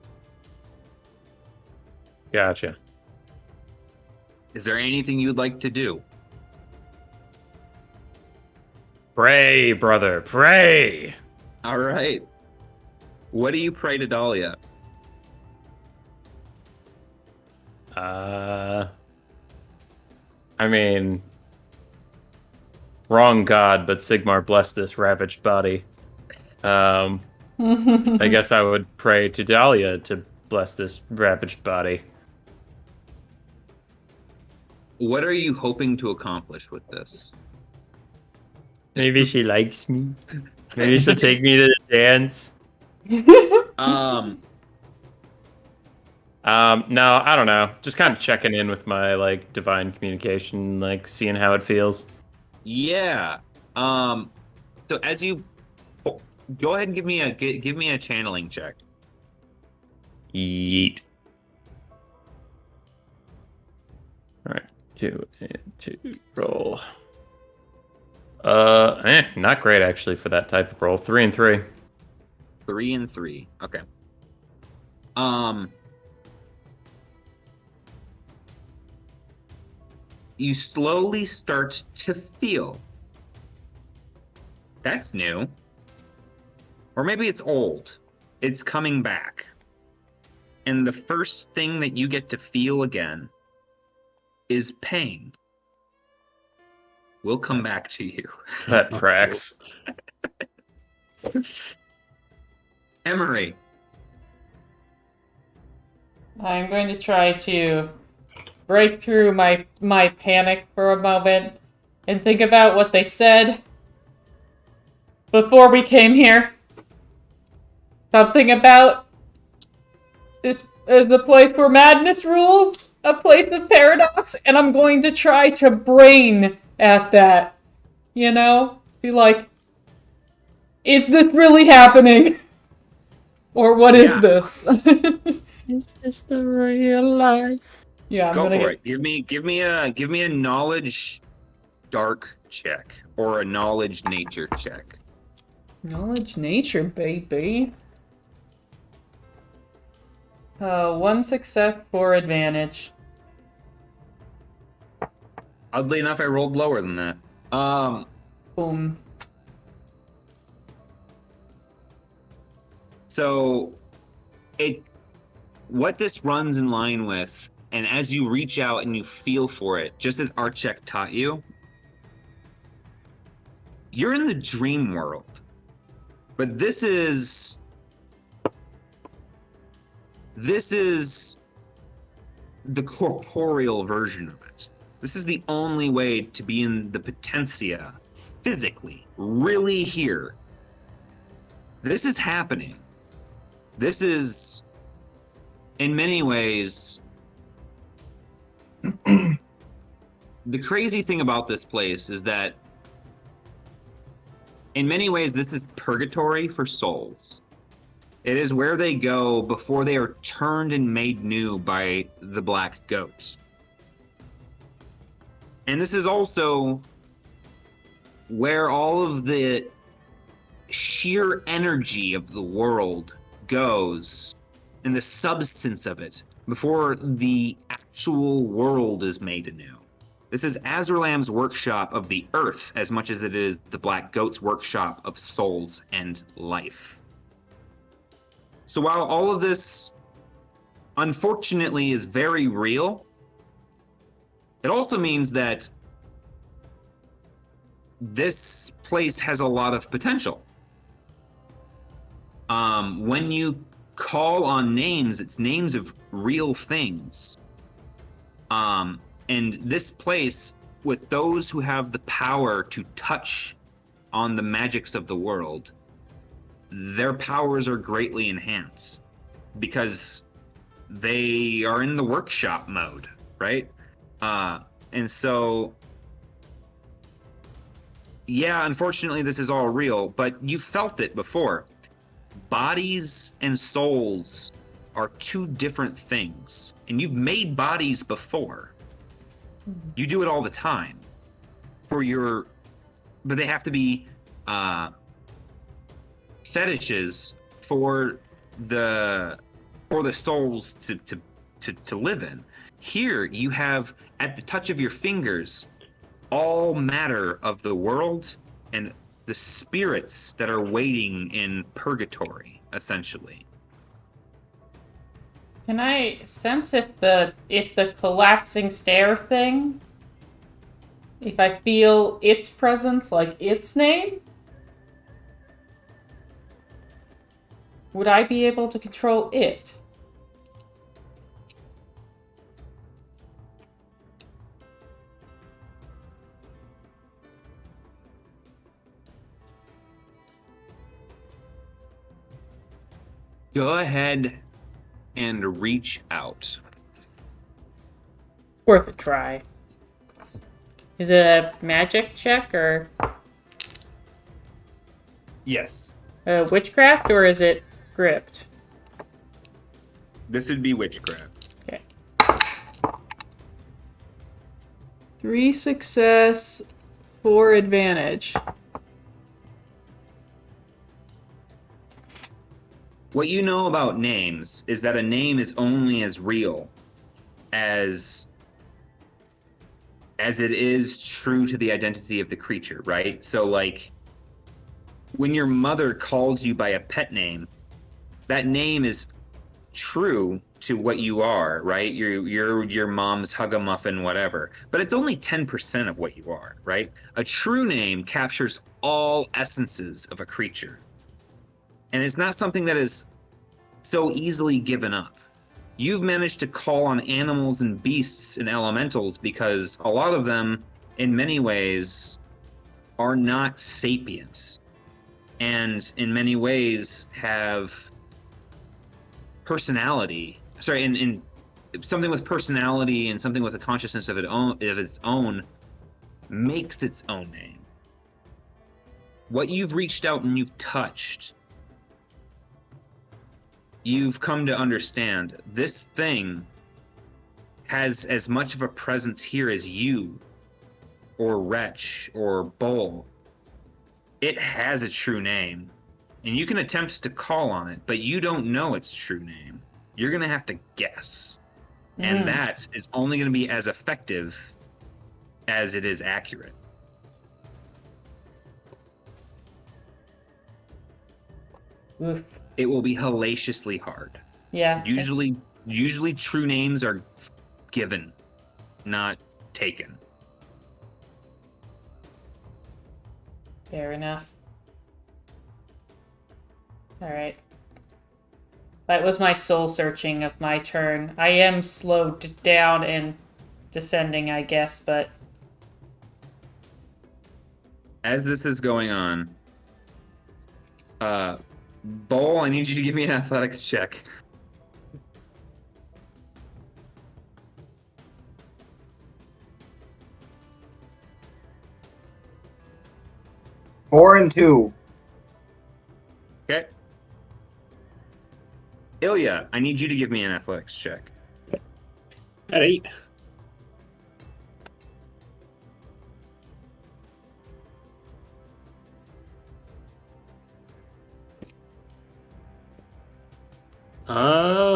Gotcha. Is there anything you'd like to do? Pray, brother, pray. All right. What do you pray to Dahlia? I mean, wrong god, but Sigmar bless this ravaged body. I guess I would pray to Dahlia to bless this ravaged body. What are you hoping to accomplish with this? Maybe she likes me. Maybe she'll take me to the dance. No, I don't know. Just kind of checking in with my like divine communication, like seeing how it feels. Yeah. So as you go ahead and give me a channeling check. Yeet. All right, 2 and 2 roll. Not great actually for that type of roll. 3 and 3. 3 and 3. Okay. You slowly start to feel. That's new. Or maybe it's old. It's coming back. And the first thing that you get to feel again is pain. We'll come back to you. That tracks. Emery. I'm going to try to break through my panic for a moment and think about what they said before we came here. Something about this is the place where madness rules, a place of paradox, and I'm going to try to brain at that. You know? Be like, is this really happening? Or what is this? Is this the real life? Yeah, I'm Go gonna for it. Give me a knowledge dark check or a knowledge nature check. Knowledge nature, baby. 1 success, 4 advantage. Oddly enough, I rolled lower than that. Boom. So what this runs in line with, and as you reach out and you feel for it, just as Archek taught you, you're in the dream world. But this is the corporeal version of it. This is the only way to be in the potentia physically, really here. This is happening. This is, in many ways, the crazy thing about this place is that in many ways this is purgatory for souls. It is where they go before they are turned and made new by the black goat. And this is also where all of the sheer energy of the world goes, and the substance of it, before the actual world is made anew. This is Azralam's workshop of the earth as much as it is the black goat's workshop of souls and life. So while all of this, unfortunately, is very real, it also means that this place has a lot of potential. When you call on names, it's names of real things. And this place, with those who have the power to touch on the magics of the world, their powers are greatly enhanced because they are in the workshop mode, right? And so, yeah, unfortunately, this is all real, but you felt it before. Bodies and souls are two different things, and you've made bodies before. You do it all the time but they have to be fetishes for the souls to live in. Here you have at the touch of your fingers all matter of the world and the spirits that are waiting in purgatory, essentially. Can I sense if the collapsing stair thing, if I feel its presence, like its name? Would I be able to control it? Go ahead and reach out. Worth a try. Is it a magic check or Yes. witchcraft, or is it script? This would be witchcraft. Okay. 3 success, 4 advantage. What you know about names is that a name is only as real as it is true to the identity of the creature, right? So like when your mother calls you by a pet name, that name is true to what you are, right? You're your mom's Hug-a-Muffin, whatever. But it's only 10% of what you are, right? A true name captures all essences of a creature. And it's not something that is so easily given up. You've managed to call on animals and beasts and elementals because a lot of them, in many ways, are not sapients. And in many ways have personality. Sorry, in something with personality and something with a consciousness of its own makes its own name. What you've reached out and you've touched, you've come to understand this thing has as much of a presence here as you, or Wretch, or Bull. It has a true name, and you can attempt to call on it, but you don't know its true name. You're going to have to guess. And that is only going to be as effective as it is accurate. Oof. It will be hellaciously hard. Yeah. Usually true names are given, not taken. Fair enough. Alright. That was my soul searching of my turn. I am slowed down and descending, I guess, but As this is going on, Bowl, I need you to give me an athletics check. Four and two. Okay. Ilya, I need you to give me an athletics check. At 8.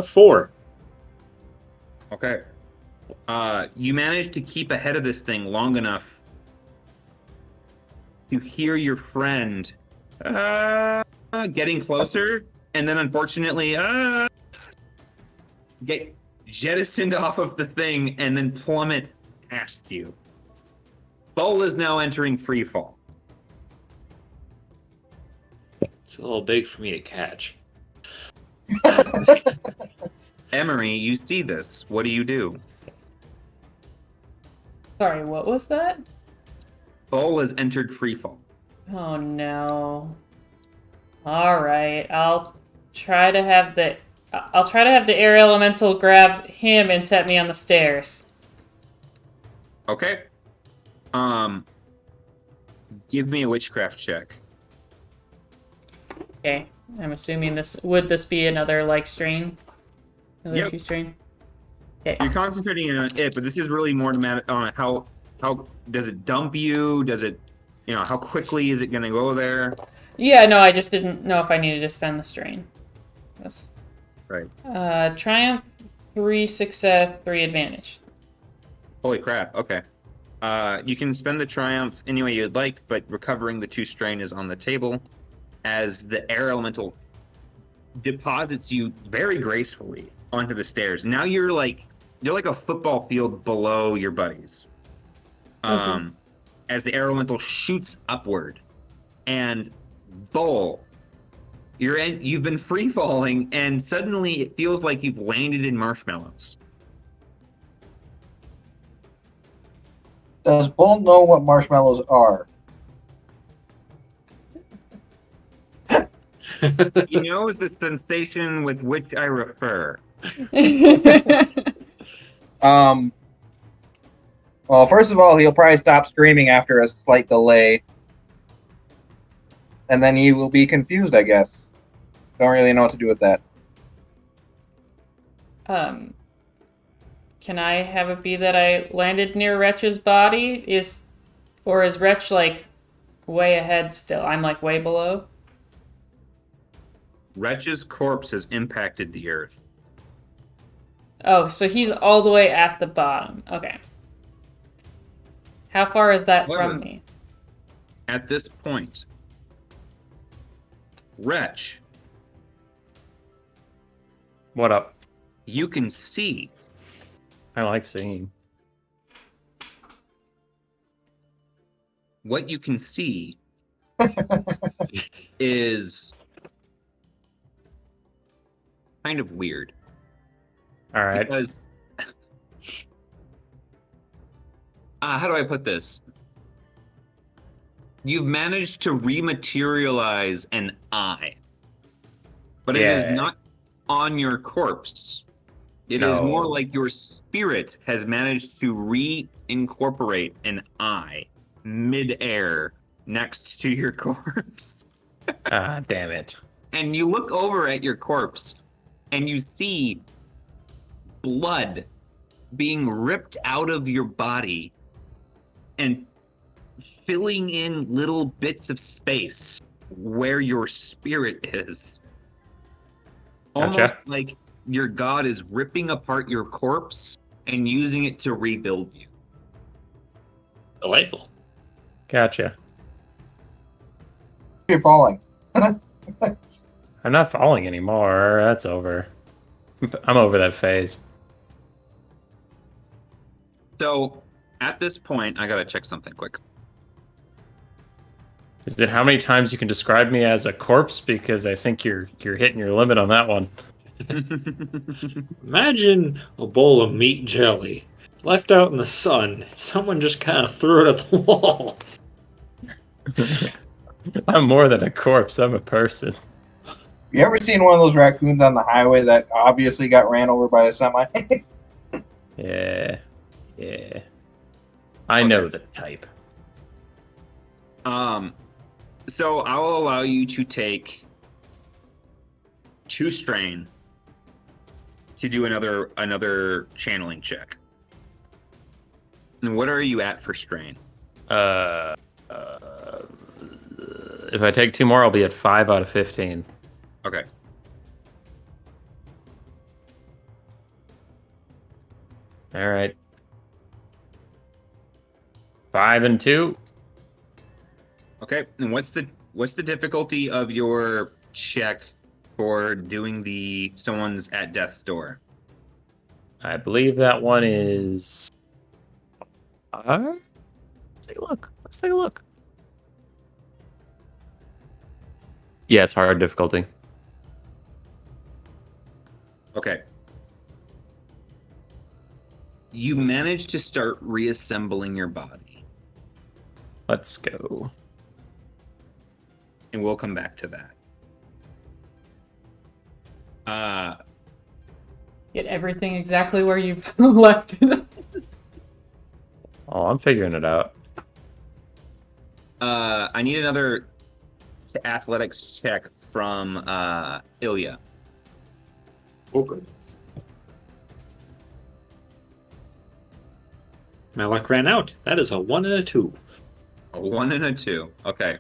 Four. Okay. You managed to keep ahead of this thing long enough to hear your friend getting closer, and then unfortunately get jettisoned off of the thing and then plummet past you. Bowl is now entering free fall. It's a little big for me to catch. Emery, you see this. What do you do? sorry, what was that? Bowl has entered free fall. Oh no. All right, I'll try to have the air elemental grab him and set me on the stairs. Okay. Give me a witchcraft check. Okay, I'm assuming would this be another like strain? Another Yep. 2 strain? Okay. You're concentrating on it, but this is really more on how does it dump you? Does it, how quickly is it going to go there? Yeah, no, I just didn't know if I needed to spend the strain. Yes. Right. Triumph, 3 success, 3 advantage. Holy crap. Okay. You can spend the triumph any way you'd like, but recovering the 2 strain is on the table as the air elemental deposits you very gracefully onto the stairs. Now you're like a football field below your buddies. Okay. As the air elemental shoots upward, and Bowl, you've been free falling, and suddenly it feels like you've landed in marshmallows. Does Bull know what marshmallows are? He knows the sensation with which I refer. Well, first of all, he'll probably stop screaming after a slight delay. And then he will be confused, I guess. Don't really know what to do with that. Can I have it be that I landed near Wretch's body? Or is Wretch like way ahead still? I'm like way below? Wretch's corpse has impacted the earth. Oh, so he's all the way at the bottom. Okay. How far is that What from was- me? At this point, Wretch, What up? you can see I like seeing. what you can see is kind of weird. All right. Because, how do I put this? You've managed to rematerialize an eye, but it is Yeah. not on your corpse. It is No. more like your spirit has managed to reincorporate an eye mid-air next to your corpse. Ah, damn it. And you look over at your corpse and you see blood being ripped out of your body and filling in little bits of space where your spirit is. Gotcha. Almost like your god is ripping apart your corpse and using it to rebuild you. Delightful. Gotcha. You're falling. I'm not falling anymore. That's over. I'm over that phase. So at this point, I gotta check something quick. Is it how many times you can describe me as a corpse? Because I think you're hitting your limit on that one. Imagine a bowl of meat jelly left out in the sun. Someone just kind of threw it at the wall. I'm more than a corpse. I'm a person. You ever seen one of those raccoons on the highway that obviously got ran over by a semi? Yeah. Yeah. I know the type. So I'll allow you to take 2 strain to do another channeling check. And what are you at for strain? If I take 2 more, I'll be at 5 out of 15. Okay. All right. 5 and 2. Okay. And what's the difficulty of your check for doing someone's at death's door? I believe that one is. Let's take a look. Let's take a look. Yeah, it's hard difficulty. Okay. You manage to start reassembling your body, Let's go. and we'll come back to that. Get everything exactly where you've left it. Oh, I'm figuring it out. I need another athletics check from Ilya. Okay. My luck ran out. That is a 1 and a 2. A 1 and a 2. Okay.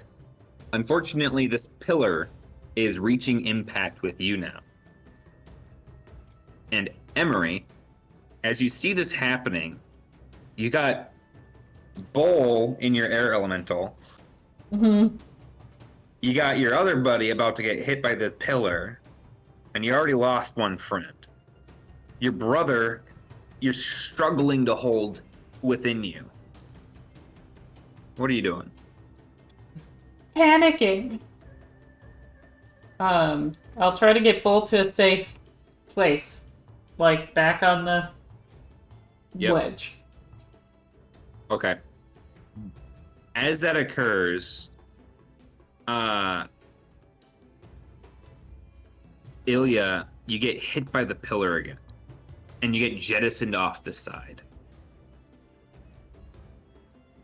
Unfortunately, this pillar is reaching impact with you now. And Emery, as you see this happening, you got Bowl in your air elemental. Mm-hmm. You got your other buddy about to get hit by the pillar, and you already lost one friend. Your brother, you're struggling to hold within you. What are you doing? Panicking. I'll try to get Bull to a safe place. Like, back on the Yep. wedge. Okay. As that occurs, Ilya, you get hit by the pillar again, and you get jettisoned off the side.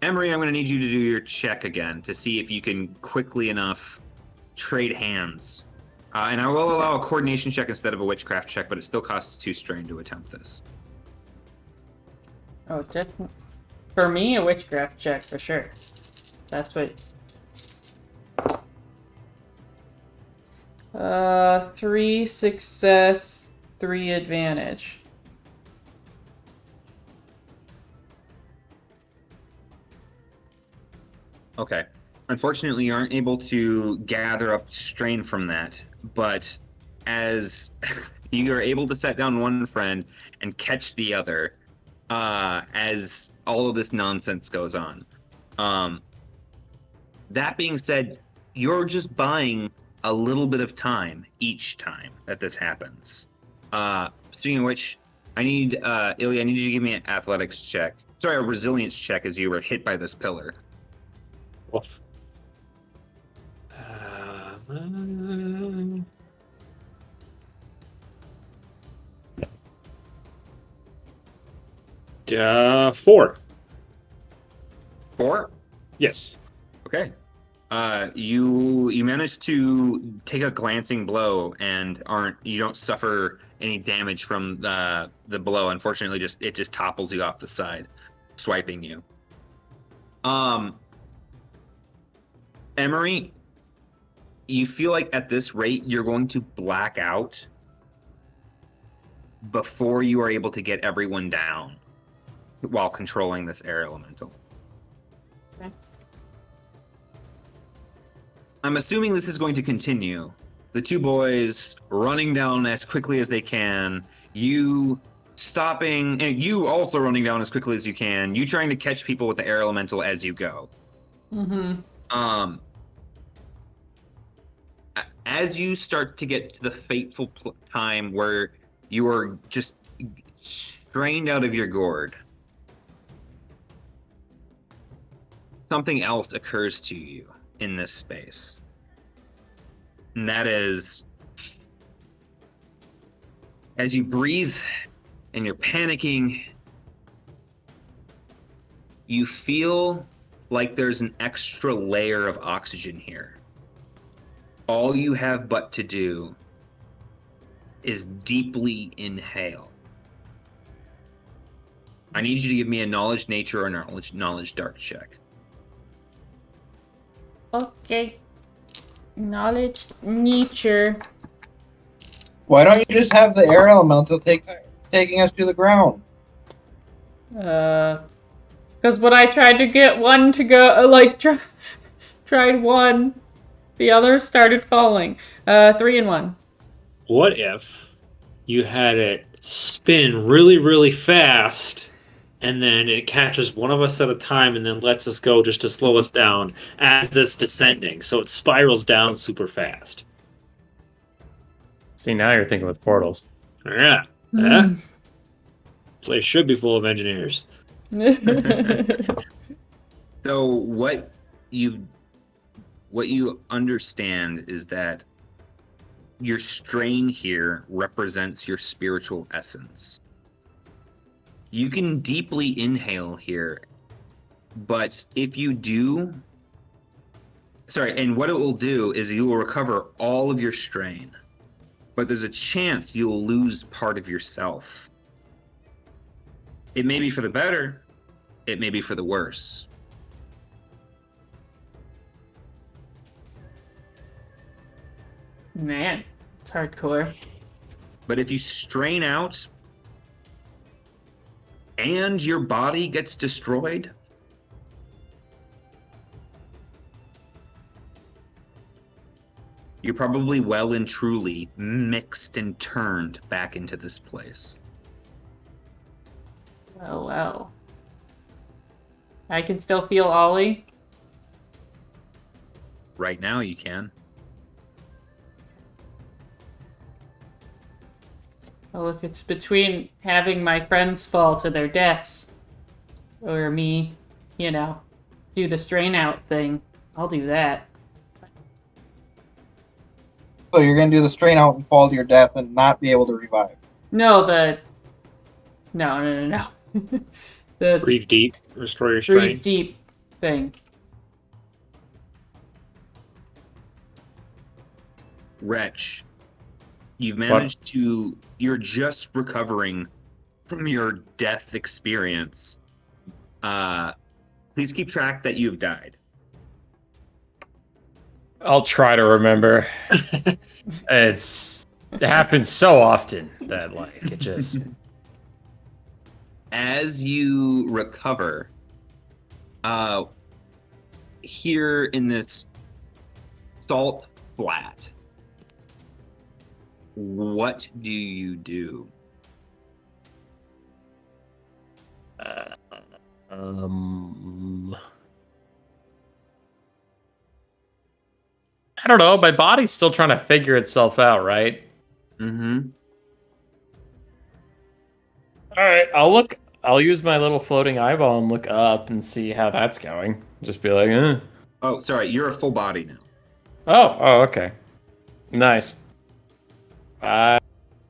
Emery, I'm going to need you to do your check again to see if you can quickly enough trade hands. And I will allow a coordination check instead of a witchcraft check, but it still costs 2 strain to attempt this. Oh, just for me, a witchcraft check for sure. That's what. 3 success, 3 advantage. Okay. Unfortunately, you aren't able to gather up strain from that, but as you are able to set down one friend and catch the other, as all of this nonsense goes on. That being said, you're just buying a little bit of time each time that this happens. Speaking of which, I need, Ilya, I need you to give me an athletics check. Sorry, a resilience check as you were hit by this pillar. Well, four. 4? Yes. Okay. You managed to take a glancing blow and you don't suffer any damage from the blow. Unfortunately, it just topples you off the side, swiping you. Emery, you feel like at this rate you're going to black out before you are able to get everyone down while controlling this air elemental. Okay. I'm assuming this is going to continue. The 2 boys running down as quickly as they can, you stopping, and you also running down as quickly as you can, you trying to catch people with the air elemental as you go. Mm-hmm. as you start to get to the fateful time where you are just strained out of your gourd, something else occurs to you in this space. And that is, as you breathe and you're panicking, you feel like there's an extra layer of oxygen here. All you have but to do is deeply inhale. I need you to give me a knowledge nature or knowledge dark check. Okay. Knowledge nature. Why don't you just have the air elemental taking us to the ground? Because when I tried to get one to go, tried one, the other started falling. 3 and 1. What if you had it spin really, really fast, and then it catches one of us at a time and then lets us go just to slow us down as it's descending, so it spirals down super fast? See, now you're thinking with portals. Yeah. Yeah. Place should be full of engineers. So what you understand is that your strain here represents your spiritual essence. You can deeply inhale here, but if you do, and what it will do is you will recover all of your strain, but there's a chance you will lose part of yourself. It may be for the better, it may be for the worse. Man, it's hardcore. But if you strain out and your body gets destroyed, you're probably well and truly mixed and turned back into this place. Oh, wow. I can still feel Ollie. Right now you can. Well, if it's between having my friends fall to their deaths or me, do the strain out thing, I'll do that. So you're gonna do the strain out and fall to your death and not be able to revive. No. The Breathe deep, restore your strain. breathe deep thing. Wretch, you've managed to... You're just recovering from your death experience. Please keep track that you've died. I'll try to remember. It happens so often that it just... As you recover, here in this salt flat, what do you do? I don't know. My body's still trying to figure itself out, right? Mm-hmm. All right, I'll use my little floating eyeball and look up and see how that's going. Just be like, eh. Oh, sorry, you're a full body now. Oh, okay. Nice.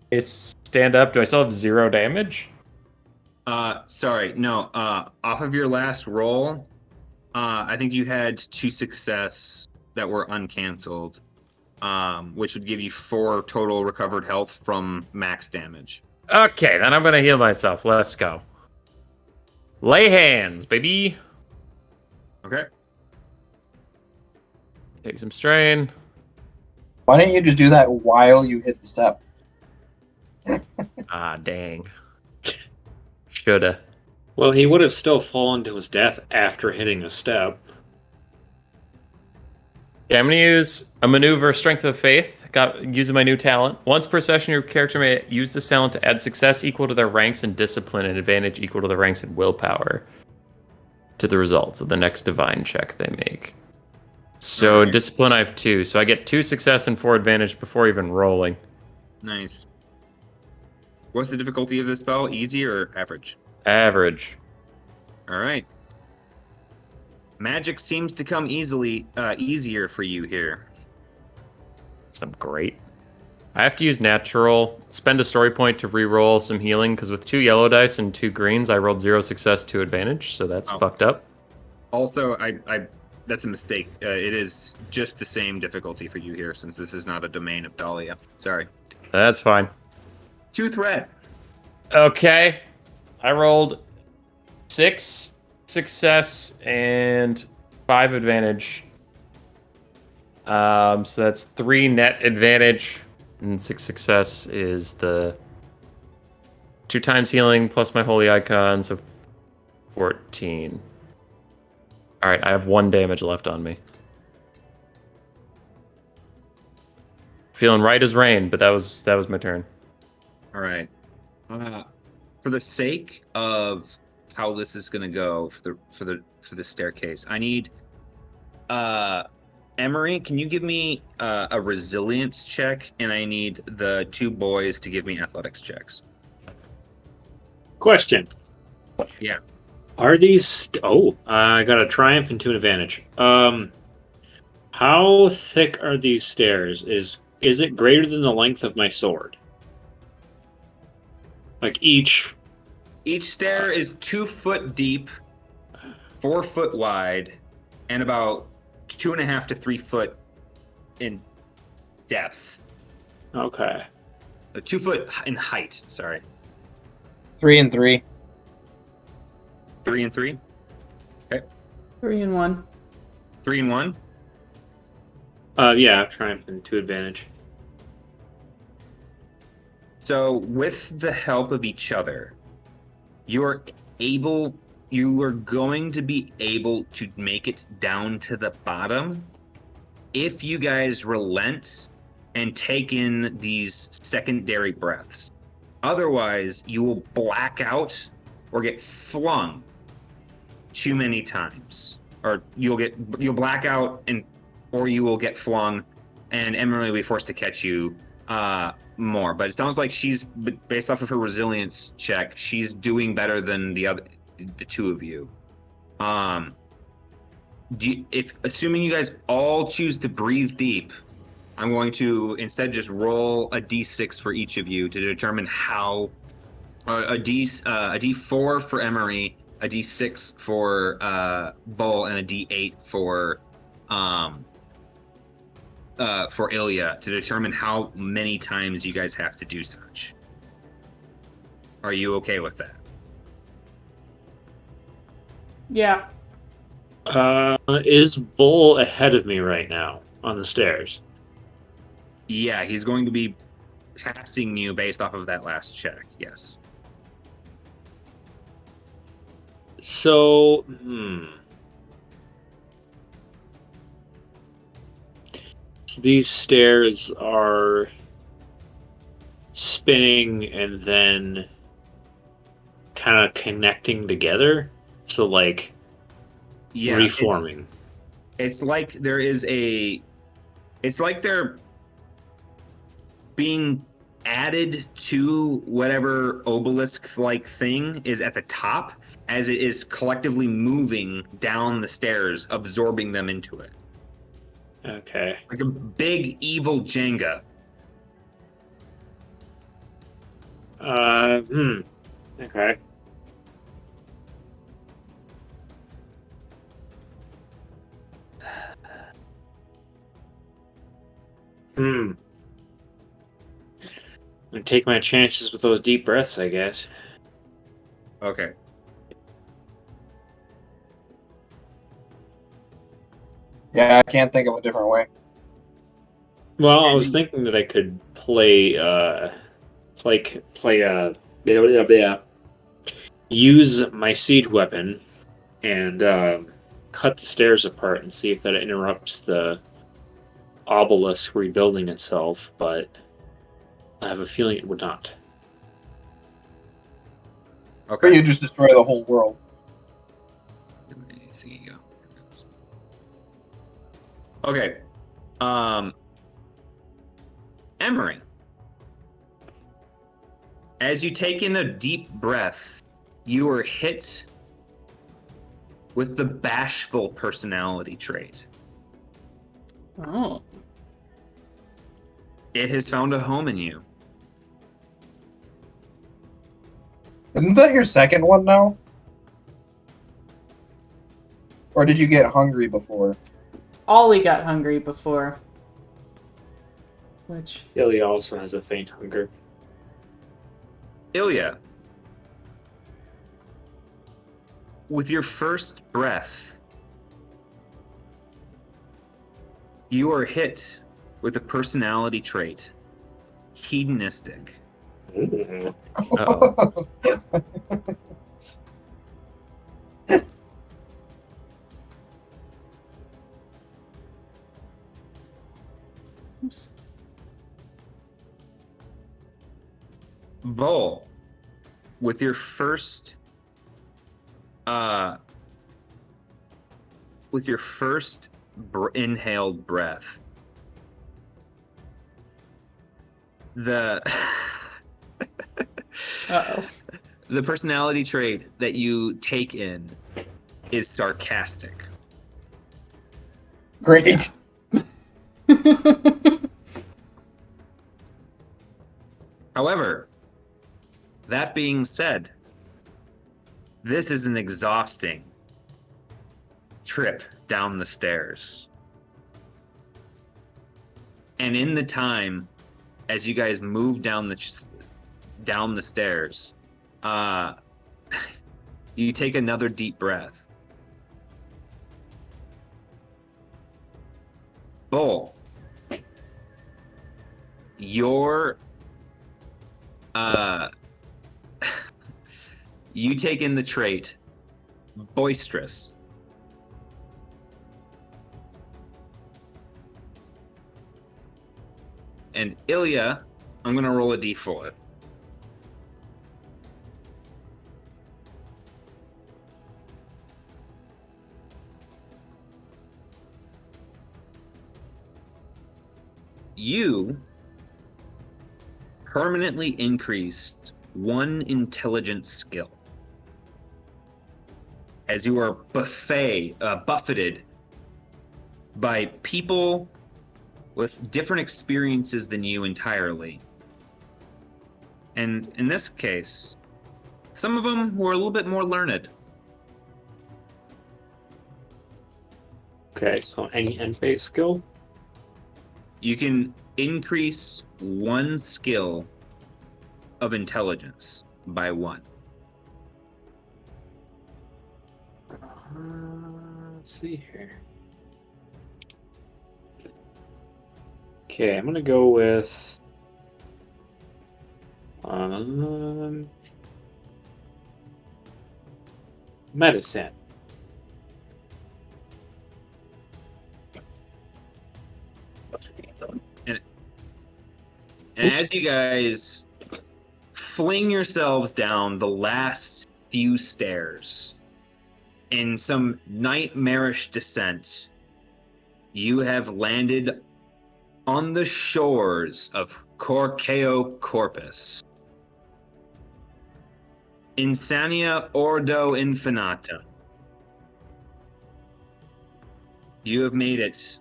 It's stand up. Do I still have 0 damage? Sorry, no. Off of your last roll, I think you had 2 success that were uncanceled, which would give you 4 total recovered health from max damage. Okay, then I'm gonna heal myself. Let's go. Lay hands, baby. Okay. Take some strain. Why didn't you just do that while you hit the step? Ah, dang. Shoulda. Well, he would have still fallen to his death after hitting a step. Yeah, I'm gonna use a maneuver, Strength of Faith. Using my new talent. Once per session, your character may use this talent to add success equal to their ranks in discipline and advantage equal to their ranks in willpower to the results of the next divine check they make. So Alright. discipline, I have 2. So I get 2 success and 4 advantage before even rolling. Nice. What's the difficulty of this spell? Easy or average? Average. All right. Magic seems to come easier for you here. Some great. I have to use natural. Spend a story point to re-roll some healing because with 2 yellow dice and 2 greens, I rolled 0 success, 2 advantage. So that's fucked up. Also, I that's a mistake. It is just the same difficulty for you here since this is not a domain of Dahlia. Sorry. That's fine. 2 threat. Okay. I rolled 6 success and 5 advantage. So that's 3 net advantage, and 6 success is the 2 times healing plus my holy icon, so 14. All right, I have 1 damage left on me. Feeling right as rain, but that was my turn. All right. For the sake of how this is gonna go for the staircase, I need Emery, can you give me a resilience check, and I need the 2 boys to give me athletics checks. Question. Yeah. Are these... I got a triumph and 2 advantage. How thick are these stairs? Is it greater than the length of my sword? Like each... Each stair is 2 foot deep, 4 foot wide, and about 2.5 to 3 foot in depth. Okay. 2 foot in height. Sorry. 3 and 3. 3 and 3. 3 and 1. 3 and 1. Yeah, triumph and 2 advantage. So, with the help of each other, you are going to be able to make it down to the bottom if you guys relent and take in these secondary breaths. Otherwise, you will black out or get flung too many times, or you'll black out or you will get flung, and Emily will be forced to catch you more. But it sounds like she's, based off of her resilience check, she's doing better than the 2 of you. Assuming you guys all choose to breathe deep, I'm going to instead just roll a d6 for each of you to determine how a d4 for Emery, a d6 for Bull, and a d8 for Ilya to determine how many times you guys have to do such. Are you okay with that? Yeah. Is Bull ahead of me right now on the stairs? Yeah, he's going to be passing you based off of that last check. Yes. So, So these stairs are spinning and then kind of connecting together. So, like, Yeah, reforming. It's like there is it's like they're being added to whatever obelisk-like thing is at the top as it is collectively moving down the stairs, absorbing them into it. Okay. Like a big evil Jenga. Okay. I'm gonna take my chances with those deep breaths, I guess. Okay. Yeah, I can't think of a different way. Well, I was thinking that I could play use my siege weapon and cut the stairs apart and see if that interrupts the obelisk rebuilding itself, but I have a feeling it would not. But Okay. you just destroy the whole world. Okay. Emery. As you take in a deep breath, you are hit with the bashful personality trait. Oh. It has found a home in you. Isn't that your second one now? Or did you get hungry before? Ollie got hungry before. Which... Ilya also has a faint hunger. Ilya. With your first breath, you are hit with a personality trait. Hedonistic. Ooh. Uh-oh. Oops. Bull. With your first inhaled breath, the Uh-oh. the personality trait that you take in is sarcastic. Great. However, that being said, this is an exhausting trip down the stairs. And in the time, as you guys move down the stairs, you take another deep breath. Bull, your you take in the trait boisterous. And Ilya, I'm gonna roll a d4. You permanently increased one intelligence skill as you are buffeted by people with different experiences than you entirely. And in this case, some of them were a little bit more learned. Okay, so any end-phase skill? You can increase one skill of intelligence by one. Let's see here. Okay, I'm gonna go with medicine. And as you guys fling yourselves down the last few stairs in some nightmarish descent, you have landed on the shores of Corkeo Corpus. Insania Ordo Infinita. You have made it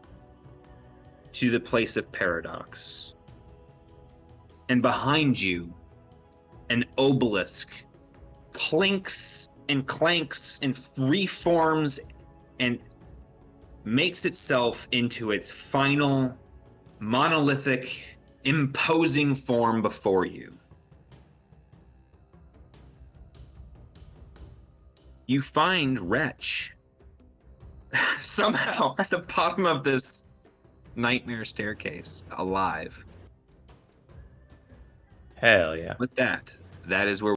to the place of paradox. And behind you, an obelisk clinks and clanks and reforms and makes itself into its final monolithic, imposing form before you. You find Wretch somehow at the bottom of this nightmare staircase, alive. Hell yeah. With that, that is where